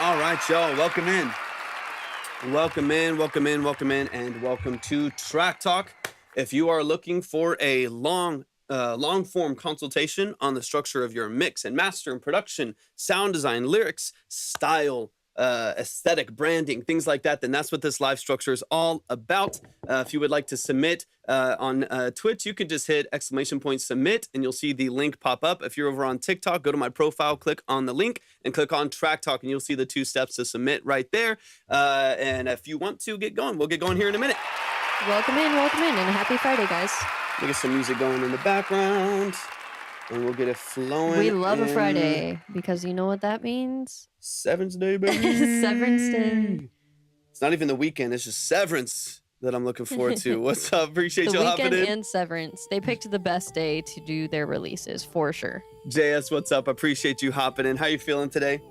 All right, y'all, welcome in. Welcome in, welcome in, welcome in, and welcome to Track Talk. If you are looking for a long form consultation on the structure of your mix and master and production, sound design, lyrics, style, aesthetic, branding, things like that, then that's what this live structure is all about. If you would like to submit on Twitch, you can just hit !submit and you'll see the link pop up. If you're over on TikTok, go to my profile, click on the link and click on Track Talk and you'll see the 2 steps to submit right there. And if you want to get going, we'll get going here in a minute. Welcome in, and happy Friday, guys. We'll get some music going in the background and we'll get it flowing. We love a Friday because you know what that means? Severance Day, baby. Severance Day. It's not even the weekend, it's just Severance that I'm looking forward to. What's up? Appreciate you hopping in. The weekend and Severance. They picked the best day to do their releases, for sure. JS, what's up? Appreciate you hopping in. How you feeling today?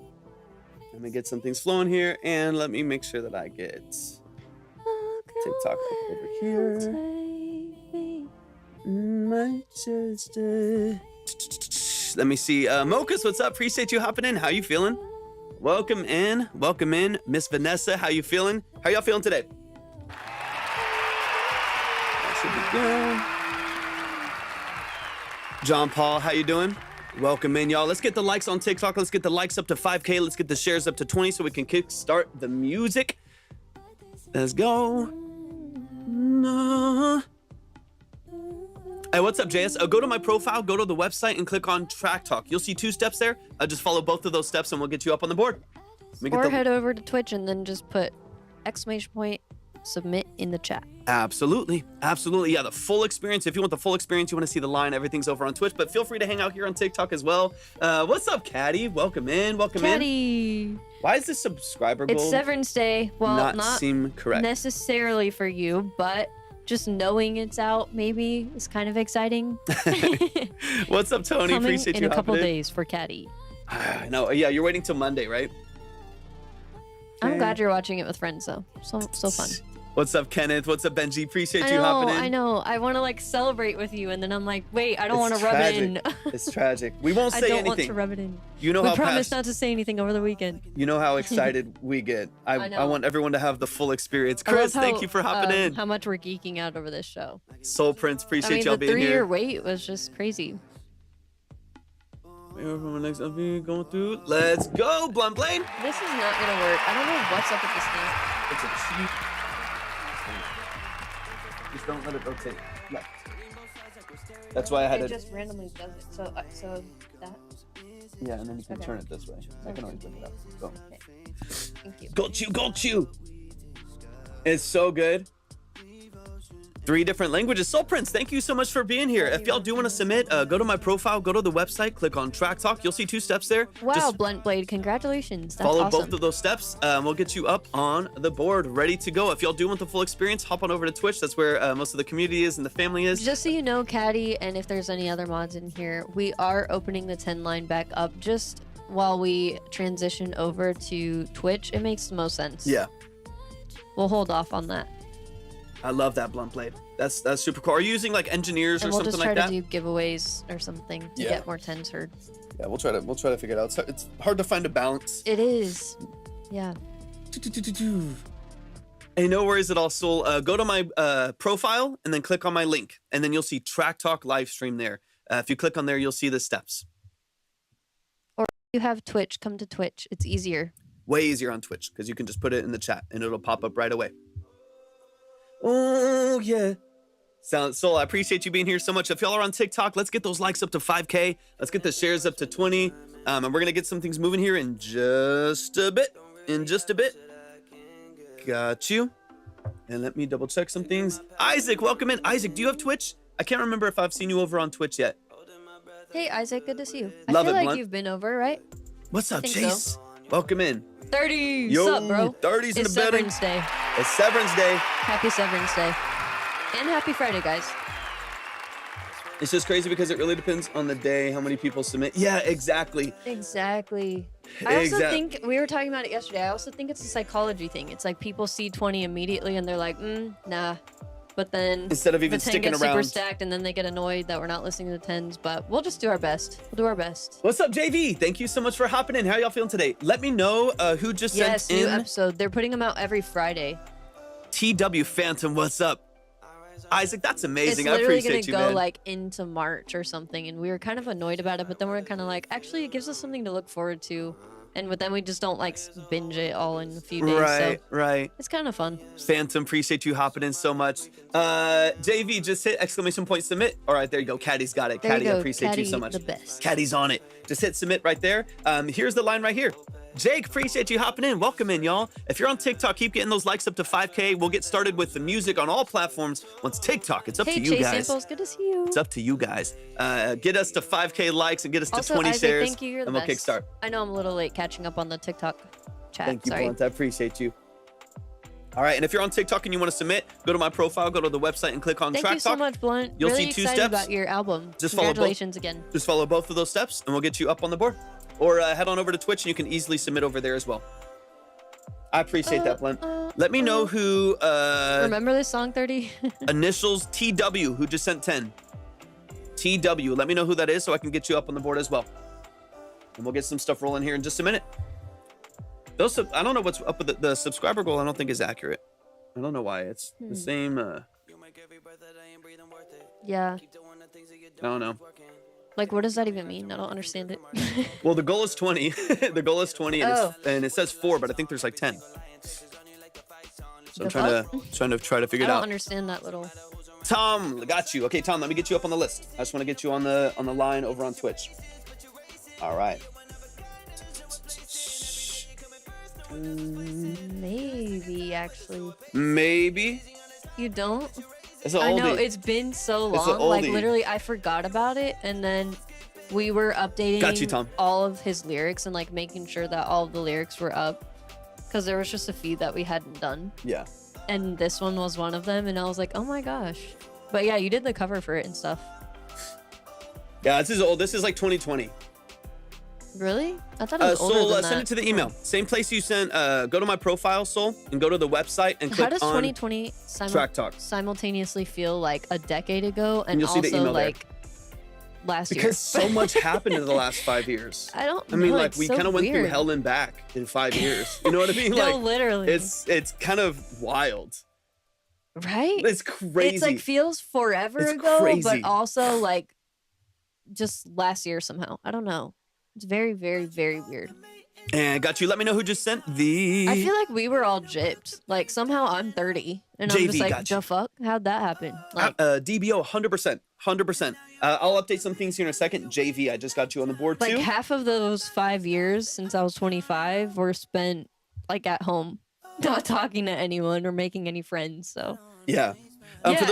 Let me get some things flowing here, and let me make sure that I get TikTok over here. Let me see. Mochas, what's up? Appreciate you hopping in. How you feeling? Welcome in. Welcome in. Miss Vanessa, how you feeling? How y'all feeling today? That should be good. John Paul, how you doing? Welcome in, y'all. Let's get the likes on TikTok. Let's get the likes up to 5K. Let's get the shares up to 20 so we can kickstart the music. Let's go. No. Hey, what's up, JS? Go to my profile, go to the website, and click on Track Talk. You'll see 2 steps there. Just follow both of those steps, and we'll get you up on the board. Or head over to Twitch and then just put !submit in the chat. Absolutely. Absolutely. Yeah, the full experience. If you want the full experience, you want to see the line, everything's over on Twitch, but feel free to hang out here on TikTok as well. What's up, Caddy? Welcome in. Welcome in. Why is this subscriber goal? It's Severance Day. Well, not seem correct necessarily for you, but just knowing it's out maybe is kind of exciting. What's up, Tony? Coming Appreciate you in a couple hopping days for Caddy. I know. Yeah, you're waiting till Monday, right? I'm glad you're watching it with friends, though. So fun. What's up, Kenneth? What's up, Benji? Appreciate you hopping in. I know. I want to like celebrate with you, and then I'm like, wait, I don't want to rub it in. It's tragic. We won't say anything. I don't want to rub it in. You know we promised not to say anything over the weekend. You know how excited we get. I want everyone to have the full experience. Chris, thank you for hopping in. How much we're geeking out over this show. Soul Prince, appreciate y'all being here. The 3-year wait was just crazy. From next going through. Let's go, Blunt Blade. This is not gonna work. I don't know what's up with this thing. It's a cheap. Just don't let it rotate left. That's why I had it just randomly does it. So that. Yeah, and then you can turn it this way. I can always bring it up. Go. Okay. Thank you. Got you. It's so good. 3 different languages. Soul Prince, thank you so much for being here. If y'all do want to submit, go to my profile, go to the website, click on Track Talk. You'll see 2 steps there. Wow, just Blunt Blade, congratulations. That's follow awesome. both of those steps. We'll get you up on the board, ready to go. If y'all do want the full experience, hop on over to Twitch. That's where most of the community is and the family is. Just so you know, Caddy, and if there's any other mods in here, we are opening the 10 line back up just while we transition over to Twitch. It makes the most sense. Yeah. We'll hold off on that. I love that Blunt Blade. That's super cool. Are you using like engineers or something like that? We'll just try to do giveaways or something to get more 10s heard. Yeah, we'll try to figure it out. It's hard to find a balance. It is. Yeah. Hey, no worries at all, Soul. Go to my profile and then click on my link, and then you'll see Track Talk live stream there. If you click on there, you'll see the steps. Or if you have Twitch, come to Twitch. It's easier. Way easier on Twitch because you can just put it in the chat and it'll pop up right away. Oh, yeah. Soul, I appreciate you being here so much. If y'all are on TikTok, let's get those likes up to 5K. Let's get the shares up to 20. And we're going to get some things moving here in just a bit. Got you. And let me double check some things. Isaac, welcome in. Isaac, do you have Twitch? I can't remember if I've seen you over on Twitch yet. Hey, Isaac, good to see you. Love I feel it, like Blunt. You've been over, right? What's up, Chase? So. Welcome in. 30. Yo, what's up, bro? 30's in the building. It's Severance Day. It's Severance Day. Happy Severance Day. And happy Friday, guys. It's just crazy because it really depends on the day, how many people submit. Yeah, exactly. Exactly. I also think, we were talking about it yesterday, I also think it's a psychology thing. It's like people see 20 immediately and they're like, nah. but then instead of the even 10 sticking gets super around. stacked, and then they get annoyed that we're not listening to the 10s. But we'll just do our best. We'll do our best. What's up, JV? Thank you so much for hopping in. How y'all feeling today? Let me know who just Yes, sent new in. episode. They're putting them out every Friday. TW Phantom, what's up? Isaac, that's amazing. It's I literally appreciate you, gonna go man. like into March or something, and we were kind of annoyed about it, but then we're kind of like, actually, it gives us something to look forward to, but then we just don't like binge it all in a few days. Right, so right. it's kind of fun. Phantom, appreciate you hopping in so much. JV, just hit exclamation point submit. All right, there you go. Caddy's got it. There you Caddy, go. I appreciate you Caddy, so much. the best. Caddy's on it. Just hit submit right there. Here's the line right here. Jake, appreciate you hopping in. Welcome in, y'all. If you're on TikTok, keep getting those likes up to 5K. We'll get started with the music on all platforms once TikTok. It's up Hey, to you Chase guys. Samples, good to see you. It's up to you guys. Get us to 5K likes and get us to Also, 20 Isaac, shares. thank you. You're the and we'll best. kickstart. I know I'm a little late catching up on the TikTok chat. Thank you, Sorry. Blunt. I appreciate you. All right, and if you're on TikTok and you want to submit, go to my profile, go to the website, and click on Thank Track you so Talk. much, Blunt. You'll really see 2 excited steps. about your album. Just follow both. Congratulations again. Just follow both of those steps, and we'll get you up on the board. Or head on over to Twitch, and you can easily submit over there as well. I appreciate that, Blunt. Let me know who Remember this song, 30? initials TW, who just sent 10. TW, let me know who that is so I can get you up on the board as well. And we'll get some stuff rolling here in just a minute. Those, I don't know what's up with the subscriber goal. I don't think is accurate. I don't know why. It's the same. Yeah. I don't know. Like, what does that even mean? I don't understand it. Well, the goal is 20. The goal is 20, and, Oh. and it says 4, but I think there's like 10. So I'm The trying to figure I it don't out. understand that little. Tom, got you. Okay, Tom, let me get you up on the list. I just want to get you on the line over on Twitch. All right. Maybe, actually. Maybe. You don't? It's an I know, oldie. it's been so It's an long. Like, oldie. literally, I forgot about it, and then we were updating Got you, Tom. all of his lyrics and, like, making sure that all of the lyrics were up. Because there was just a few that we hadn't done. Yeah. And this one was one of them, and I was like, oh my gosh. But yeah, you did the cover for it and stuff. Yeah, this is old. This is like 2020. Really? I thought it was older Soul, than send that. it to the email. Same place you sent. Go to my profile, Soul, and go to the website and How click does on 2020 Track Talk. simultaneously feel like a decade ago and you'll see the also email there. like last year? Because so much happened in the last 5 years. I don't I mean, know, like it's we so kind of went through weird. hell and back in 5 years. You know what I mean? No, Like literally. it's kind of wild. Right? It's crazy. It's like feels forever It's ago, crazy. but also like just last year somehow. I don't know. It's very, very, very weird. And got you. Let me know who just sent the. I feel like we were all gypped. Like somehow I'm 30 and I'm JV just like, got you. the fuck? How'd that happen? Like, DBO 100%. 100%. I'll update some things here in a second. JV, I just got you on the board like too. half of those 5 years since I was 25 were spent like at home, not talking to anyone or making any friends. So Yeah. For Yeah.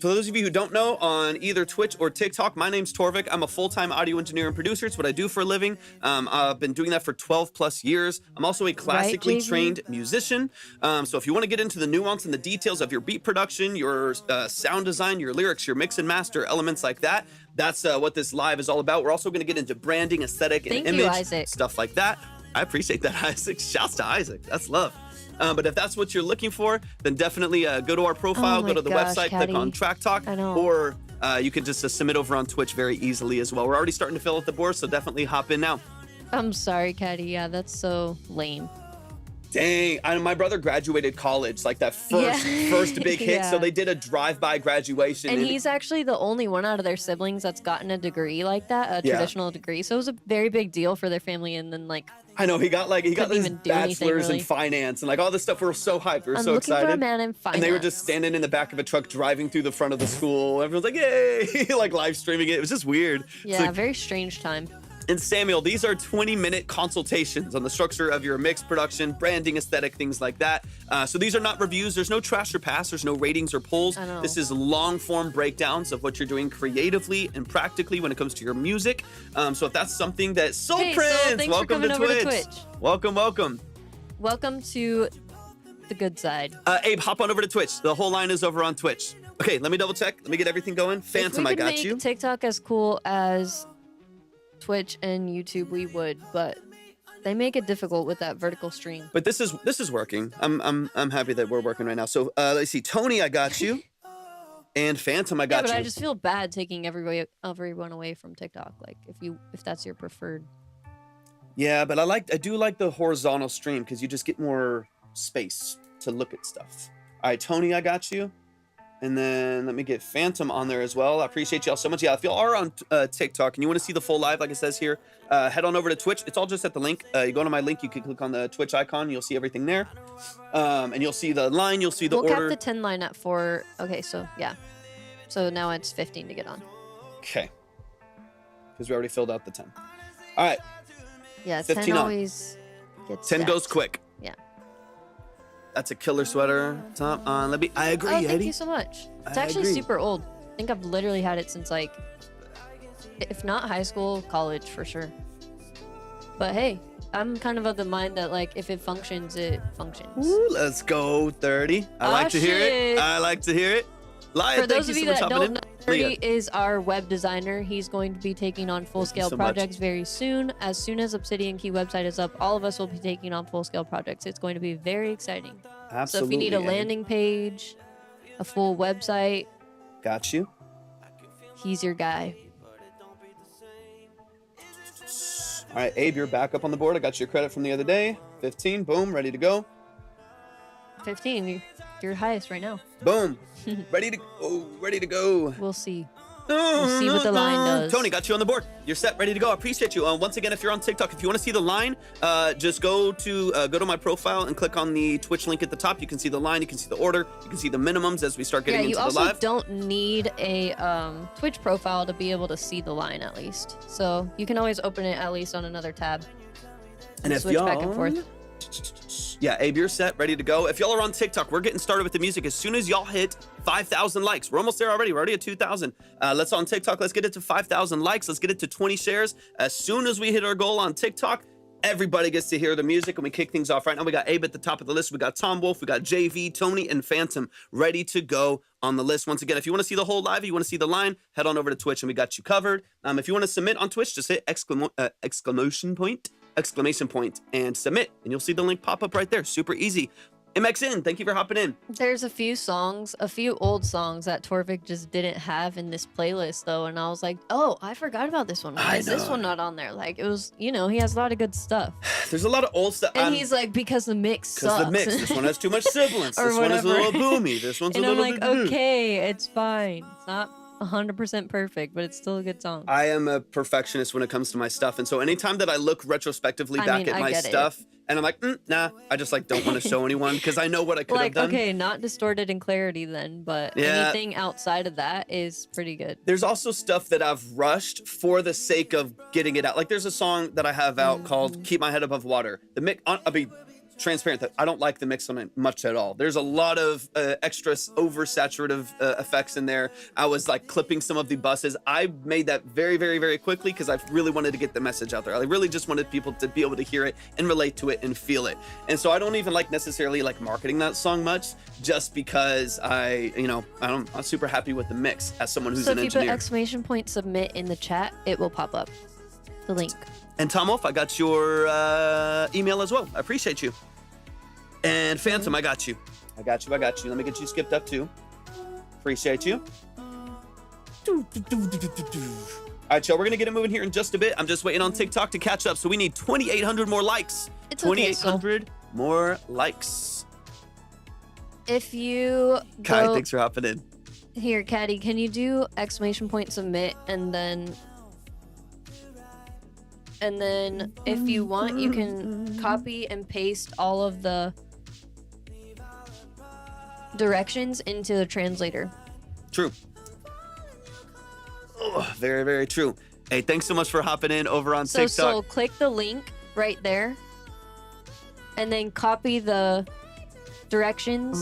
those of you who don't know, on either Twitch or TikTok, my name's Torvik. I'm a full-time audio engineer and producer. It's what I do for a living. I've been doing that for 12 plus years. I'm also a classically JV? trained musician. So if you want to get into the nuance and the details of your beat production, your sound design, your lyrics, your mix and master, elements like that, that's what this live is all about. We're also going to get into branding, aesthetic, and Thank you, image, Isaac. stuff like that. I appreciate that, Isaac. Shouts to Isaac. That's love. But if that's what you're looking for, then definitely go to our profile, Oh go my to the gosh, website, Caddy. click on Track Talk, I know. or you can just submit over on Twitch very easily as well. We're already starting to fill out the board, so definitely hop in now. I'm sorry, Caddy. Yeah, that's so lame. Dang, my brother graduated college, like that first big hit. So Yeah. they did a drive-by graduation. And he's actually the only one out of their siblings that's gotten a degree like that, a Yeah. traditional degree. So it was a very big deal for their family. And then like, I know he got this even do anything, bachelor's really. in finance and like all this stuff. We were so hyped. We were I'm so looking excited. for a man in finance. And they were just standing in the back of a truck driving through the front of the school. Everyone's like, yay, like live streaming it. It was just weird. It's Yeah, like, very strange time. and Samuel, these are 20-minute consultations on the structure of your mix production, branding, aesthetic, things like that. So these are not reviews. There's no trash or pass. There's no ratings or polls. I know. This is long-form breakdowns of what you're doing creatively and practically when it comes to your music. So if that's something that Soul Hey, Soul, Prince, thanks for welcome to coming over to Twitch. Twitch. Welcome, welcome. Welcome to the good side. Abe, hop on over to Twitch. The whole line is over on Twitch. Okay, let me double check. Let me get everything going. Phantom, if we I could got make you. TikTok as cool as Twitch and YouTube, we would, but They make it difficult with that vertical stream. But this is working. I'm happy that we're working right now. So let's see, Tony, I got you, and Phantom, I got but you. I just feel bad taking everyone away from TikTok. Like if that's your preferred. Yeah, but I do like the horizontal stream because you just get more space to look at stuff. All right, Tony, I got you. And then let me get Phantom on there as well. I appreciate y'all so much. Yeah, if y'all are on TikTok and you want to see the full live, like it says here, head on over to Twitch. It's all just at the link. You go to my link, you can click on the Twitch icon. You'll see everything there. And you'll see the line. You'll see the order. We'll cap the 10 line at 4. Okay, so yeah. So now it's 15 to get on. Okay. Because we already filled out the 10. All right. Yeah, 10 always gets 10 stacked. goes quick. Yeah. That's a killer sweater. Top on. I agree, Thank Eddie. you so much. It's I actually agree. super old. I think I've literally had it since like, if not high school, college for sure. But hey, I'm kind of the mind that like if it functions, it functions. Ooh, let's go 30. I like to hear it. I like to hear it. Lion, For those of you that don't know, Leah 30 is our web designer. He's going to be taking on full-scale so projects very soon. As soon as Obsidian Key website is up, all of us will be taking on full-scale projects. It's going to be very exciting. Absolutely. So if you need a landing page, a full website, got you. he's your guy. All right, Abe, you're back up on the board. I got your credit from the other day. 15, boom, ready to go. 15, you're highest right now. Boom, ready to go. We'll see. We'll see what the line does. Tony, got you on the board. You're set, ready to go. I appreciate you. Once again, if you're on TikTok, if you want to see the line, just go to my profile and click on the Twitch link at the top. You can see the line, you can see the order, you can see the minimums as we start getting into the live. You also don't need a Twitch profile to be able to see the line at least. So you can always open it at least on another tab. And if switch back and forth. Yeah, Abe, you're set, ready to go. If y'all are on TikTok, we're getting started with the music as soon as y'all hit 5,000 likes. We're almost there already. We're already at 2,000. Let's on TikTok. Let's get it to 5,000 likes. Let's get it to 20 shares. As soon as we hit our goal on TikTok, everybody gets to hear the music, and we kick things off right now. We got Abe at the top of the list. We got Tom Wolf. We got JV, Tony, and Phantom ready to go on the list. Once again, if you want to see the whole live, you want to see the line, head on over to Twitch, and we got you covered. If you want to submit on Twitch, just hit exclamation point and submit, and you'll see the link pop up right there. Super easy. MXN, thank you for hopping in. There's a few old songs that Torvik just didn't have in this playlist though, and I was like, oh, I forgot about this one. Why is this one not on there? Like, it was, he has a lot of good stuff. There's a lot of old stuff. And he's like, because the mix sucks. Because the mix. This one has too much sibilance. This one is a little boomy. This one's and a little I'm like, okay, it's fine. It's not 100% perfect, but it's still a good song. I am a perfectionist when it comes to my stuff, and so anytime that I look retrospectively back at my stuff, and I'm like, nah, I just like don't want to show anyone because I know what I could have done. Okay, not distorted in clarity then, but anything outside of that is pretty good. There's also stuff that I've rushed for the sake of getting it out. Like there's a song that I have out called "Keep My Head Above Water." The mix, I'll be transparent that I don't like the mix on it much at all. There's a lot of extra oversaturative effects in there. I was like clipping some of the buses. I made that very, very, very quickly because I really wanted to get the message out there. I really just wanted people to be able to hear it and relate to it and feel it. And so I don't even like necessarily like marketing that song much, just because I'm super happy with the mix as someone who's an engineer. So if you put exclamation point submit in the chat, it will pop up, the link. And Tom Wolf, I got your email as well. I appreciate you. And Phantom, I got you. Let me get you skipped up too. Appreciate you. All right, y'all, we're gonna get it moving here in just a bit. I'm just waiting on TikTok to catch up, so we need 2,800 more likes. It's 2,800 more likes. If you Kai, thanks for hopping in. Here, Caddy, can you do exclamation point submit, and then if you want, you can copy and paste all of the directions into the translator. True. Oh, very, very true. Hey, thanks so much for hopping in over on TikTok. So click the link right there, and then copy the directions,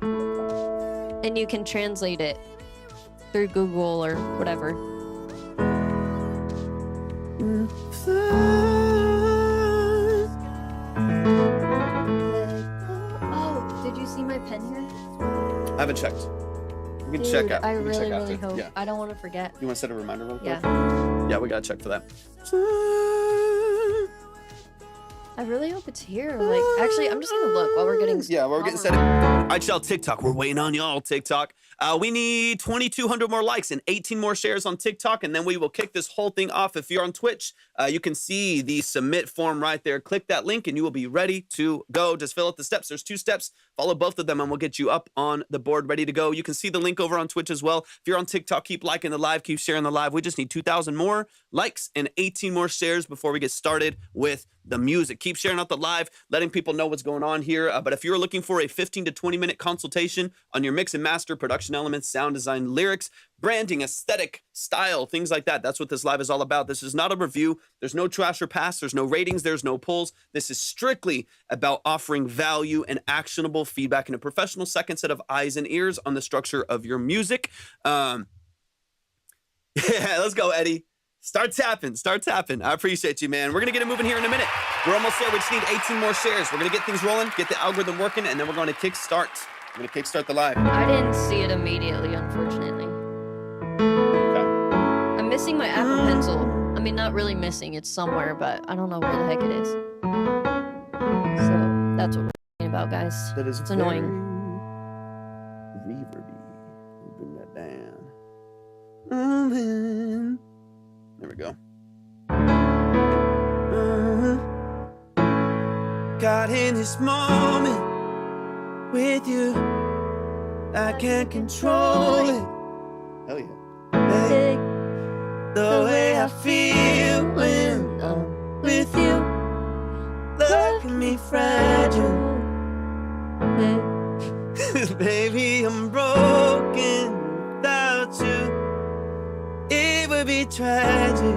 and you can translate it through Google or whatever. Oh, did you see my pen here? I haven't checked. We can check out. I really after. hope. Yeah. I don't want to forget. You want to set a reminder real quick? Yeah. Yeah, we gotta check for that. I really hope it's here. Like, actually, I'm just gonna look while we're getting. Yeah, we're getting set up. All right, y'all, TikTok. We're waiting on y'all, TikTok. We need 2,200 more likes and 18 more shares on TikTok, and then we will kick this whole thing off. If you're on Twitch, you can see the submit form right there. Click that link, and you will be ready to go. Just fill out the steps. There's 2 steps. Follow both of them, and we'll get you up on the board, ready to go. You can see the link over on Twitch as well. If you're on TikTok, keep liking the live, keep sharing the live. We just need 2,000 more likes and 18 more shares before we get started with the music. Keep sharing out the live, letting people know what's going on here. But if you're looking for a 15 to 20 minute consultation on your mix and master, production elements, sound design, lyrics, branding, aesthetic, style, things like that, that's what this live is all about. This is not a review. There's no trash or pass. There's no ratings. There's no polls. This is strictly about offering value and actionable feedback and a professional second set of eyes and ears on the structure of your music. Yeah, let's go, Eddie. Start tapping. I appreciate you, man. We're going to get it moving here in a minute. We're almost there. We just need 18 more shares. We're going to get things rolling, get the algorithm working, and then we're going to kickstart. We're going to kickstart the live. I didn't see it immediately, unfortunately. Okay. I'm missing my Apple Pencil. I mean, not really missing. It's somewhere, but I don't know where the heck it is. So that's what we're talking about, guys. That is It's annoying. Reverby. We'll bring that down. There we go. Got in this moment with you, I can't control it. Hell yeah. Hey, the way I feel when I'm with you. Look at me fragile. Baby, I'm broken without you. It would be tragic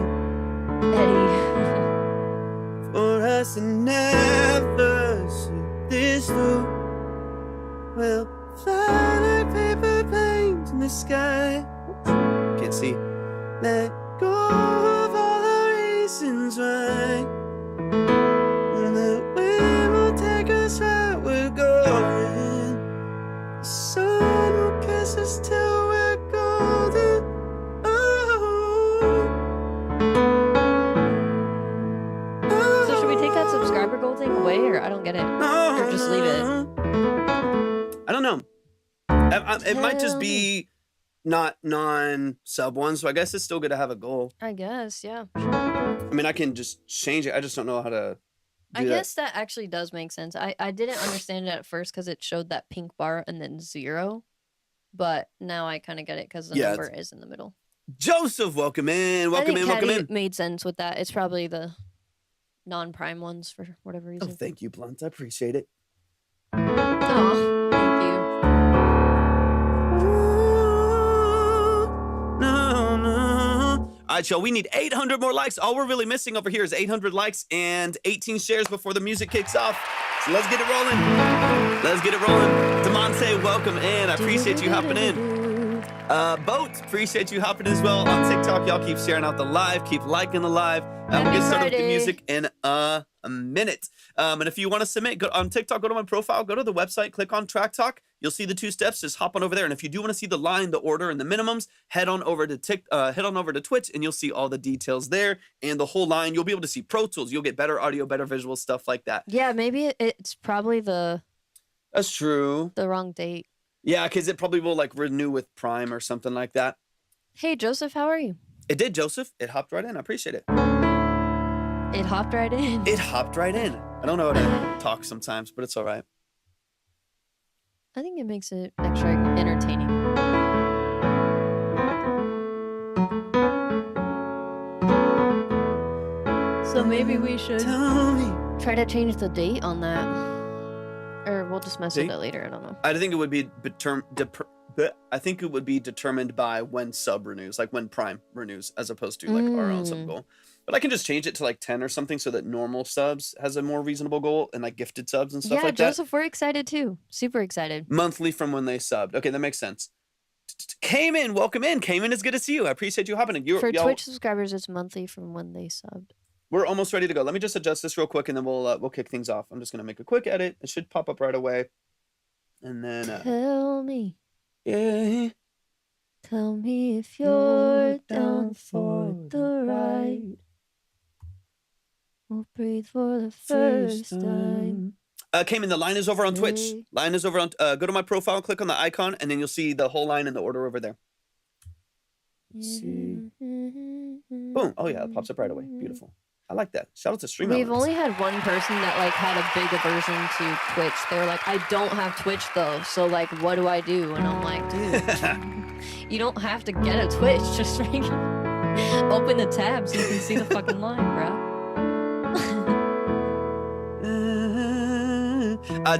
for us to never see this through. We'll fly like paper planes in the sky. Can't see. Let go of all the reasons why. And the wind will take us where we're going. The sun will kiss us till we're golden. So should we take that subscriber goal thing away, or I don't get it, or just leave it? I don't know. It might just be not non-sub ones, so I guess it's still good to have a goal. I guess, yeah. I mean, I can just change it. I just don't know how to do I guess that actually does make sense. I didn't understand it at first because it showed that pink bar and then 0, but now I kind of get it because the number is in the middle. Joseph, welcome in. Welcome in. It made sense with that. It's probably the non-prime ones for whatever reason. Oh, thank you, Blunt. I appreciate it. Oh, thank you. All right, y'all, we need 800 more likes. All we're really missing over here is 800 likes and 18 shares before the music kicks off. So let's get it rolling. Demonte, welcome in. I appreciate you hopping in. Boat, appreciate you hopping in as well on TikTok. Y'all keep sharing out the live, keep liking the live. We'll get started with the music in a minute. And if you want to submit, go on TikTok, go to my profile, go to the website, click on Track Talk. You'll see the 2 steps. Just hop on over there. And if you do want to see the line, the order, and the minimums, head on over to Twitch, and you'll see all the details there and the whole line. You'll be able to see Pro Tools. You'll get better audio, better visual, stuff like that. Yeah, maybe it's probably That's true. the wrong date. Yeah, because it probably will like renew with Prime or something like that. Hey, Joseph, how are you? It did, Joseph. It hopped right in. I appreciate it. It hopped right in. It hopped right in. I don't know how to talk sometimes, but it's all right. I think it makes it extra entertaining. So maybe we should try to change the date on that. Or we'll just mess with it later. I don't know. I think it would be determined by when sub renews, like when Prime renews, as opposed to like our own sub goal. But I can just change it to like 10 or something so that normal subs has a more reasonable goal and like gifted subs and stuff like that. Yeah, Joseph, we're excited too. Super excited. Monthly from when they subbed. Okay, that makes sense. Cayman, welcome in. Cayman, it's good to see you. I appreciate you hopping in. For Twitch subscribers, it's monthly from when they subbed. We're almost ready to go. Let me just adjust this real quick and then we'll kick things off. I'm just gonna make a quick edit. It should pop up right away. And then tell me. Yeah. Tell me if you're down for the ride. We'll breathe for the first time. Cayman, the line is over on Twitch. Hey. Line is over on. Go to my profile, click on the icon, and then you'll see the whole line in the order over there. Let's see. Boom. Oh yeah, it pops up right away. Beautiful. I like that. Shout out to Stream We've Elements. only had one person that like had a big aversion to Twitch. They were like, I don't have Twitch though, so like, what do I do? And I'm like, dude, you don't have to get a Twitch. Just like open the tab so you can see the fucking line, bro.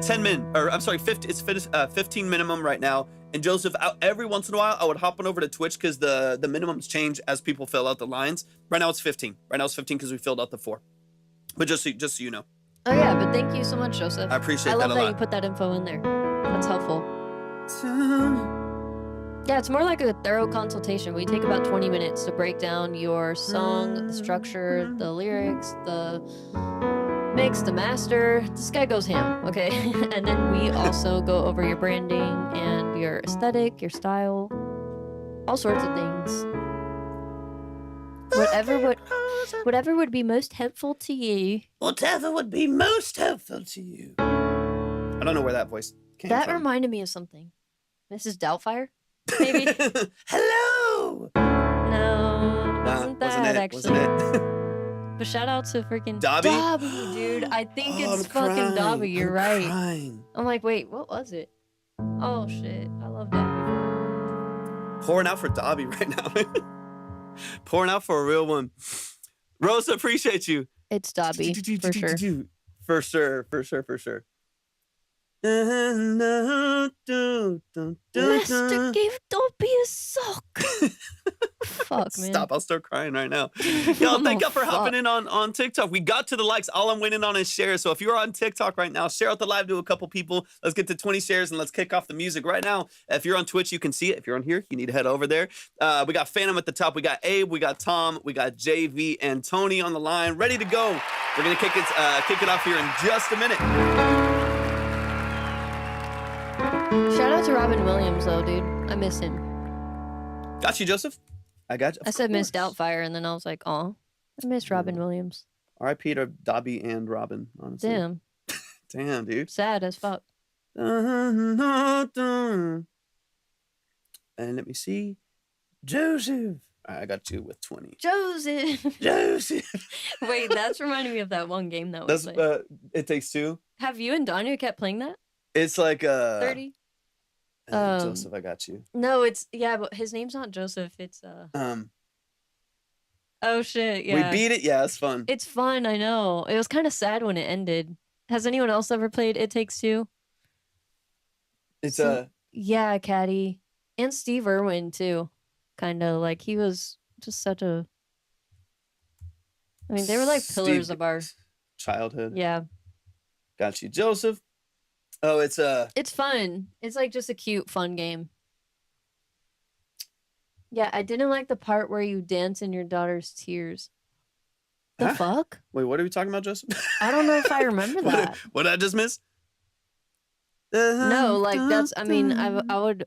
10 min, or I'm sorry, 50. It's 15 minimum right now. And Joseph, every once in a while, I would hop on over to Twitch because the minimums change as people fill out the lines. Right now it's 15. Right now it's 15 because we filled out the 4. But just so you know. Oh yeah, but thank you so much, Joseph. I appreciate that that a lot. I love that you put that info in there. That's helpful. Yeah, it's more like a thorough consultation. We take about 20 minutes to break down your song, the structure, the lyrics, the mix, the master. This guy goes ham, okay? And then we also go over your branding and your aesthetic, your style, all sorts of things. Whatever would be most helpful to you. Whatever would be most helpful to you. I don't know where that voice came from. That reminded me of something. Mrs. Doubtfire? Maybe? Hello! No, wasn't that Wasn't it? But shout out to freaking Dobby? Dobby, dude. I think it's I'm fucking crying. Dobby. You're I'm right. crying. I'm like, wait, what was it? Oh shit, I love Dobby. Pouring out for Dobby right now. Pouring out for a real one. Rosa, appreciate you. It's Dobby, for sure. For sure, for sure, for sure. Master gave Dobby a sock. Fuck, man. Stop, I'll start crying right now. Y'all, thank y'all for hopping in on TikTok. We got to the likes. All I'm waiting on is shares. So if you're on TikTok right now, share out the live to a couple people. Let's get to 20 shares and let's kick off the music right now. If you're on Twitch, you can see it. If you're on here, you need to head over there. We got Phantom at the top. We got Abe. We got Tom. We got JV and Tony on the line, ready to go. We're going to kick it off here in just a minute. Shout out to Robin Williams, though, dude. I miss him. Got you, Joseph. I got you. I said Miss Doubtfire, and then I was like, oh, I miss Robin Williams. R.I.P. to Dobby and Robin, honestly. Damn. Damn, dude. Sad as fuck. And let me see. Joseph. All right, I got you with 20. Joseph. Joseph. Wait, that's reminding me of that one game that was like. It Takes Two. Have you and Danya kept playing that? It's like 30? Joseph, I got you. No, it's but his name's not Joseph. It's Oh shit! Yeah, we beat it. Yeah, it's fun. It's fun. I know. It was kind of sad when it ended. Has anyone else ever played It Takes Two? It's yeah, Caddy and Steve Irwin too. Kind of like he was just such a. I mean, they were like pillars of our childhood. Yeah. Got you, Joseph. Oh, it's fun. It's like just a cute, fun game. Yeah, I didn't like the part where you dance in your daughter's tears. The fuck? Wait, what are we talking about, Joseph? I don't know if I remember that. What did I just miss? No, like that's. I mean, I would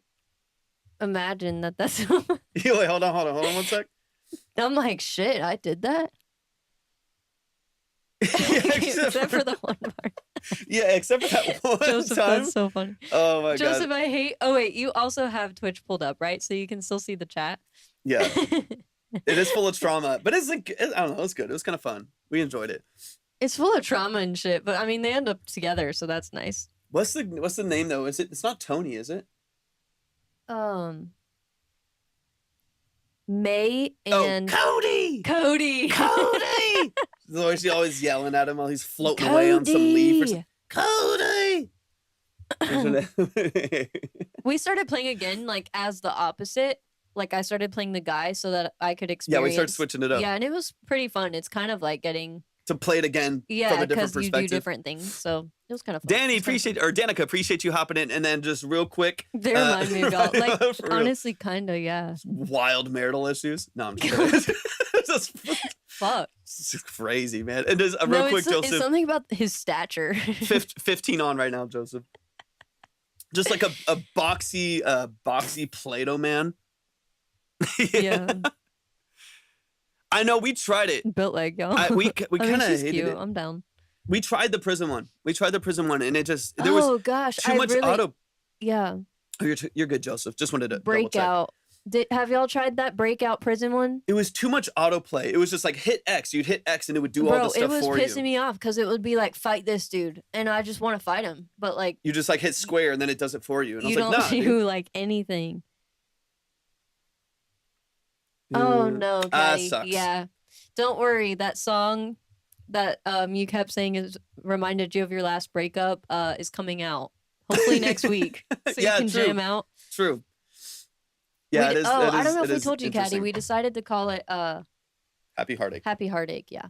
imagine that's. Wait, hold on 1 sec. I'm like, shit, I did that. Except for the one part. Yeah, except for that one Joseph, time. that's so funny. Oh my god. Joseph, I hate. Oh wait, you also have Twitch pulled up, right? So you can still see the chat. Yeah. It is full of trauma, but it's like I don't know. It's good. It was kind of fun. We enjoyed it. It's full of trauma and shit, but I mean, they end up together, so that's nice. What's the name though? It's not Tony, is it? May and Cody. Cody. She's always yelling at him while he's floating away on some leaf. Or something. Cody. We started playing again, like as the opposite. Like I started playing the guy so that I could experience. Yeah, we started switching it up. Yeah, and it was pretty fun. It's kind of like getting to play it again from a different perspective. Yeah, because you do different things, so it was kind of fun. Danica, appreciate you hopping in, and then just real quick. They remind me of y'all. Like honestly, kind of, yeah. Wild marital issues. No, I'm just kidding. Just fuck. It's crazy, man. And just real quick, Joseph. It's something about his stature. 15 on right now, Joseph. Just like a boxy Play-Doh man. Yeah. I know we tried it. Built like y'all. We I mean, kind of she's hated cute. it. I'm down. We tried the prison one. And it just there was gosh, too much auto. Yeah. Oh, you're good, Joseph. Just wanted to Breakout. Have y'all tried that Breakout prison one? It was too much autoplay. It was just like hit X. You'd hit X and it would do all the stuff for you. It was pissing me off because it would be like, fight this dude. And I just want to fight him. But like. You just like hit square and then it does it for you. And you I was like, don't nah, do dude. like anything. Oh no, Caddy. Sucks. Yeah. Don't worry. That song that you kept saying reminded you of your last breakup is coming out. Hopefully next week. So you can jam out. True. Yeah, it is. I don't know if we told you, Caddy. We decided to call it Happy Heartache. Happy Heartache, yeah.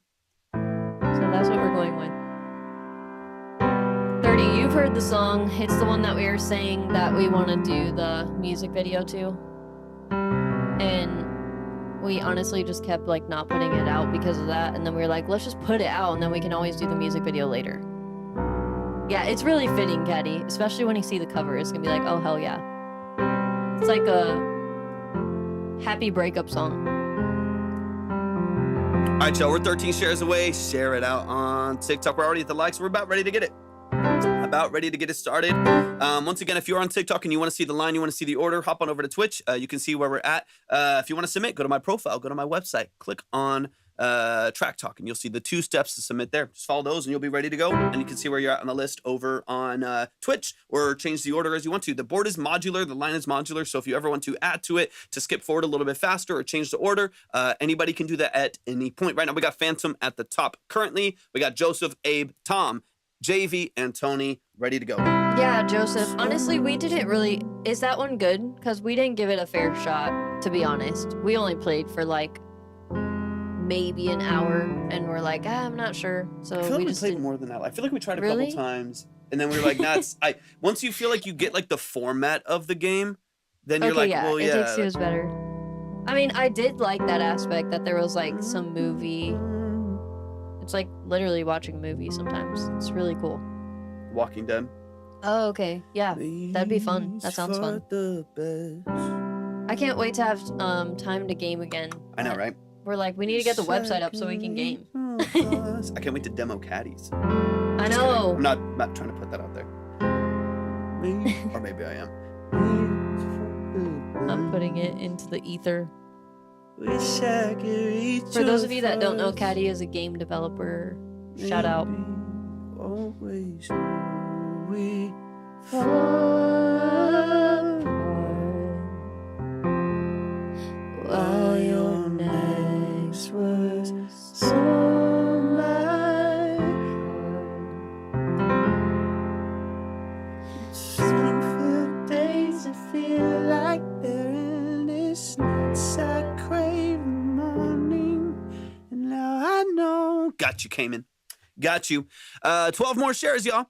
So that's what we're going with. 30, you've heard the song. It's the one that we were saying that we want to do the music video to. And we honestly just kept like not putting it out because of that. And then we were like, let's just put it out and then we can always do the music video later. Yeah, it's really fitting, Caddy. Especially when you see the cover. It's gonna be like, oh hell yeah. It's like a happy breakup song. All right, y'all, we're 13 shares away. Share it out on TikTok. We're already at the likes. We're about ready to get it. About ready to get it started. Once again, if you're on TikTok and you want to see the line, you want to see the order, hop on over to Twitch. You can see where we're at. If you want to submit, go to my profile, go to my website, click on Track Talk, and you'll see the 2 steps to submit there. Just follow those and you'll be ready to go. And you can see where you're at on the list over on Twitch, or change the order as you want to. The board is modular, the line is modular, so if you ever want to add to it to skip forward a little bit faster or change the order, anybody can do that at any point. Right now we got Phantom at the top. Currently we got Joseph, Abe, Tom, JV, and Tony ready to go. Yeah, Joseph. Honestly, we didn't really. Is that one good? Because we didn't give it a fair shot, to be honest. We only played for like maybe an hour, and we're like, I'm not sure. So I feel like we just played didn't. more than that. I feel like we tried a Really? couple times, and then we were like, nah, once you feel like you get like the format of the game, then you're like, yeah, well, it yeah. takes you as better. I mean, I did like that aspect that there was like some movie. It's like literally watching a movie sometimes. It's really cool. Walking Dead. Oh, okay. Yeah, that'd be fun. That sounds fun. I can't wait to have time to game again. I know, right? We're like, we need to get the website up so we can game. I can't wait to demo caddies. I know. I'm not trying to put that out there. Or maybe I am. I'm putting it into the ether. For those of you that don't know, Caddy is a game developer. Shout out. Always while your next was so some days I feel like they're endless nights I crave the morning, and now I know. Got you, Cayman. Got you. 12 more shares, y'all.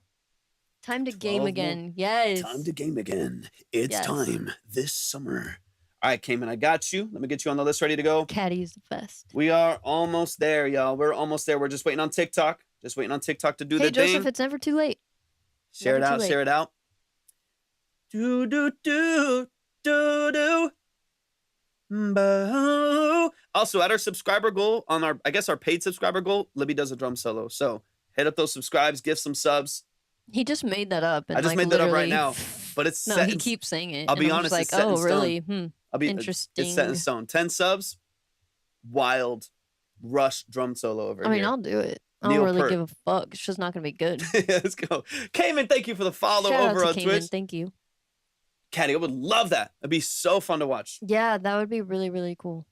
Time to game again. Yes. Time to game again. It's Yes. time this summer. All right, Cayman, I got you. Let me get you on the list ready to go. Caddy's the best. We are almost there, y'all. We're almost there. We're just waiting on TikTok. Just waiting on TikTok to do Hey, the Joseph, thing. it's never too late. Share it never out. too Share it out. Do do do do do. Boo. Also, at our subscriber goal on our paid subscriber goal, Libby does a drum solo. So hit up those subscribes, give some subs. He just made that up. And I just like made that up right literally- now, but it's No, set he in- keeps saying it. I'll be and I'm honest, just it's like, set in oh, stone. really? Interesting. It's set in stone. 10 subs, wild rush drum solo over I mean, here. I'll do it. I don't Neil really Peart. give a fuck. It's just not gonna be good. Let's go. Cayman, thank you for the follow Shout over out on to Cayman. Twitch. Thank you. Caddy, I would love that. It'd be so fun to watch. Yeah, that would be really, really cool.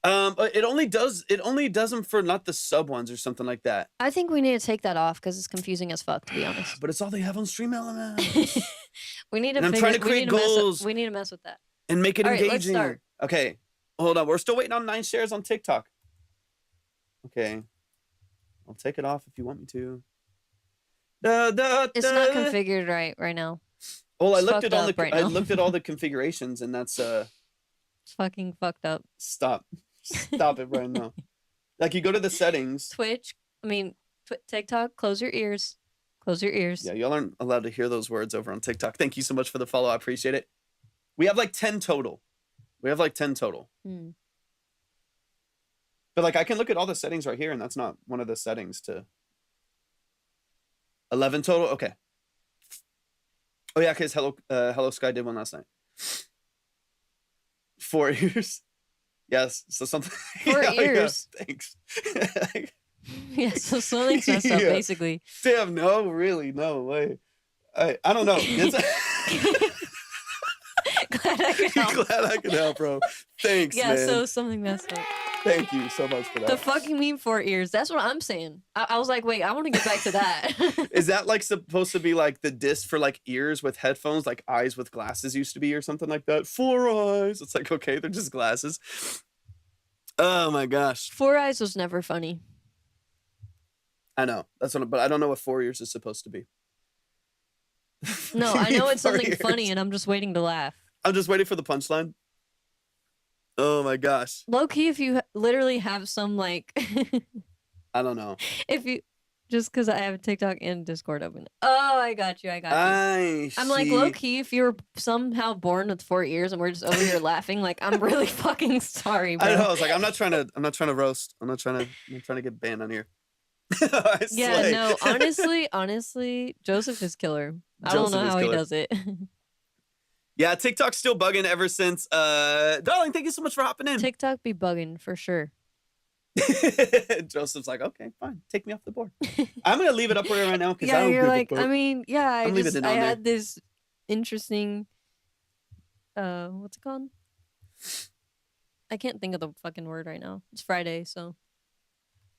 But it only does them for not the sub ones or something like that. I think we need to take that off because it's confusing as fuck, to be honest. But it's all they have on Stream Elements. We need to. And I'm figure, trying to create we need to goals. we need to mess with that. And make it All right, engaging. let's start. Okay, hold on. We're still waiting on 9 shares on TikTok. Okay, I'll take it off if you want me to. It's not configured right now. Well, I It's looked at all fucked the up right I now. looked at all the configurations, and that's It's fucking fucked up. stop it right now. Like you go to the settings. Twitch. I mean, TikTok. Close your ears. Close your ears. Yeah, y'all aren't allowed to hear those words over on TikTok. Thank you so much for the follow. I appreciate it. We have like 10 total. Hmm. But like I can look at all the settings right here, and that's not one of the settings to 11 total. Okay. Oh yeah, because Hello Sky did one last night. 4 ears. Yes. So something 4 ears. Yeah, thanks. Yeah, so something's messed up, Yeah. basically. Damn, no, really, no way. I don't know. Glad I could help. Glad I could help, bro. Thanks, Yeah, man. so something messed up. Thank you so much for that. The fuck you mean 4 ears? That's what I'm saying. I was like, wait, I want to get back to that. Is that like supposed to be like the disc for like ears with headphones, like eyes with glasses used to be, or something like that? 4 eyes. It's like, okay, they're just glasses. Oh my gosh. 4 eyes was never funny. I know. That's what, but I don't know what 4 ears is supposed to be. No, I know it's 4 something ears. funny, and I'm just waiting to laugh. I'm just waiting for the punchline. Oh my gosh. Low key, if you literally have some like, I don't know. if you just because I have TikTok and Discord open. Oh, I got you. I'm like low key. If you're somehow born with 4 ears and we're just over here laughing, like I'm really fucking sorry, bro. I know. I was like, I'm not trying to roast. I'm not trying to get banned on here. Yeah, no. Honestly, Joseph is killer. I don't know how he does it. Yeah, TikTok's still bugging ever since. Darling, thank you so much for hopping in. TikTok be bugging for sure. Joseph's like, okay, fine, take me off the board. I'm gonna leave it up there right now because Yeah, I don't you're give like, a fuck. I mean, yeah, I leaving it on there. had this interesting, what's it called? I can't think of the fucking word right now. It's Friday, so.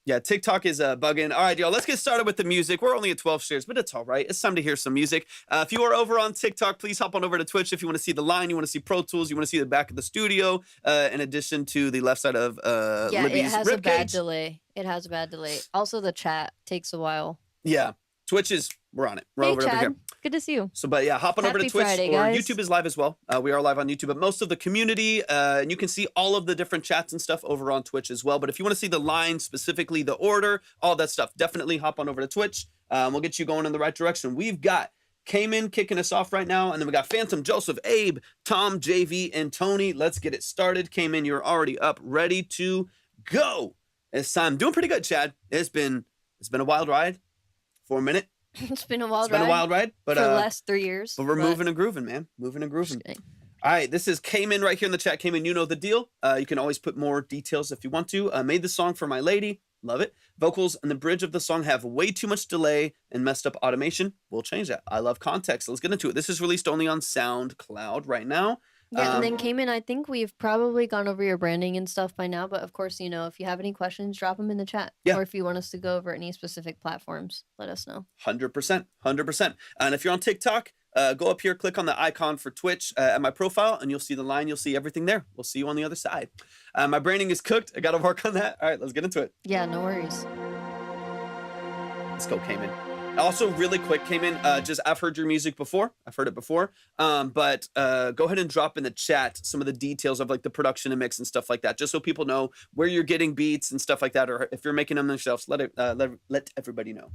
Yeah, TikTok is bugging. All right, y'all, let's get started with the music. We're only at 12 shares, but it's all right. It's time to hear some music. If you are over on TikTok, please hop on over to Twitch if you want to see the line, you want to see Pro Tools, you want to see the back of the studio, in addition to the left side of Yeah, Libby's it has a bad ribcage. delay. It has a bad delay. Also, the chat takes a while. Yeah, Twitch is, we're on it. We're Hey, over Chad. here. Good to see you. So, but yeah, hop on over to Happy Twitch Friday, or guys. YouTube is live as well. We are live on YouTube, but most of the community, and you can see all of the different chats and stuff over on Twitch as well. But if you want to see the line, specifically the order, all that stuff, definitely hop on over to Twitch. We'll get you going in the right direction. We've got Cayman kicking us off right now, and then we got Phantom, Joseph, Abe, Tom, JV, and Tony. Let's get it started. Cayman, you're already up, ready to go. It's time. Doing pretty good, Chad. It's been a wild ride for a minute. It's been a wild It's been a wild ride, but for the last 3 years. but we're moving and grooving, man. Moving and grooving. Just kidding. All right, this is Cayman right here in the chat. Cayman, you know the deal. You can always put more details if you want to. Made the song for my lady. Love it. Vocals and the bridge of the song have way too much delay and messed up automation. We'll change that. I love context. Let's get into it. This is released only on SoundCloud right now. Yeah, and then Cayman, I think we've probably gone over your branding and stuff by now, but of course, you know, if you have any questions, drop them in the chat. Yeah. Or if you want us to go over any specific platforms, let us know. 100%. 100%. And if you're on TikTok, go up here, click on the icon for Twitch at my profile, and you'll see the line. You'll see everything there. We'll see you on the other side. My branding is cooked. I got to work on that. All right, let's get into it. Yeah, no worries. Let's go, Cayman. Also, really quick, Cayman, just I've heard your music before. I've heard it before. But go ahead and drop in the chat some of the details of like the production and mix and stuff like that, just so people know where you're getting beats and stuff like that, or if you're making them themselves, let everybody know.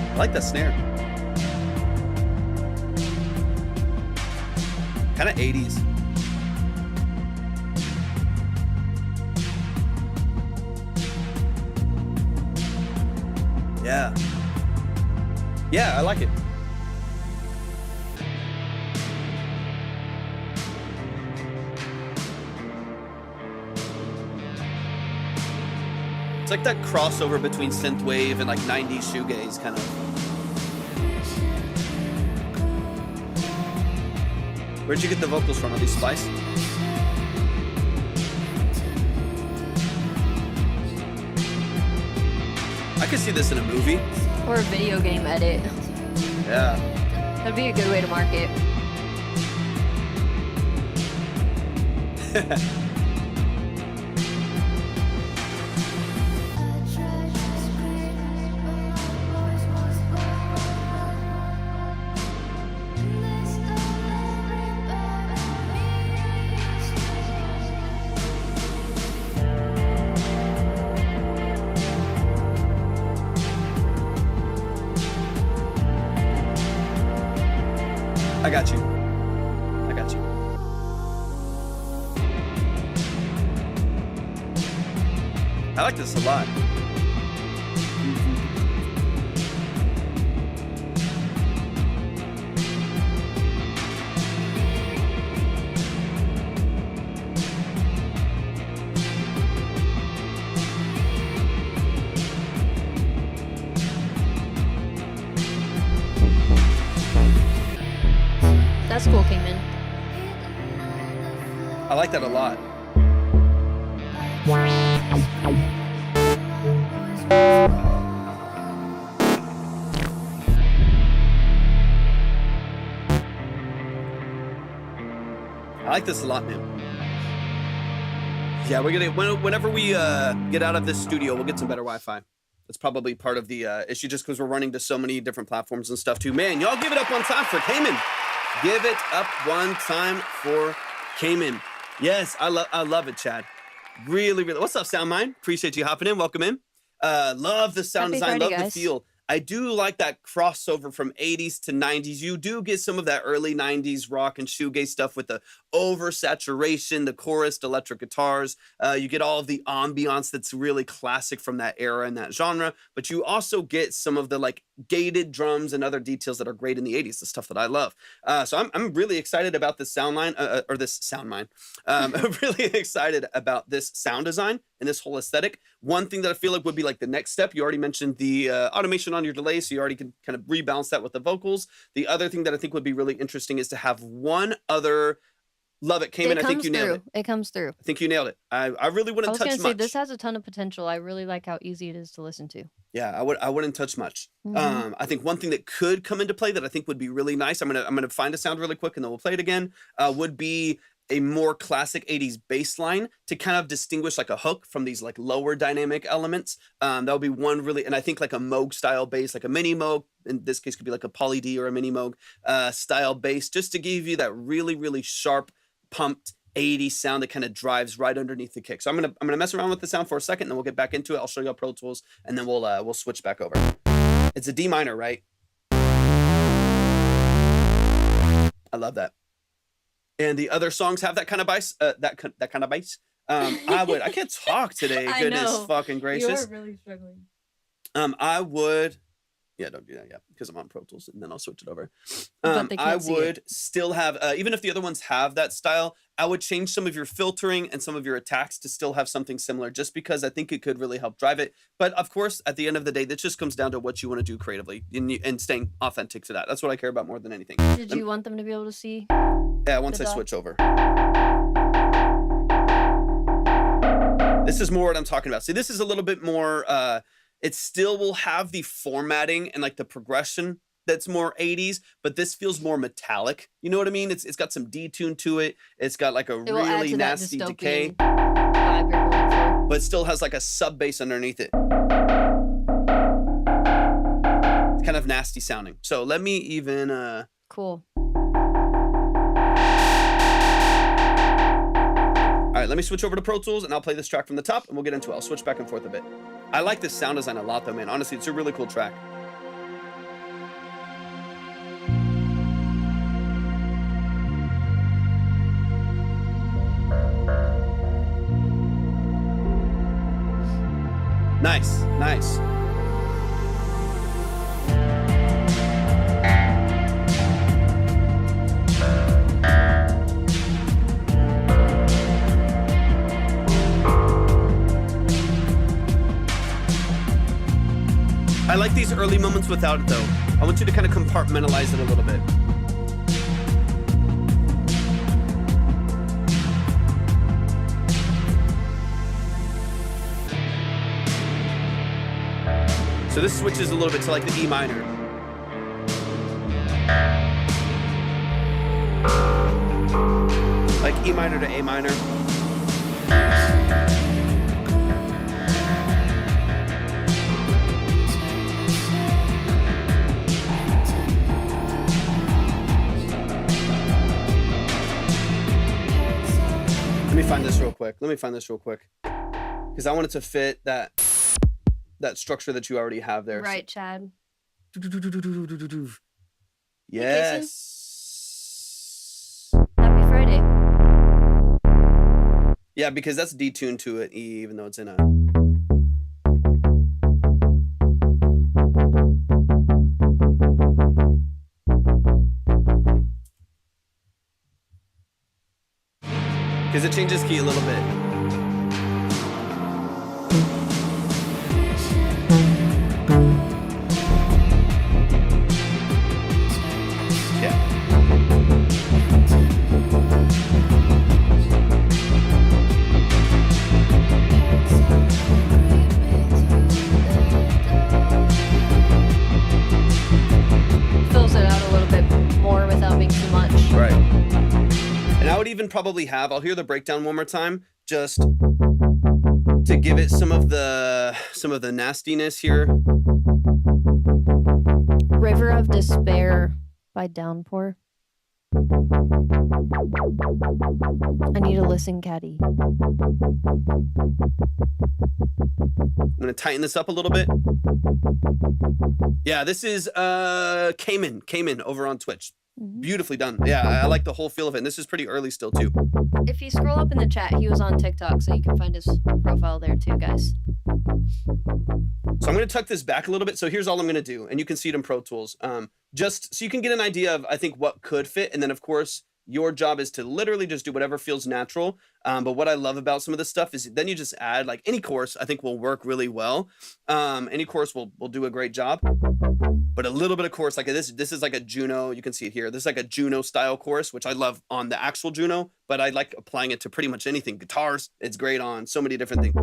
I like that snare. Kind of 80s. Yeah. Yeah, I like it. It's like that crossover between synthwave and like 90s shoegaze kind of. Where'd you get the vocals from? Are these spliced? I could see this in a movie. Or a video game edit. Yeah. That'd be a good way to market. I got you. I like this a lot. That's cool, Kingman. I like that a lot. I like this a lot, man. Yeah, we're gonna whenever we get out of this studio, we'll get some better Wi-Fi. That's probably part of the issue, just because we're running to so many different platforms and stuff too. Man, y'all give it up one time for Cayman. Give it up one time for Cayman. Yes, I love it, Chad. Really. What's up, Soundmind? Appreciate you hopping in. Welcome in. Love the sound Happy design. Friday, Love the guys. feel. I do like that crossover from 80s to 90s. You do get some of that early 90s rock and shoegaze stuff with the oversaturation, the chorus, electric guitars. You get all of the ambiance that's really classic from that era and that genre. But you also get some of the like gated drums and other details that are great in the 80s, the stuff that I love. So I'm really excited about this sound line, or this sound line. I'm really excited about this sound design and this whole aesthetic. One thing that I feel like would be like the next step, you already mentioned the automation on your delay, so you already can kind of rebalance that with the vocals. The other thing that I think would be really interesting is to have one other. Love it, Cayman. I think you nailed it. It comes through. I think you nailed it. I really I wouldn't was touch gonna much. say this has a ton of potential. I really like how easy it is to listen to. Yeah, I wouldn't touch much. Mhm. I think one thing that could come into play that I think would be really nice. I'm gonna find a sound really quick and then we'll play it again. Would be a more classic 80s bass line to kind of distinguish like a hook from these like lower dynamic elements. That would be one really, and I think like a Moog style bass, like a mini Moog, in this case could be like a Poly D or a mini Moog style bass, just to give you that really, really sharp, pumped 80s sound that kind of drives right underneath the kick. So I'm gonna mess around with the sound for a second, and then we'll get back into it. I'll show you all Pro Tools, and then we'll switch back over. It's a D minor, right? I love that. And the other songs have that kind of bass. That kind of bass. I can't talk today. I Goodness know. fucking gracious. You are really struggling. I would. Yeah, don't do that yet because I'm on Pro Tools, and then I'll switch it over. But they I can't see would still have, even if the other ones have that style, I would change some of your filtering and some of your attacks to still have something similar, just because I think it could really help drive it. But of course, at the end of the day, that just comes down to what you want to do creatively and staying authentic to that. That's what I care about more than anything. Did you want them to be able to see? Yeah, once I the switch over. This is more what I'm talking about. See, this is a little bit more, it still will have the formatting and like the progression that's more 80s, but this feels more metallic. You know what I mean? It's got some detune to it. It's got like a It will add really to that nasty decay, dystopian vibe you're going for. but still has like a sub bass underneath it. It's kind of nasty sounding. So let me even Cool. all right, let me switch over to Pro Tools and I'll play this track from the top and we'll get into it. I'll switch back and forth a bit. I like this sound design a lot though, man. Honestly, it's a really cool track. Nice, nice. I like these early moments without it though. I want you to kind of compartmentalize it a little bit. So this switches a little bit to like the E minor. Like E minor to A minor. Let me find this real quick. Because I want it to fit that structure that you already have there. Right, Chad. Yes. Happy Yeah, because that's detuned to an E, even though it's in a. Because it changes key a little bit. Fills it out a little bit more without being too much. Right. And I would even probably I'll hear the breakdown one more time, just to give it some of the nastiness here. River of Despair by Downpour. I need a listen, Caddy. I'm gonna tighten this up a little bit. Yeah, this is Cayman over on Twitch. Beautifully done. Yeah, I like the whole feel of it. And this is pretty early still too. If you scroll up in the chat, he was on TikTok, so you can find his profile there too, guys. So I'm gonna tuck this back a little bit. So here's all I'm gonna do, and you can see it in Pro Tools. Just so you can get an idea of, I think, what could fit, and then of course your job is to literally just do whatever feels natural. But what I love about some of this stuff is then you just add, like, any chorus I think will work really well. Any chorus will do a great job. But a little bit of chorus, like this is like a Juno, you can see it here. This is like a Juno style chorus, which I love on the actual Juno, but I like applying it to pretty much anything. Guitars, it's great on so many different things.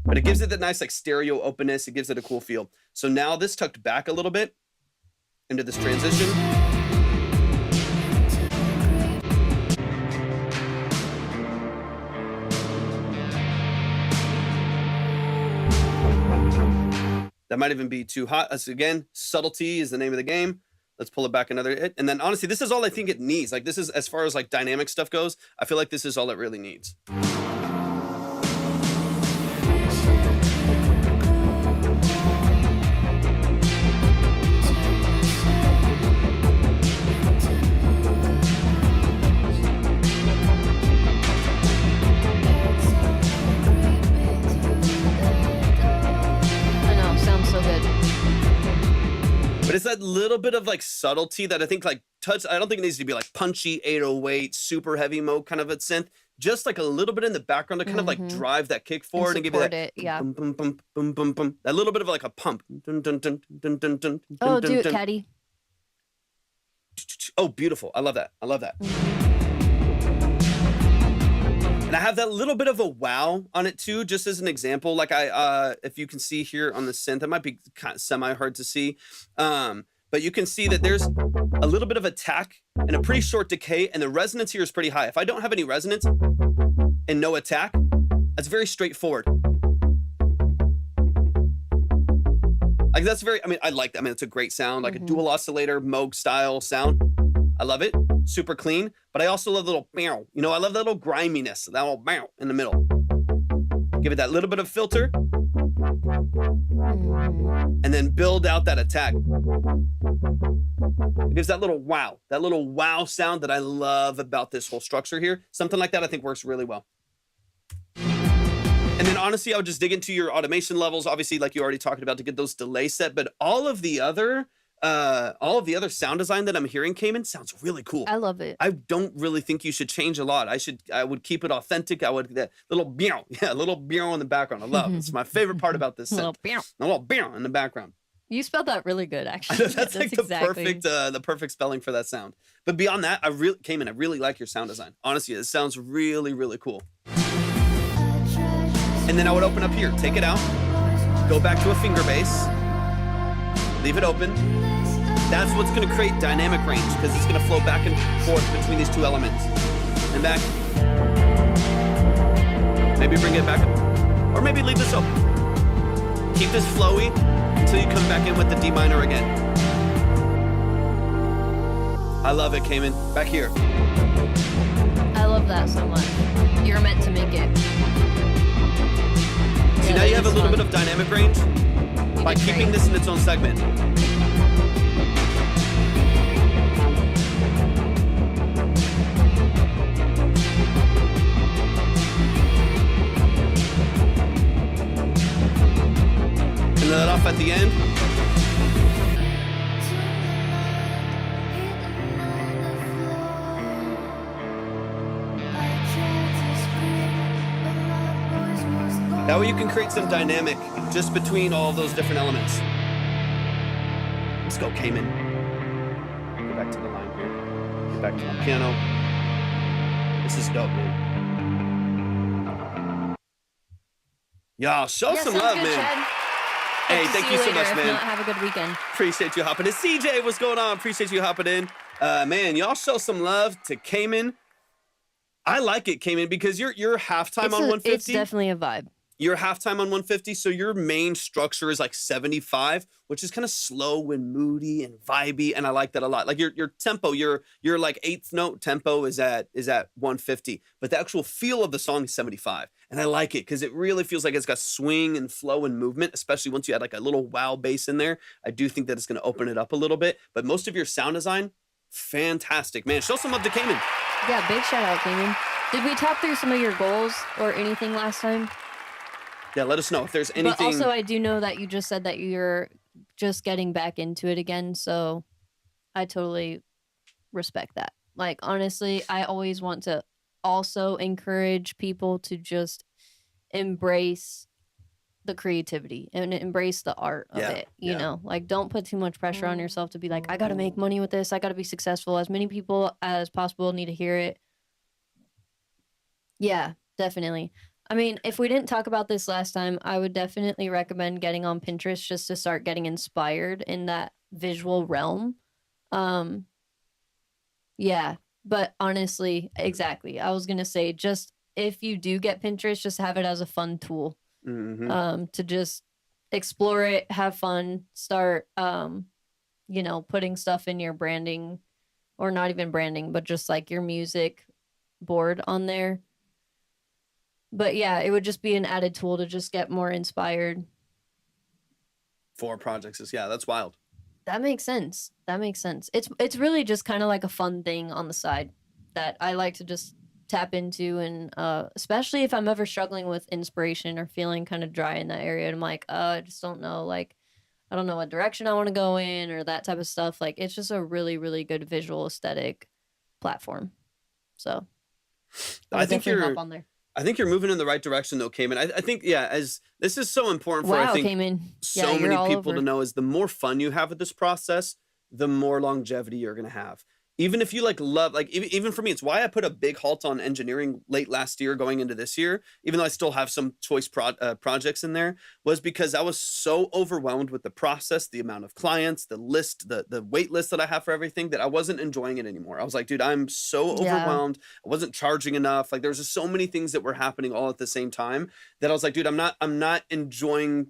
But it gives it that nice like stereo openness. It gives it a cool feel. So now this tucked back a little bit into this transition. That might even be too hot. As again, subtlety is the name of the game. Let's pull it back another hit. And then honestly, this is all I think it needs. Like this is, as far as like dynamic stuff goes, I feel like this is all it really needs. But it's that little bit of like subtlety that I think like I don't think it needs to be like punchy 808, super heavy mode kind of a synth. Just like a little bit in the background to kind of like drive that kick forward and give you that boom, boom, boom, boom, boom, boom. That little bit of like a pump. Dun, dun, dun, dun, dun, dun, oh, dun, do it, dun. Caddy. Oh, beautiful. I love that. I love that. And I have that little bit of a wow on it too, just as an example. Like if you can see here on the synth, it might be kind of semi hard to see. But you can see that there's a little bit of attack and a pretty short decay, and the resonance here is pretty high. If I don't have any resonance and no attack, that's very straightforward. Like that's very, I mean, I like that. I mean, it's a great sound, like a dual oscillator, Moog style sound. I love it, super clean. But I also love the little bow. You know, I love that little griminess, that little bow in the middle. Give it that little bit of filter. And then build out that attack. It gives that little wow sound that I love about this whole structure here. Something like that I think works really well. And then honestly, I would just dig into your automation levels, obviously, like you already talked about, to get those delay set. But all of the other sound design that I'm hearing, Cayman, sounds really cool. I love it. I don't really think you should change a lot. I would keep it authentic. I would, that little meow, yeah, little meow in the background. I love it. It's my favorite part about this set. A little meow in the background. You spelled that really good, actually. That's like the perfect spelling for that sound. But beyond that, I really like your sound design. Honestly, it sounds really, really cool. And then I would open up here, take it out, go back to a finger bass, leave it open. That's what's going to create dynamic range, because it's going to flow back and forth between these two elements. And back. Maybe bring it back up. Or maybe leave this open. Keep this flowy until you come back in with the D minor again. I love it, Cayman. Back here. I love that so much. You're meant to make it. See, now you have a little bit of dynamic range by keeping this in its own segment. the end. That way you can create some dynamic just between all those different elements. Let's go, Cayman. Go back to the line here. Get back to my piano. This is dope, man. Y'all, show some love, good, man. Chad. Hey, thank you so much, If man. not, have a good weekend. Appreciate you hopping in. CJ, what's going on? Appreciate you hopping in. Man, y'all show some love to Cayman. I like it, Cayman, because you're halftime on 150. It's definitely a vibe. You're halftime on 150, so your main structure is like 75, which is kind of slow and moody and vibey, and I like that a lot. Like your tempo, your like eighth note tempo is at 150, but the actual feel of the song is 75, and I like it because it really feels like it's got swing and flow and movement, especially once you add like a little wow bass in there. I do think that it's going to open it up a little bit, but most of your sound design, fantastic, man. Show some love to Cayman. Yeah, big shout out, Cayman. Did we talk through some of your goals or anything last time? Yeah, let us know if there's anything. But also, I do know that you just said that you're just getting back into it again, so I totally respect that. Like, honestly, I always want to also encourage people to just embrace the creativity and embrace the art of it, you know? Like, don't put too much pressure on yourself to be like, I gotta make money with this, I gotta be successful. As many people as possible need to hear it. Yeah, definitely. I mean, if we didn't talk about this last time, I would definitely recommend getting on Pinterest just to start getting inspired in that visual realm. Yeah, but honestly, exactly. I was gonna say, just if you do get Pinterest, just have it as a fun tool. To just explore it, have fun, start, putting stuff in your branding, or not even branding, but just like your music board on there. But yeah, it would just be an added tool to just get more inspired. For projects, that's wild. That makes sense. It's really just kind of like a fun thing on the side that I like to just tap into, and especially if I'm ever struggling with inspiration or feeling kind of dry in that area, and I'm like, I just don't know, like, I don't know what direction I want to go in or that type of stuff. Like, it's just a really, really good visual aesthetic platform. So I think you're hop on there. I think you're moving in the right direction, though, Cayman. I think, as this is so important for, Wow, I think, Cayman. so many people to know, is the more fun you have with this process, the more longevity you're going to have. Even if you love, even for me, it's why I put a big halt on engineering late last year going into this year, even though I still have some choice projects in there, was because I was so overwhelmed with the process, the amount of clients, the list, the wait list that I have for everything, that I wasn't enjoying it anymore. I was like, dude, I'm so overwhelmed. I wasn't charging enough. Like, there was just so many things that were happening all at the same time that I was like, dude, I'm not enjoying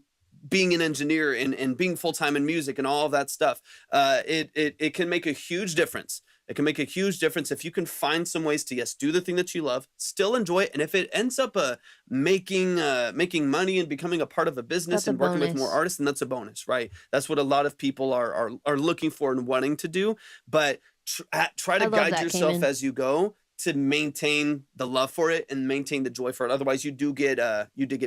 being an engineer and being full-time in music and all of that stuff. It can make a huge difference. It can make a huge difference if you can find some ways to, do the thing that you love, still enjoy it. And if it ends up making money and becoming a part of a business and working with more artists, then that's a bonus, right? That's what a lot of people are looking for and wanting to do. But try to guide yourself, Cayman, as you go, to maintain the love for it and maintain the joy for it. Otherwise, you get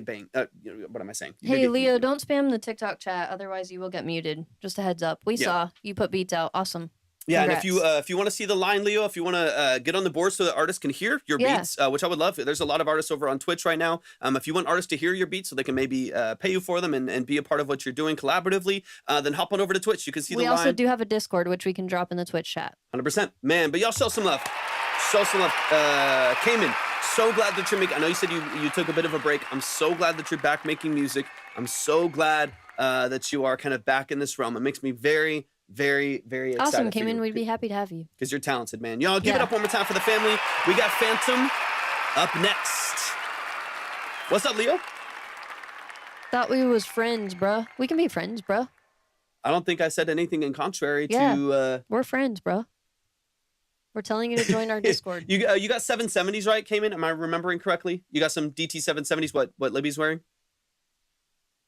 banged. What am I saying? Hey, Leo, don't spam the TikTok chat. Otherwise, you will get muted. Just a heads up. We saw you put beats out. Awesome. Yeah, Congrats. And if you want to see the line, Leo, if you want to get on the board so that artists can hear your beats, which I would love. There's a lot of artists over on Twitch right now. If you want artists to hear your beats so they can maybe pay you for them and be a part of what you're doing collaboratively, then hop on over to Twitch. You can see the line. We also do have a Discord, which we can drop in the Twitch chat. 100%. Man, but y'all show some love. Show some love. Cayman, so glad that you're making, I know you said you took a bit of a break. I'm so glad that you're back making music. I'm so glad that you are kind of back in this realm. It makes me very, very, very excited. Awesome, Cayman. We'd be happy to have you. Because you're talented, man. Y'all give it up one more time for the family. We got Phantom up next. What's up, Leo? Thought we was friends, bruh. We can be friends, bruh. I don't think I said anything in contrary to... we're friends, bruh. We're telling you to join our Discord. You got 770s, right, Cayman? Am I remembering correctly? You got some DT 770s, what Libby's wearing?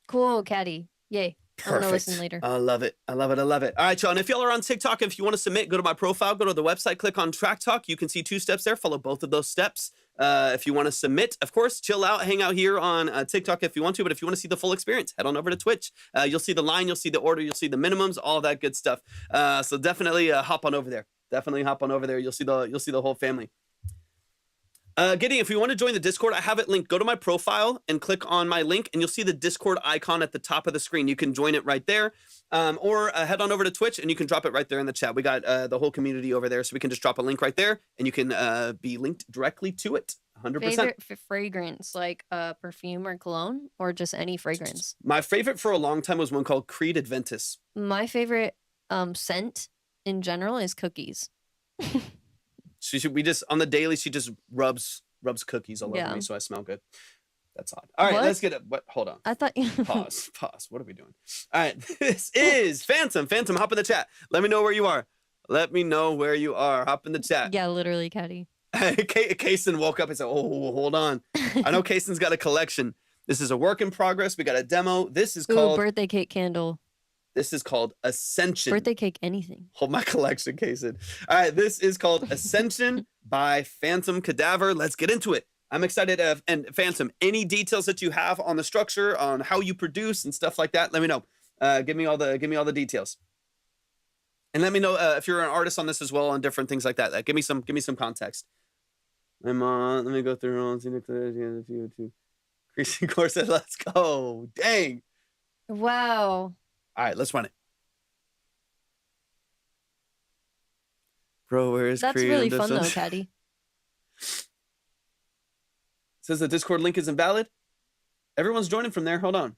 Cool, Caddy. Yay. I'm gonna Perfect. listen later. I love it. I love it. I love it. All right, y'all. And if y'all are on TikTok, if you want to submit, go to my profile, go to the website, click on Track Talk. You can see 2 steps there. Follow both of those steps. If you want to submit, of course, chill out, hang out here on TikTok if you want to. But if you want to see the full experience, head on over to Twitch. You'll see the line, you'll see the order, you'll see the minimums, all that good stuff. So definitely hop on over there. Definitely hop on over there. You'll see the whole family. Gideon, if you want to join the Discord, I have it linked. Go to my profile and click on my link, and you'll see the Discord icon at the top of the screen. You can join it right there, or head on over to Twitch, and you can drop it right there in the chat. We got the whole community over there, so we can just drop a link right there, and you can be linked directly to it. 100%. Favorite fragrance, like perfume or cologne, or just any fragrance? My favorite for a long time was one called Creed Adventus. My favorite scent in general is cookies. We just on the daily, she just rubs cookies all over me, so I smell good. That's odd. All right, What? let's get it. What? Hold on. I thought you. Pause. What are we doing? All right, this is Phantom. Phantom, hop in the chat. Let me know where you are. Let me know where you are. Hop in the chat. Yeah, literally, Caddy. Kaysen woke up and said, "Oh, hold on. I know Kaysen's got a collection. This is a work in progress. We got a demo. This is called birthday cake candle. This is called Ascension. Birthday cake, anything. Hold my collection, Kaysen. All right, this is called Ascension by Phantom Cadaver. Let's get into it. I'm excited. And Phantom, any details that you have on the structure, on how you produce and stuff like that, let me know. Give me all the details. And let me know if you're an artist on this as well, on different things like that. Give me some context. Let me go through on Creasy Corset. Let's go. Dang. Wow. All right, let's run it. Bro, where is That's Creed? really fun though, Caddy. Says the Discord link is invalid. Everyone's joining from there. Hold on.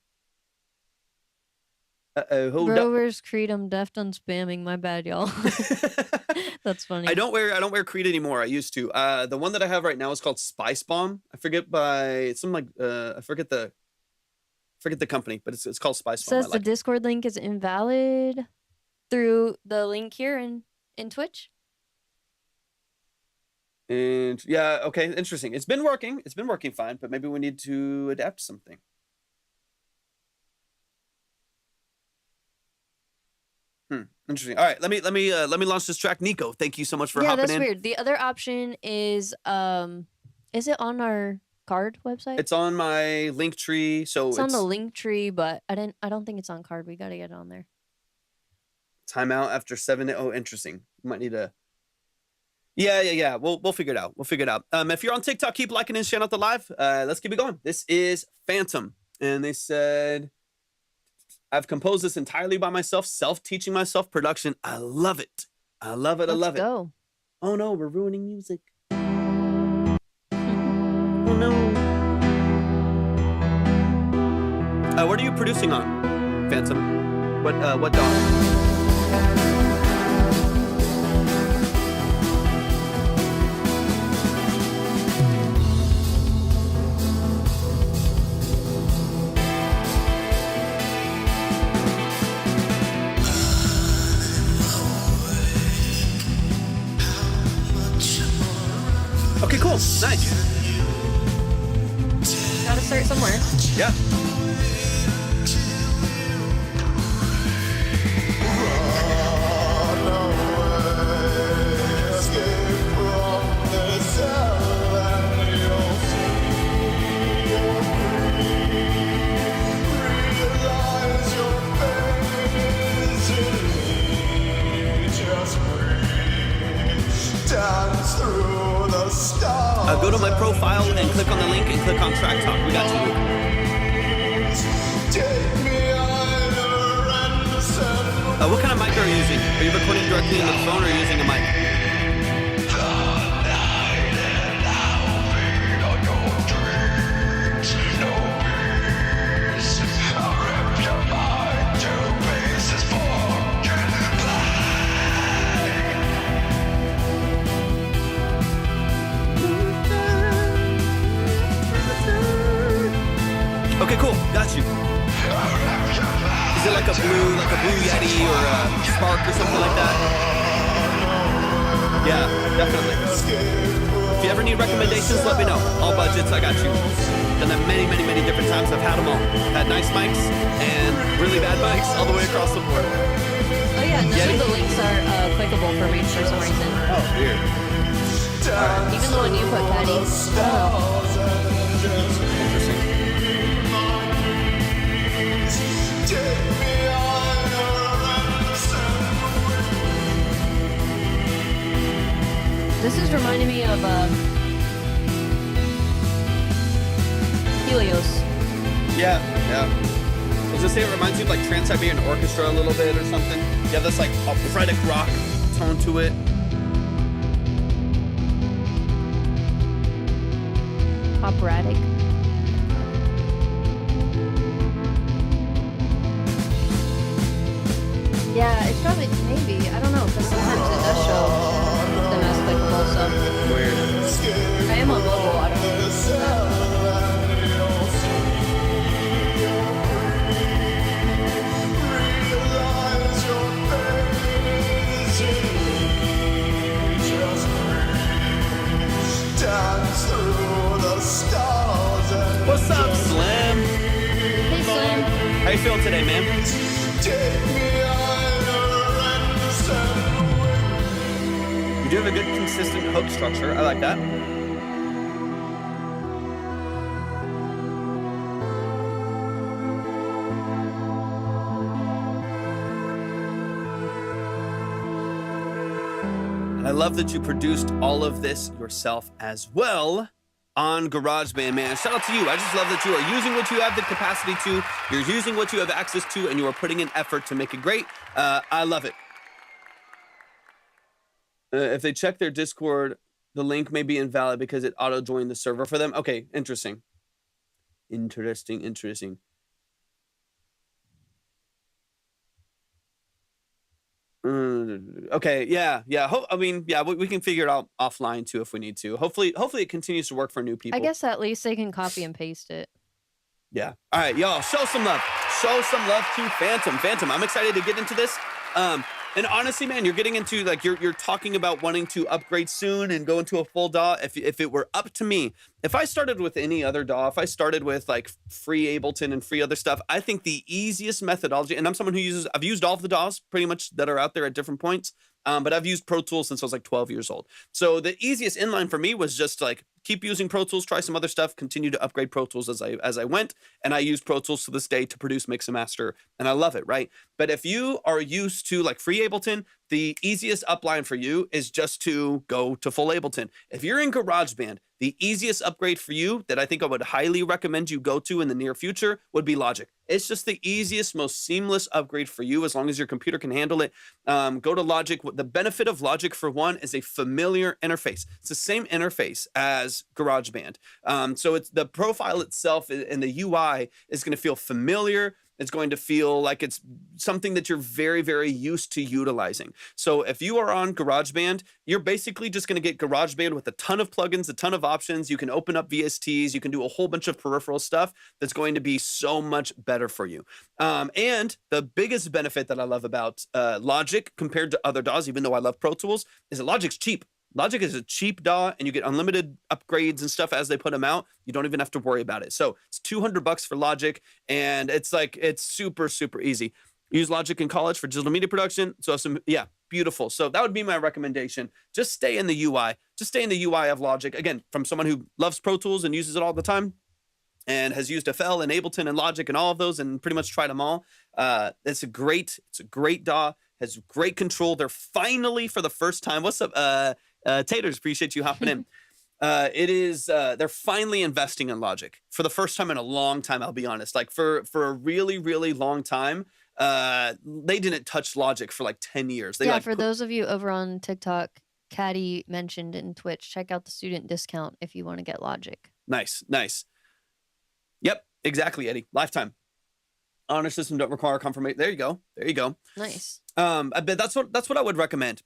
Hold Bro, up. where's Creed? I'm deft on spamming. My bad, y'all. That's funny. I don't wear Creed anymore. I used to. The one that I have right now is called Spice Bomb. I forget by some like I forget the company, but it's called Spice Bomb. Says the Discord link is invalid through the link here in Twitch. And yeah, okay, interesting. It's been working fine, but maybe we need to adapt something. Interesting. All right, let me launch this track. Nico, thank you so much for hopping in. Yeah, that's weird. The other option is it on our card website? It's on my link tree. So it's on the link tree, but I don't think it's on card. We gotta get it on there. Timeout after 7. Oh, interesting. You might need to. Yeah. We'll figure it out. If you're on TikTok, keep liking and sharing out the live. Let's keep it going. This is Phantom, and they said, I've composed this entirely by myself, self-teaching myself production. I love it. Let's go. Oh no, we're ruining music. Oh no. What are you producing on, Phantom? What DAW? Okay, cool. Nice. Gotta start somewhere. Yeah. Go to my profile and click on the link and click on Track Talk. We got you. What kind of mic are you using? Are you recording directly into the phone or are you using a mic? Okay, cool. Got you. Is it like a blue Yeti or a Spark or something like that? Yeah, definitely. If you ever need recommendations, let me know. All budgets, I got you. Done that many, many, many different times. I've had them all. I've had nice mics and really bad mics all the way across the board. Oh yeah, none of the links are clickable for me for some reason. Oh, weird. Even the one you put, Patty. I don't know. Interesting. This is reminding me of Helios. Yeah. I was gonna say it reminds you of like Trans-Siberian Orchestra a little bit or something. You have this like operatic rock tone to it. Operatic. Yeah, it's probably, maybe, I don't know, because sometimes it does show them as clickable, so. Weird. I am on mobile, I don't know. What's up, Slim? Hey, Slim. How you feeling today, man? You do have a good, consistent hook structure. I like that. And I love that you produced all of this yourself as well on GarageBand, man. Shout out to you. I just love that you are using what you have the capacity to, you're using what you have access to, and you are putting in effort to make it great. I love it. If they check their Discord, the link may be invalid because it auto-joined the server for them. Okay, interesting. Interesting. Okay, yeah. I mean, yeah, we can figure it out offline too if we need to. Hopefully it continues to work for new people. I guess at least they can copy and paste it. Yeah. All right, y'all, show some love. Show some love to Phantom. Phantom, I'm excited to get into this. And honestly, man, you're getting into like you're talking about wanting to upgrade soon and go into a full DAW. If it were up to me, if I started with any other DAW, if I started with like free Ableton and free other stuff, I think the easiest methodology, and I'm someone who I've used all of the DAWs pretty much that are out there at different points, but I've used Pro Tools since I was like 12 years old. So the easiest inline for me was just like keep using Pro Tools, try some other stuff, continue to upgrade Pro Tools as I went, and I use Pro Tools to this day to produce, mix, and master, and I love it, right? But if you are used to like free Ableton, the easiest upline for you is just to go to full Ableton. If you're in GarageBand, the easiest upgrade for you that I think I would highly recommend you go to in the near future would be Logic. It's just the easiest, most seamless upgrade for you as long as your computer can handle it. Go to Logic. The benefit of Logic, for one, is a familiar interface. It's the same interface as GarageBand. So it's the profile itself and the UI is going to feel familiar. It's going to feel like it's something that you're very, very used to utilizing. So if you are on GarageBand, you're basically just going to get GarageBand with a ton of plugins, a ton of options. You can open up VSTs. You can do a whole bunch of peripheral stuff that's going to be so much better for you. And the biggest benefit that I love about Logic compared to other DAWs, even though I love Pro Tools, is that Logic's cheap. Logic is a cheap DAW, and you get unlimited upgrades and stuff as they put them out. You don't even have to worry about it. So it's $200 for Logic, and it's super, super easy. Use Logic in college for digital media production. So beautiful. So that would be my recommendation. Just stay in the UI. Just stay in the UI of Logic. Again, from someone who loves Pro Tools and uses it all the time, and has used FL and Ableton and Logic and all of those, and pretty much tried them all. It's a great DAW. Has great control. They're finally, for the first time. What's up? Taters, appreciate you hopping in. They're finally investing in Logic for the first time in a long time. I'll be honest, like for a really, really long time, they didn't touch Logic for like 10 years. For those of you over on TikTok, Caddy mentioned in Twitch, check out the student discount if you want to get Logic. Nice. Yep, exactly, Eddie. Lifetime. Honor system don't require confirmation. There you go. Nice. But that's what I would recommend.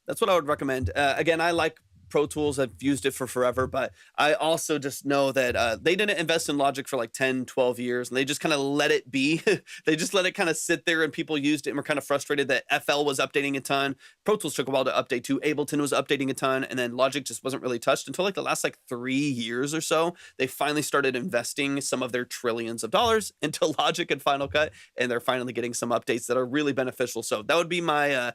Again, I like Pro Tools. I've used it for forever, but I also just know that they didn't invest in Logic for like 10, 12 years, and they just kind of let it be. They just let it kind of sit there, and people used it and were kind of frustrated that FL was updating a ton. Pro Tools took a while to update too. Ableton was updating a ton, and then Logic just wasn't really touched until like the last like 3 years or so. They finally started investing some of their trillions of dollars into Logic and Final Cut, and they're finally getting some updates that are really beneficial. So that would be my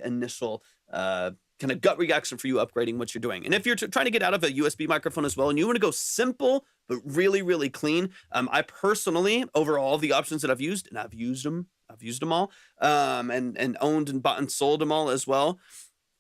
initial kind of gut reaction for you upgrading what you're doing. And if you're trying to get out of a USB microphone as well, and you want to go simple but really, really clean, I personally, over all the options that I've used, and I've used them all, and owned and bought and sold them all as well.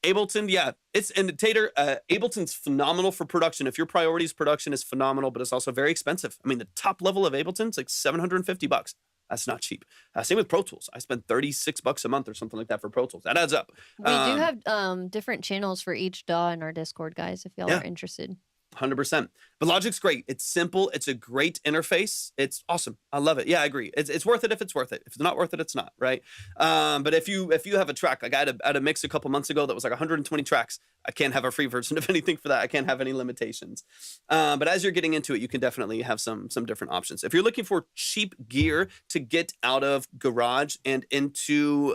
Ableton, yeah, Ableton's phenomenal for production. If your priority is production, is phenomenal, but it's also very expensive. I mean, the top level of Ableton's like $750. That's not cheap. Same with Pro Tools. I spend $36 a month or something like that for Pro Tools. That adds up. We do have different channels for each DAW in our Discord, guys, if y'all are interested. 100%. But Logic's great. It's simple. It's a great interface. It's awesome. I love it. Yeah, I agree. It's worth it if it's worth it. If it's not worth it, it's not, right? But if you have a track, like I had a mix a couple months ago that was like 120 tracks. I can't have a free version of anything for that. I can't have any limitations. But as you're getting into it, you can definitely have some different options. If you're looking for cheap gear to get out of Garage and into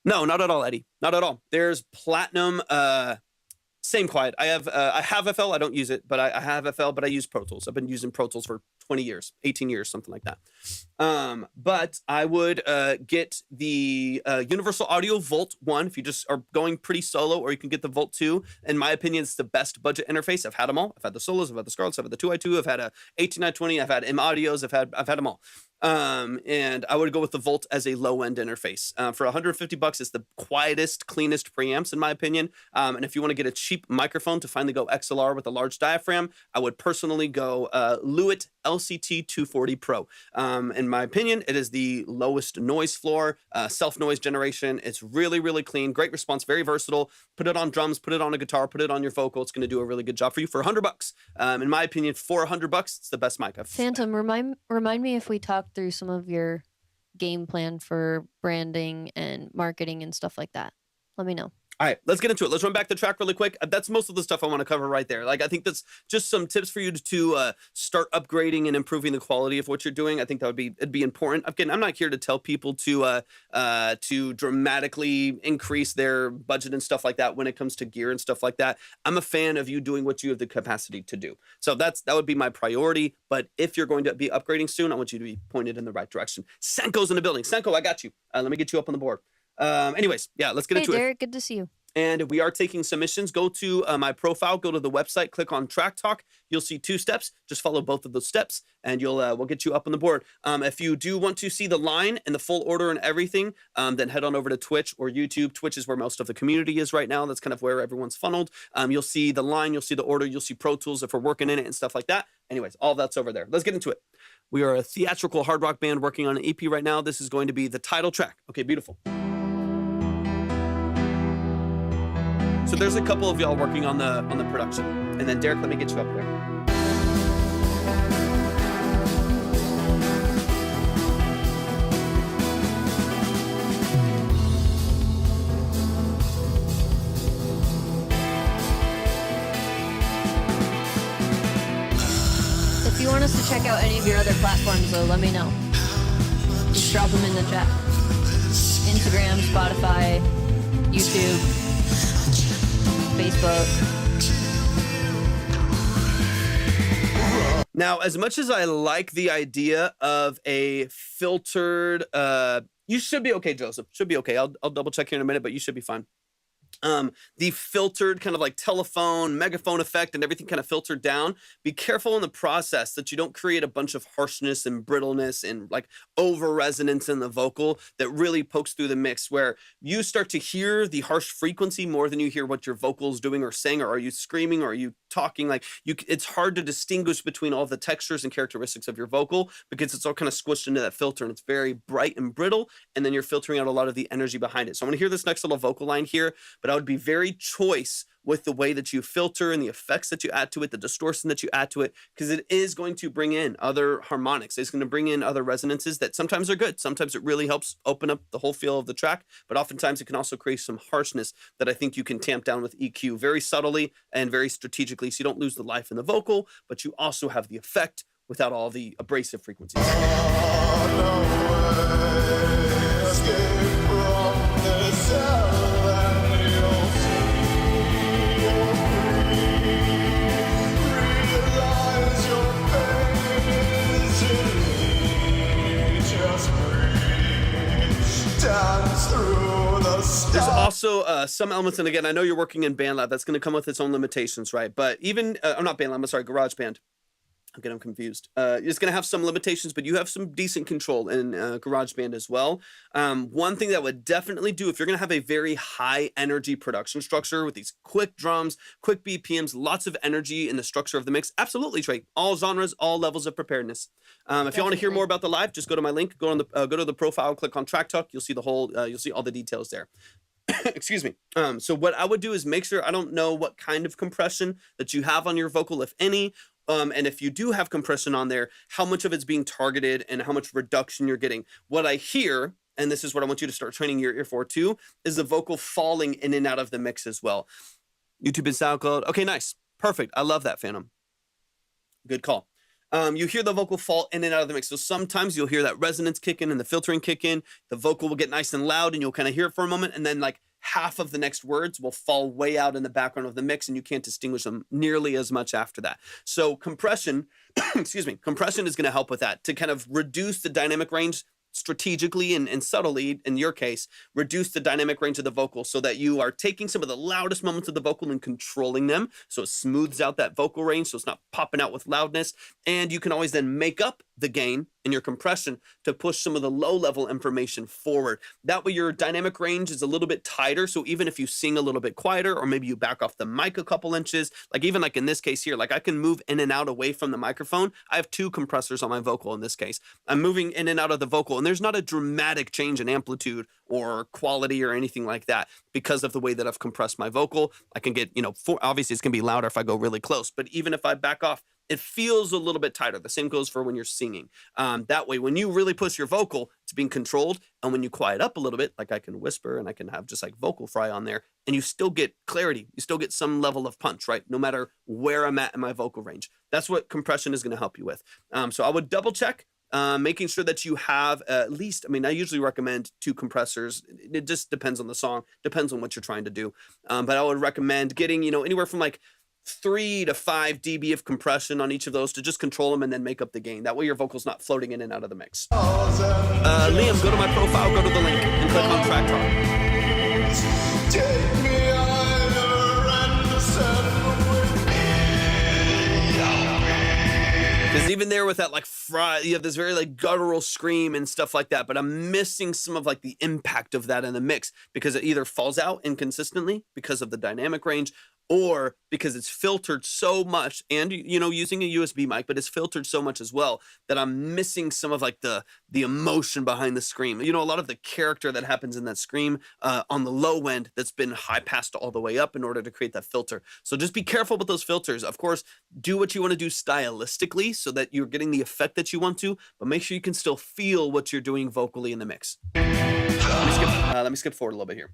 no, not at all, Eddie. Not at all. There's Platinum. Same quiet. I have FL. I don't use it, but I have FL, but I use Pro Tools. I've been using Pro Tools for 20 years, 18 years, something like that. But I would get the Universal Audio Volt 1 if you just are going pretty solo, or you can get the Volt 2. In my opinion, it's the best budget interface. I've had them all. I've had the Solos, I've had the Scarletts, I've had the 2i2, I've had a 18920, I've had M Audios, I've had them all. And I would go with the Volt as a low-end interface. For $150, it's the quietest, cleanest preamps, in my opinion. And if you want to get a cheap microphone to finally go XLR with a large diaphragm, I would personally go Lewitt LCT 240 Pro. In my opinion, it is the lowest noise floor, self-noise generation. It's really, really clean, great response, very versatile. Put it on drums, put it on a guitar, put it on your vocal. It's going to do a really good job for you for $100. In my opinion, for $100, it's the best mic I've Phantom, remind me if we talked through some of your game plan for branding and marketing and stuff like that. Let me know. All right, let's get into it. Let's run back the track really quick. That's most of the stuff I want to cover right there. Like, I think that's just some tips for you to start upgrading and improving the quality of what you're doing. I think that it'd be important. Again, I'm not here to tell people to dramatically increase their budget and stuff like that when it comes to gear and stuff like that. I'm a fan of you doing what you have the capacity to do. So that would be my priority. But if you're going to be upgrading soon, I want you to be pointed in the right direction. Senko's in the building. Senko, I got you. Let me get you up on the board. Anyways, yeah, let's get into Derek, it. good to see you. And we are taking submissions. Go to my profile, go to the website, click on Track Talk. You'll see 2 steps. Just follow both of those steps, and we'll get you up on the board. If you do want to see the line and the full order and everything, then head on over to Twitch or YouTube. Twitch is where most of the community is right now. That's kind of where everyone's funneled. You'll see the line, you'll see the order, you'll see Pro Tools if we're working in it and stuff like that. Anyways, all that's over there. Let's get into it. We are a theatrical hard rock band working on an EP right now. This is going to be the title track. Okay, beautiful. So there's a couple of y'all working on the production. And then Derek, let me get you up there. If you want us to check out any of your other platforms, though, let me know. Just drop them in the chat. Instagram, Spotify, YouTube, Facebook. Now, as much as I like the idea of a filtered, you should be okay, Joseph. Should be okay. I'll double check here in a minute, but you should be fine. The filtered kind of like telephone, megaphone effect and everything kind of filtered down. Be careful in the process that you don't create a bunch of harshness and brittleness and like over resonance in the vocal that really pokes through the mix, where you start to hear the harsh frequency more than you hear what your vocal's doing or saying, or are you screaming, or are you talking? Like it's hard to distinguish between all the textures and characteristics of your vocal because it's all kind of squished into that filter, and it's very bright and brittle, and then you're filtering out a lot of the energy behind it. So I want to hear this next little vocal line here, but I would be very choice with the way that you filter and the effects that you add to it, the distortion that you add to it, because it is going to bring in other harmonics. It's going to bring in other resonances that sometimes are good. Sometimes it really helps open up the whole feel of the track, but oftentimes it can also create some harshness that I think you can tamp down with EQ very subtly and very strategically, so you don't lose the life in the vocal, but you also have the effect without all the abrasive frequencies. There's also some elements, and again, I know you're working in BandLab, that's going to come with its own limitations, right? But even, I'm not BandLab, I'm sorry, GarageBand. Again, I'm confused. It's going to have some limitations, but you have some decent control in GarageBand as well. One thing that would definitely do, if you're going to have a very high energy production structure with these quick drums, quick BPMs, lots of energy in the structure of the mix, absolutely, Trey. All genres, all levels of preparedness. If you want to hear more about the live, just go to my link, go to the profile, click on Track Talk. You'll see the whole, you'll see all the details there. Excuse me. So what I would do is make sure, I don't know what kind of compression that you have on your vocal, if any. And if you do have compression on there, how much of it's being targeted and how much reduction you're getting. What I hear, and this is what I want you to start training your ear for too, is the vocal falling in and out of the mix as well. YouTube and SoundCloud. Okay, nice. Perfect. I love that, Phantom. Good call. You hear the vocal fall in and out of the mix. So sometimes you'll hear that resonance kick in and the filtering kick in. The vocal will get nice and loud and you'll kind of hear it for a moment. And then like half of the next words will fall way out in the background of the mix and you can't distinguish them nearly as much after that. So compression, excuse me, compression is going to help with that to kind of reduce the dynamic range strategically and subtly, in your case, reduce the dynamic range of the vocal so that you are taking some of the loudest moments of the vocal and controlling them. So it smooths out that vocal range so it's not popping out with loudness. And you can always then make up the gain in your compression to push some of the low level information forward. That way your dynamic range is a little bit tighter. So even if you sing a little bit quieter, or maybe you back off the mic a couple inches, like even like in this case here, like I can move in and out away from the microphone. I have two compressors on my vocal in this case. I'm moving in and out of the vocal and there's not a dramatic change in amplitude or quality or anything like that because of the way that I've compressed my vocal. I can get, obviously it's gonna be louder if I go really close, but even if I back off, it feels a little bit tighter. The same goes for when you're singing. That way, when you really push your vocal, it's being controlled. And when you quiet up a little bit, like I can whisper and I can have just like vocal fry on there, and you still get clarity. You still get some level of punch, right? No matter where I'm at in my vocal range. That's what compression is going to help you with. So I would double check, making sure that you have at least, I usually recommend 2 compressors. It just depends on the song, depends on what you're trying to do. But I would recommend getting, anywhere from like 3 to 5 dB of compression on each of those to just control them and then make up the gain. That way your vocal's not floating in and out of the mix. Liam, go to my profile, go to the link, and click on Track Talk. Take me higher and send me. Because even there with that like you have this very like guttural scream and stuff like that, but I'm missing some of like the impact of that in the mix because it either falls out inconsistently because of the dynamic range, or because it's filtered so much and, using a USB mic, but it's filtered so much as well that I'm missing some of like the emotion behind the scream. A lot of the character that happens in that scream on the low end that's been high passed all the way up in order to create that filter. So just be careful with those filters. Of course, do what you want to do stylistically so that you're getting the effect that you want to, but make sure you can still feel what you're doing vocally in the mix. Let me skip forward a little bit here.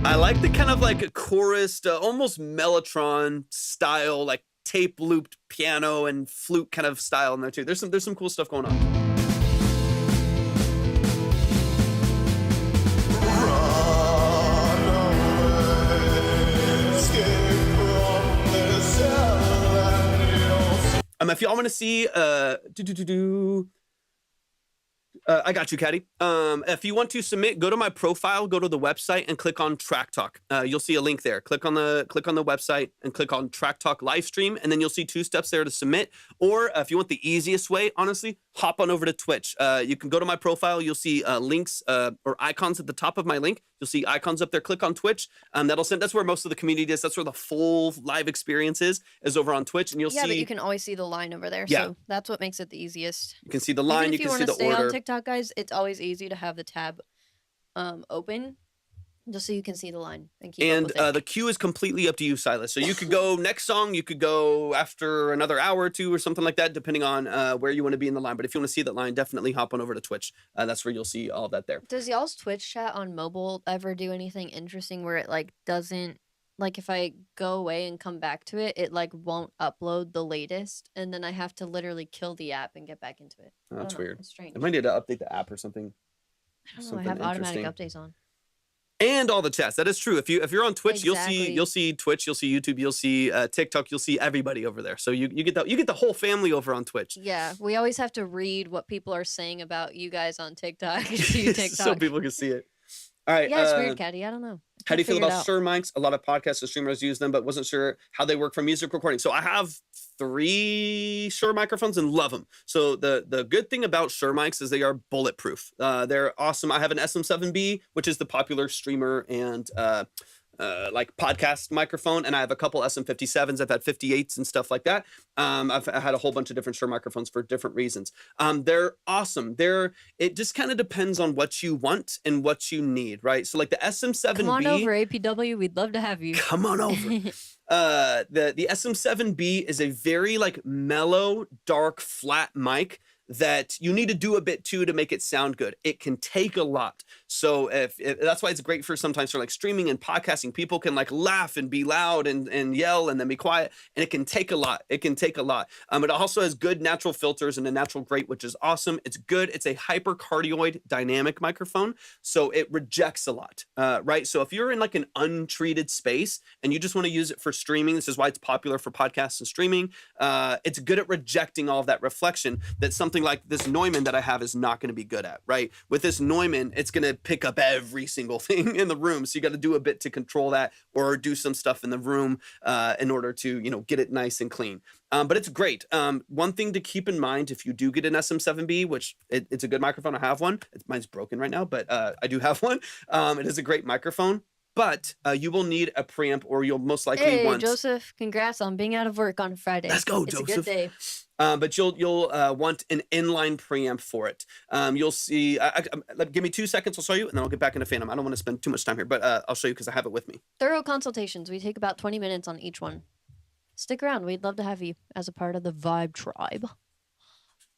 I like the kind of like a chorus, almost Mellotron style, like tape looped piano and flute kind of style in there too. There's some cool stuff going on. If y'all want to see, I got you, Caddy. If you want to submit, go to my profile, go to the website, and click on Track Talk. You'll see a link there. Click on the website and click on Track Talk live stream, and then you'll see 2 steps there to submit. Or if you want the easiest way, honestly, hop on over to Twitch. You can go to my profile. You'll see links or icons at the top of my link. You'll see icons up there. Click on Twitch. That's where most of the community is. That's where the full live experience is over on Twitch. And you'll see. But you can always see the line over there. Yeah. So that's what makes it the easiest. You can see the line. Even if you can see the stay order. on TikTok, guys, it's always easy to have the tab open, just so you can see the line and keep up with it. The queue is completely up to you, Silas. So you could go next song, you could go after another hour or two or something like that, depending on where you want to be in the line. But if you want to see that line, definitely hop on over to Twitch. That's where you'll see all of that there. Does y'all's Twitch chat on mobile ever do anything interesting where it like doesn't, like if I go away and come back to it, it like won't upload the latest, and then I have to literally kill the app and get back into it? Oh, that's weird. It's strange. I might need to update the app or something. I don't know. I have automatic updates on. And all the chats. That is true. If you're on Twitch, Exactly. you'll see Twitch, you'll see YouTube, you'll see TikTok, you'll see everybody over there. So you get the whole family over on Twitch. Yeah, we always have to read what people are saying about you guys on TikTok. TikTok. So people can see it. All right. Yeah, it's weird, Caddy. I don't know. How do you feel about Shure mics? A lot of podcasts and streamers use them, but wasn't sure how they work for music recording. So I have 3 Shure microphones and love them. So the good thing about Shure mics is they are bulletproof. They're awesome. I have an SM7B, which is the popular streamer and like podcast microphone, and I have a couple SM57s. I've had 58s and stuff like that. I've had a whole bunch of different Shure microphones for different reasons. They're awesome. It just kind of depends on what you want and what you need, right? So like the SM7B. Come on over, APW. We'd love to have you. Come on over. The SM7B is a very like mellow, dark, flat mic that you need to do a bit to make it sound good. It can take a lot. So if that's why it's great for sometimes for like streaming and podcasting. People can like laugh and be loud and yell and then be quiet, and it can take a lot. It can take a lot. It also has good natural filters and a natural grate, which is awesome. It's good. It's a hypercardioid dynamic microphone, so it rejects a lot, right? So if you're in like an untreated space and you just want to use it for streaming, this is why it's popular for podcasts and streaming. It's good at rejecting all of that reflection that something like this Neumann that I have is not going to be good at, right? With this Neumann, it's going to pick up every single thing in the room. So you got to do a bit to control that, or do some stuff in the room in order to, get it nice and clean. But it's great. One thing to keep in mind, if you do get an SM7B, which it's a good microphone, I have one. Mine's broken right now, but I do have one. It is a great microphone. But you will need a preamp, or you'll most likely want. Hey, Joseph, congrats on being out of work on Friday. Let's go, it's Joseph. It's a good day. But you'll want an inline preamp for it. You'll see. Give me 2 seconds. I'll show you, and then I'll get back into Phantom. I don't want to spend too much time here, but I'll show you because I have it with me. Thorough consultations. We take about 20 minutes on each one. Stick around. We'd love to have you as a part of the Vibe Tribe.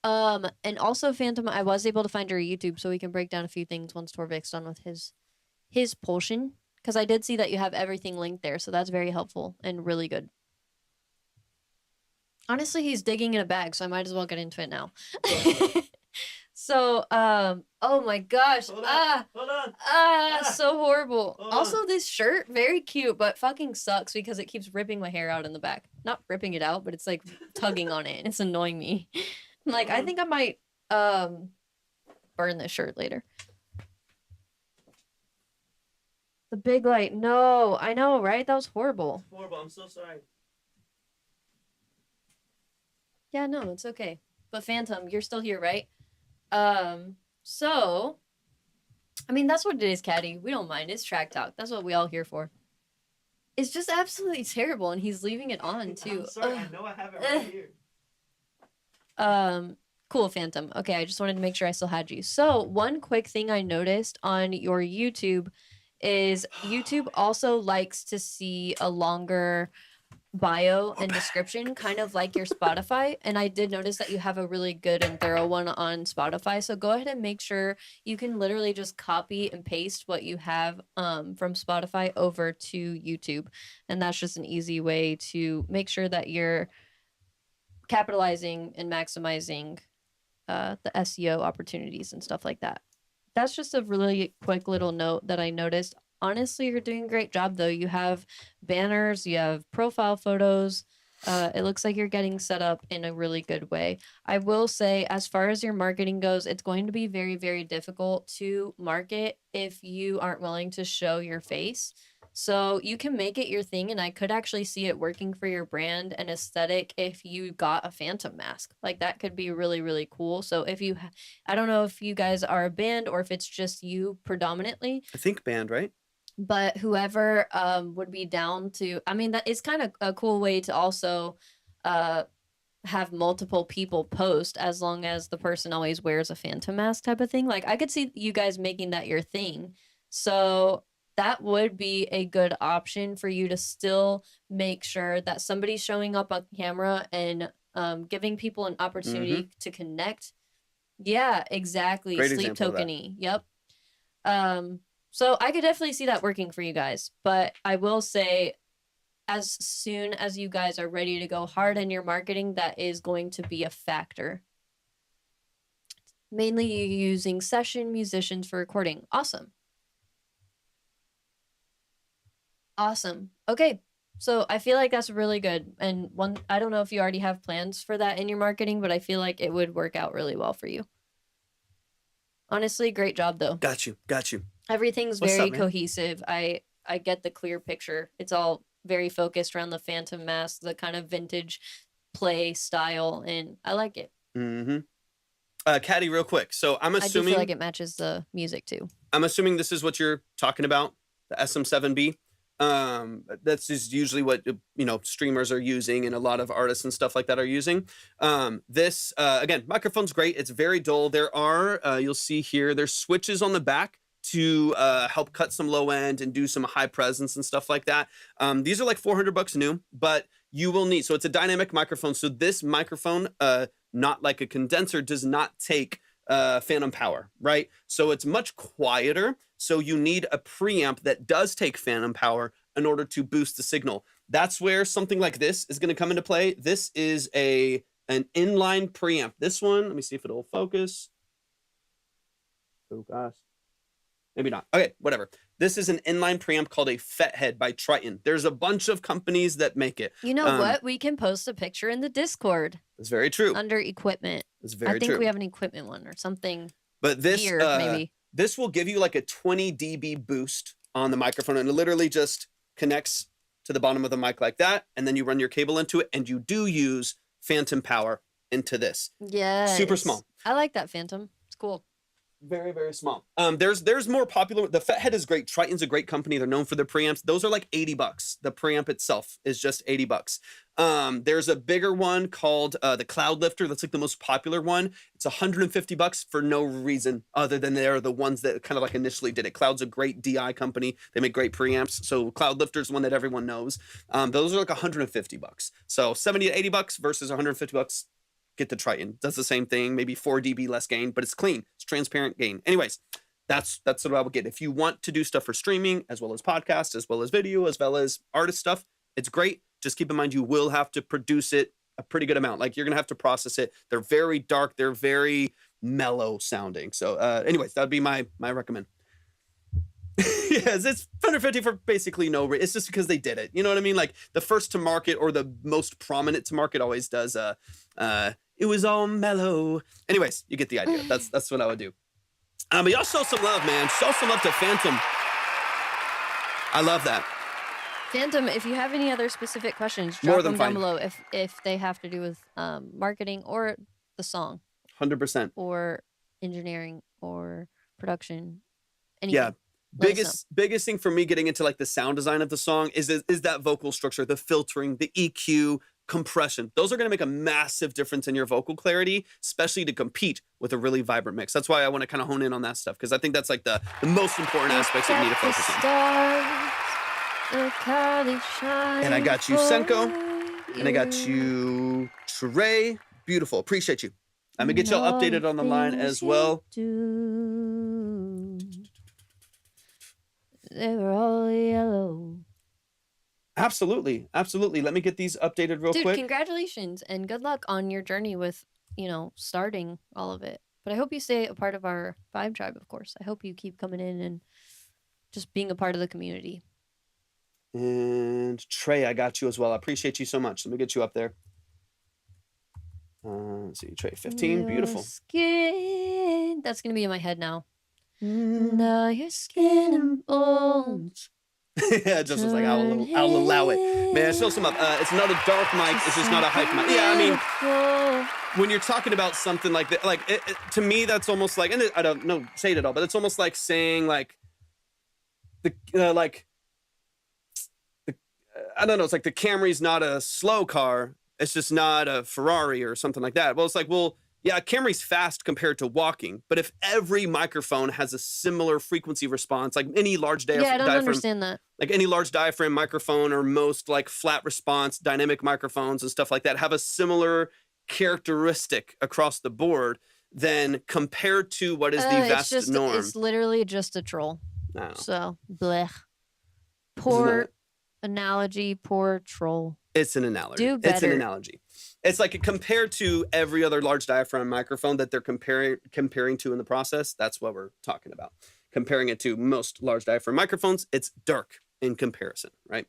And also, Phantom, I was able to find your YouTube, so we can break down a few things once Torvik's done with his portion. Because I did see that you have everything linked there, so that's very helpful and really good. Honestly, he's digging in a bag, so I might as well get into it now. So, oh my gosh. Hold on. So horrible. Hold Also, on. this shirt, very cute, but fucking sucks because it keeps ripping my hair out in the back. Not ripping it out, but it's like tugging on it, and it's annoying me. Like, I think I might, burn this shirt later. The big light. No, I know, right? That was horrible. Horrible. I'm so sorry. Yeah, no, it's okay. But Phantom, you're still here, right? So, I mean, that's what it is, Caddy. We don't mind. It's track talk. That's what we all here for. It's just absolutely terrible, and he's leaving it on, too. I'm sorry. I know I have it right here. Cool, Phantom. Okay, I just wanted to make sure I still had you. So, one quick thing I noticed on your YouTube is YouTube also likes to see a longer bio and description, kind of like your Spotify. And I did notice that you have a really good and thorough one on Spotify. So go ahead and make sure you can literally just copy and paste what you have from Spotify over to YouTube. And that's just an easy way to make sure that you're capitalizing and maximizing the SEO opportunities and stuff like that. That's just a really quick little note that I noticed. Honestly, you're doing a great job, though. You have banners, you have profile photos. It looks like you're getting set up in a really good way. I will say, as far as your marketing goes, it's going to be very, very difficult to market if you aren't willing to show your face. So you can make it your thing, and I could actually see it working for your brand and aesthetic if you got a phantom mask. Like that could be really, really cool. So if you, I don't know if you guys are a band or if it's just you predominantly, I think band, right? but whoever would be down to, I mean, that is kind of a cool way to also uh have multiple people post as long as the person always wears a phantom mask type of thing. Like I could see you guys making that your thing. So that would be a good option for you to still make sure that somebody's showing up on camera and giving people an opportunity to connect. Yeah, exactly. Great Sleep example of that. tokeny. Yep. So I could definitely see that working for you guys, but I will say as soon as you guys are ready to go hard in your marketing, that is going to be a factor. Mainly you using session musicians for recording. Awesome. Awesome. Okay. So I feel like that's really good. And one, I don't know if you already have plans for that in your marketing, but I feel like it would work out really well for you. Honestly, great job though. Got you. Everything's What's very up, man? cohesive. I get the clear picture. It's all very focused around the phantom mask, the kind of vintage play style, and I like it. Caddy, real quick. So I'm I do assuming feel like it matches the music too. I'm assuming this is what you're talking about, the SM7B. That's just usually what streamers are using, and a lot of artists and stuff like that are using. This again, microphone's great. It's very dull. There are you'll see here, there's switches on the back to help cut some low end and do some high presence and stuff like that. These are like $400 new, but you will need, so it's a dynamic microphone. So this microphone, not like a condenser, does not take phantom power, right? So it's much quieter. So you need a preamp that does take phantom power in order to boost the signal. That's where something like this is going to come into play. This is an inline preamp. This one, let me see if it'll focus. Oh gosh. Maybe not. Okay, whatever. This is an inline preamp called a Fethead by Triton. There's a bunch of companies that make it. You know what? We can post a picture in the Discord. It's very true. Under equipment. It's very true. I think we true. have an equipment one or something. But this weird, maybe. This will give you like a 20 dB boost on the microphone, and it literally just connects to the bottom of the mic like that, and then you run your cable into it, and you do use phantom power into this. Yeah. Super small. I like that phantom. It's cool. Very, very small. There's more popular. The Fethead is great. Triton's a great company. They're known for their preamps. Those are like $80. The preamp itself is just $80. There's a bigger one called the Cloud Lifter. That's like the most popular one. It's $150 for no reason other than they're the ones that kind of like initially did it. Cloud's a great DI company. They make great preamps. So Cloud Lifter is one that everyone knows. Those are like $150. So $70 to $80 versus $150. Get the Triton. Does the same thing, maybe 4 dB less gain, but it's clean. It's transparent gain. Anyways, that's what I would get. If you want to do stuff for streaming, as well as podcast, as well as video, as well as artist stuff, it's great. Just keep in mind, you will have to produce it a pretty good amount. Like you're going to have to process it. They're very dark. They're very mellow sounding. So anyways, that'd be my recommend. Yes, it's 150 for basically no reason. It's just because they did it. You know what I mean? Like the first to market or the most prominent to market always does it was all mellow. Anyways, you get the idea. That's what I would do. But y'all show some love, man. Show some love to Phantom. I love that. Phantom, if you have any other specific questions, drop them down below if they have to do with marketing or the song. 100%. Or engineering or production. Anything. Yeah. Biggest thing for me getting into like the sound design of the song is that vocal structure, the filtering, the EQ, compression. Those are going to make a massive difference in your vocal clarity, especially to compete with a really vibrant mix. That's why I want to kind of hone in on that stuff, because I think that's like the most important aspects that you need to focus on. And I got you, Senko. And I got you, Trey. Beautiful. Appreciate you. I'm going to get y'all updated on the line as well. They were all yellow. Absolutely. Let me get these updated real quick. Congratulations and good luck on your journey with, starting all of it. But I hope you stay a part of our Vibe Tribe, of course. I hope you keep coming in and just being a part of the community. And Trey, I got you as well. I appreciate you so much. Let me get you up there. Let's see, Trey, 15. Your beautiful. Skin. That's going to be in my head now. Now your skin and bones Yeah, just was like, I'll allow it. Man, show some up. It's not a dark mic. It's just not a hype mic. Yeah, I mean, when you're talking about something like that, like to me, that's almost like, and I don't know shade at all, but it's almost like saying like I don't know. It's like the Camry's not a slow car. It's just not a Ferrari or something like that. Well, it's like, well, yeah, Camry's fast compared to walking, but if every microphone has a similar frequency response, like any large Yeah, I don't diaphragm, understand that. like any large diaphragm microphone or most like flat response dynamic microphones and stuff like that have a similar characteristic across the board, then compared to what is the vast norm. It's literally just a troll. No. So, blech. Poor analogy, poor troll. It's an analogy. Do better. It's an analogy. It's like compared to every other large diaphragm microphone that they're comparing to in the process. That's what we're talking about. Comparing it to most large diaphragm microphones, it's dark in comparison, right?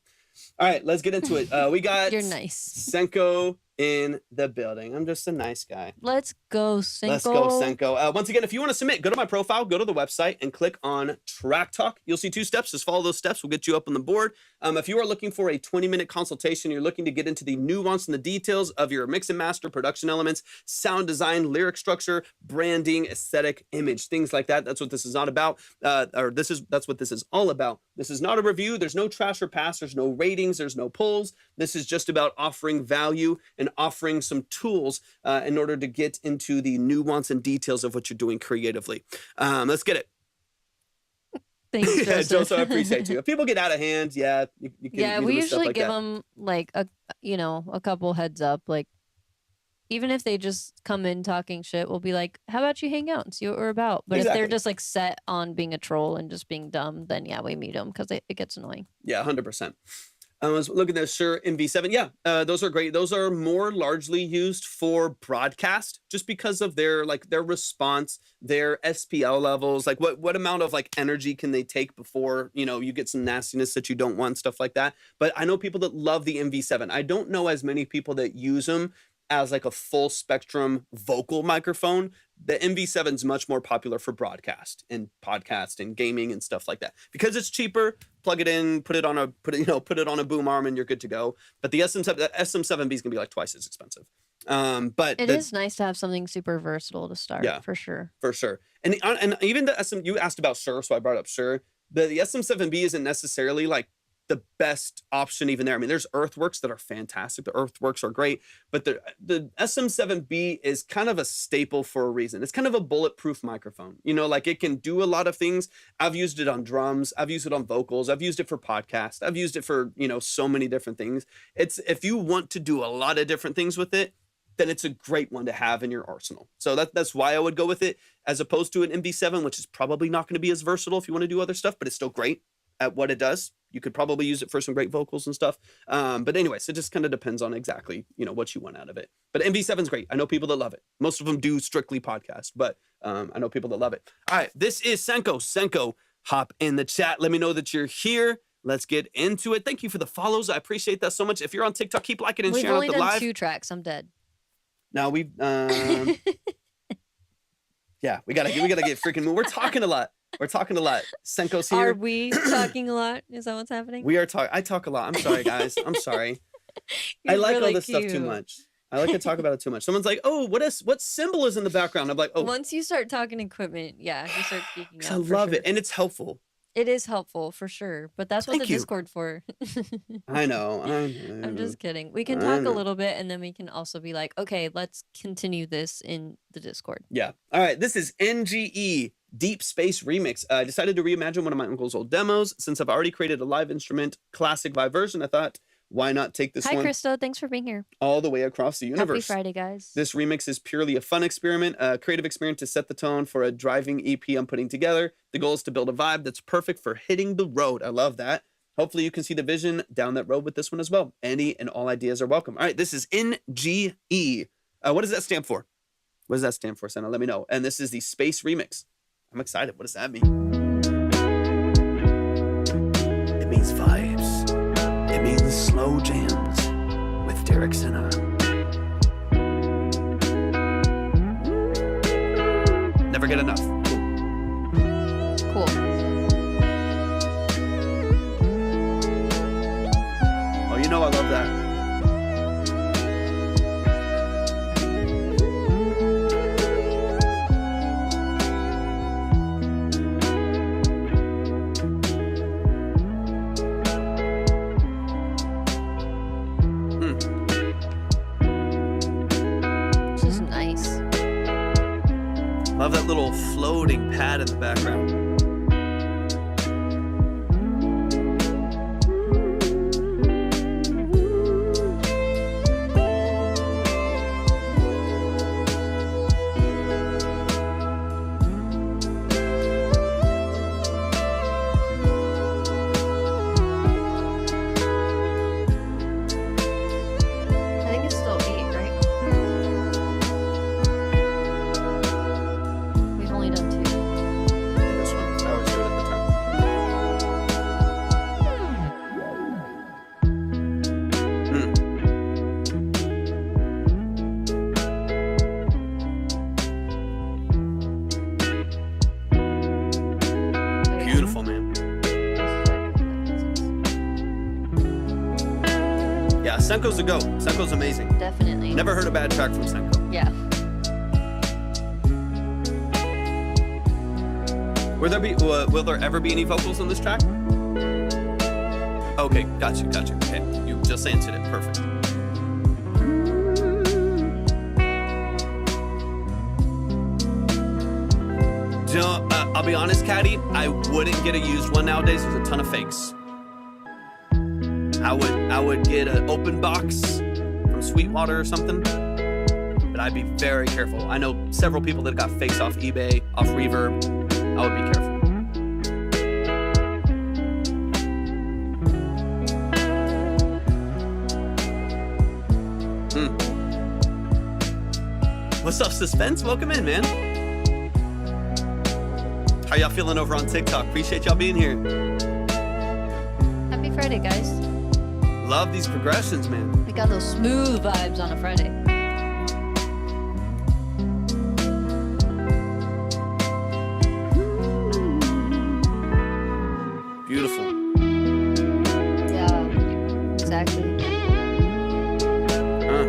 All right, let's get into it. We got You're nice. Senko in the building. I'm just a nice guy. Let's go, Senko. Let's go, Senko. Once again, if you want to submit, go to my profile, go to the website, and click on Track Talk. You'll see 2 steps. Just follow those steps. We'll get you up on the board. If you are looking for a 20-minute consultation, you're looking to get into the nuance and the details of your mix and master production elements, sound design, lyric structure, branding, aesthetic, image, things like that. That's what this is not about. That's what this is all about. This is not a review. There's no trash or pass. There's no ratings. There's no polls. This is just about offering value and offering some tools in order to get into the nuance and details of what you're doing creatively. Let's get it. Thanks, Yeah, Joseph. Joseph, I appreciate you. If people get out of hand, yeah, you can. Yeah, you we can do stuff usually like give that. them like a couple heads up. Like, even if they just come in talking shit, we'll be like, "How about you hang out and see what we're about?" But if Exactly. they're just like set on being a troll and just being dumb, then yeah, we mute them because it gets annoying. Yeah, 100%. I was looking at this, sure, MV7. Yeah, those are great. Those are more largely used for broadcast just because of their response, their SPL levels, like what amount of like energy can they take before, you get some nastiness that you don't want, stuff like that. But I know people that love the MV7. I don't know as many people that use them as like a full spectrum vocal microphone. The MV7 is much more popular for broadcast and podcast and gaming and stuff like that because it's cheaper. Plug it in, put it on a boom arm, and you're good to go. But the SM7B is gonna be like twice as expensive. But It is nice to have something super versatile to start. Yeah. For sure. for sure. And even the SM, you asked about Shure, so I brought up Shure. The SM7B isn't necessarily like the best option even there. I mean, there's Earthworks that are fantastic. The Earthworks are great, but the SM7B is kind of a staple for a reason. It's kind of a bulletproof microphone. Like it can do a lot of things. I've used it on drums. I've used it on vocals. I've used it for podcasts. I've used it for, so many different things. If you want to do a lot of different things with it, then it's a great one to have in your arsenal. So that's why I would go with it as opposed to an MV7, which is probably not going to be as versatile if you want to do other stuff, but it's still great at what it does. You could probably use it for some great vocals and stuff. But anyways, it just kind of depends on exactly, what you want out of it. But MV7 is great. I know people that love it. Most of them do strictly podcast, but I know people that love it. All right, this is Senko. Senko, hop in the chat. Let me know that you're here. Let's get into it. Thank you for the follows. I appreciate that so much. If you're on TikTok, keep liking and We've sharing only out the done live. 2 tracks. I'm dead. Now we yeah, we gotta get freaking moving. We're talking a lot. Senko's here. Are we talking a lot? Is that what's happening? We are talking. I talk a lot. I'm sorry, guys. I'm sorry. I You're like really all this stuff too cute. much. I like to talk about it too much. Someone's like, "Oh, what symbol is in the background?" I'm like, "Oh, Once you start talking equipment, yeah, you start geeking 'cause out. I for love sure. it, and it's helpful." It is helpful for sure, but that's what Thank the you. Discord for. I know. I'm just kidding. We can I talk a know. little bit, and then we can also be like, okay, let's continue this in the Discord. Yeah. All right. This is NGE Deep Space Remix. I decided to reimagine one of my uncle's old demos. Since I've already created a live instrument, classic live version, I thought, why not take this Hi, one Krista. Thanks for being here. all the way across the universe? Happy Friday, guys. This remix is purely a fun experiment, a creative experiment to set the tone for a driving EP I'm putting together. The goal is to build a vibe that's perfect for hitting the road. I love that. Hopefully you can see the vision down that road with this one as well. Any and all ideas are welcome. All right, this is NGE. What does that stand for? What does that stand for, Senna? Let me know. And this is the Space Remix. I'm excited. What does that mean? It means vibes. It means slow jams with Derek Senna. Never get enough. Cool. that little floating pad in the background. Senko's a go. Senko's amazing. Definitely. Never heard a bad track from Senko. Yeah. Will there ever be any vocals on this track? Okay, got you. Okay, you just answered it. Perfect. I'll be honest, Caddy, I wouldn't get a used one nowadays. There's a ton of fakes. I would get an open box from Sweetwater or something, but I'd be very careful. I know several people that got fakes off eBay, off Reverb. I would be careful. What's up, Suspense? Welcome in, man. How y'all feeling over on TikTok? Appreciate y'all being here. Happy Friday, guys. Love these progressions, man. We got those smooth vibes on a Friday. Beautiful. Yeah, exactly. Yeah.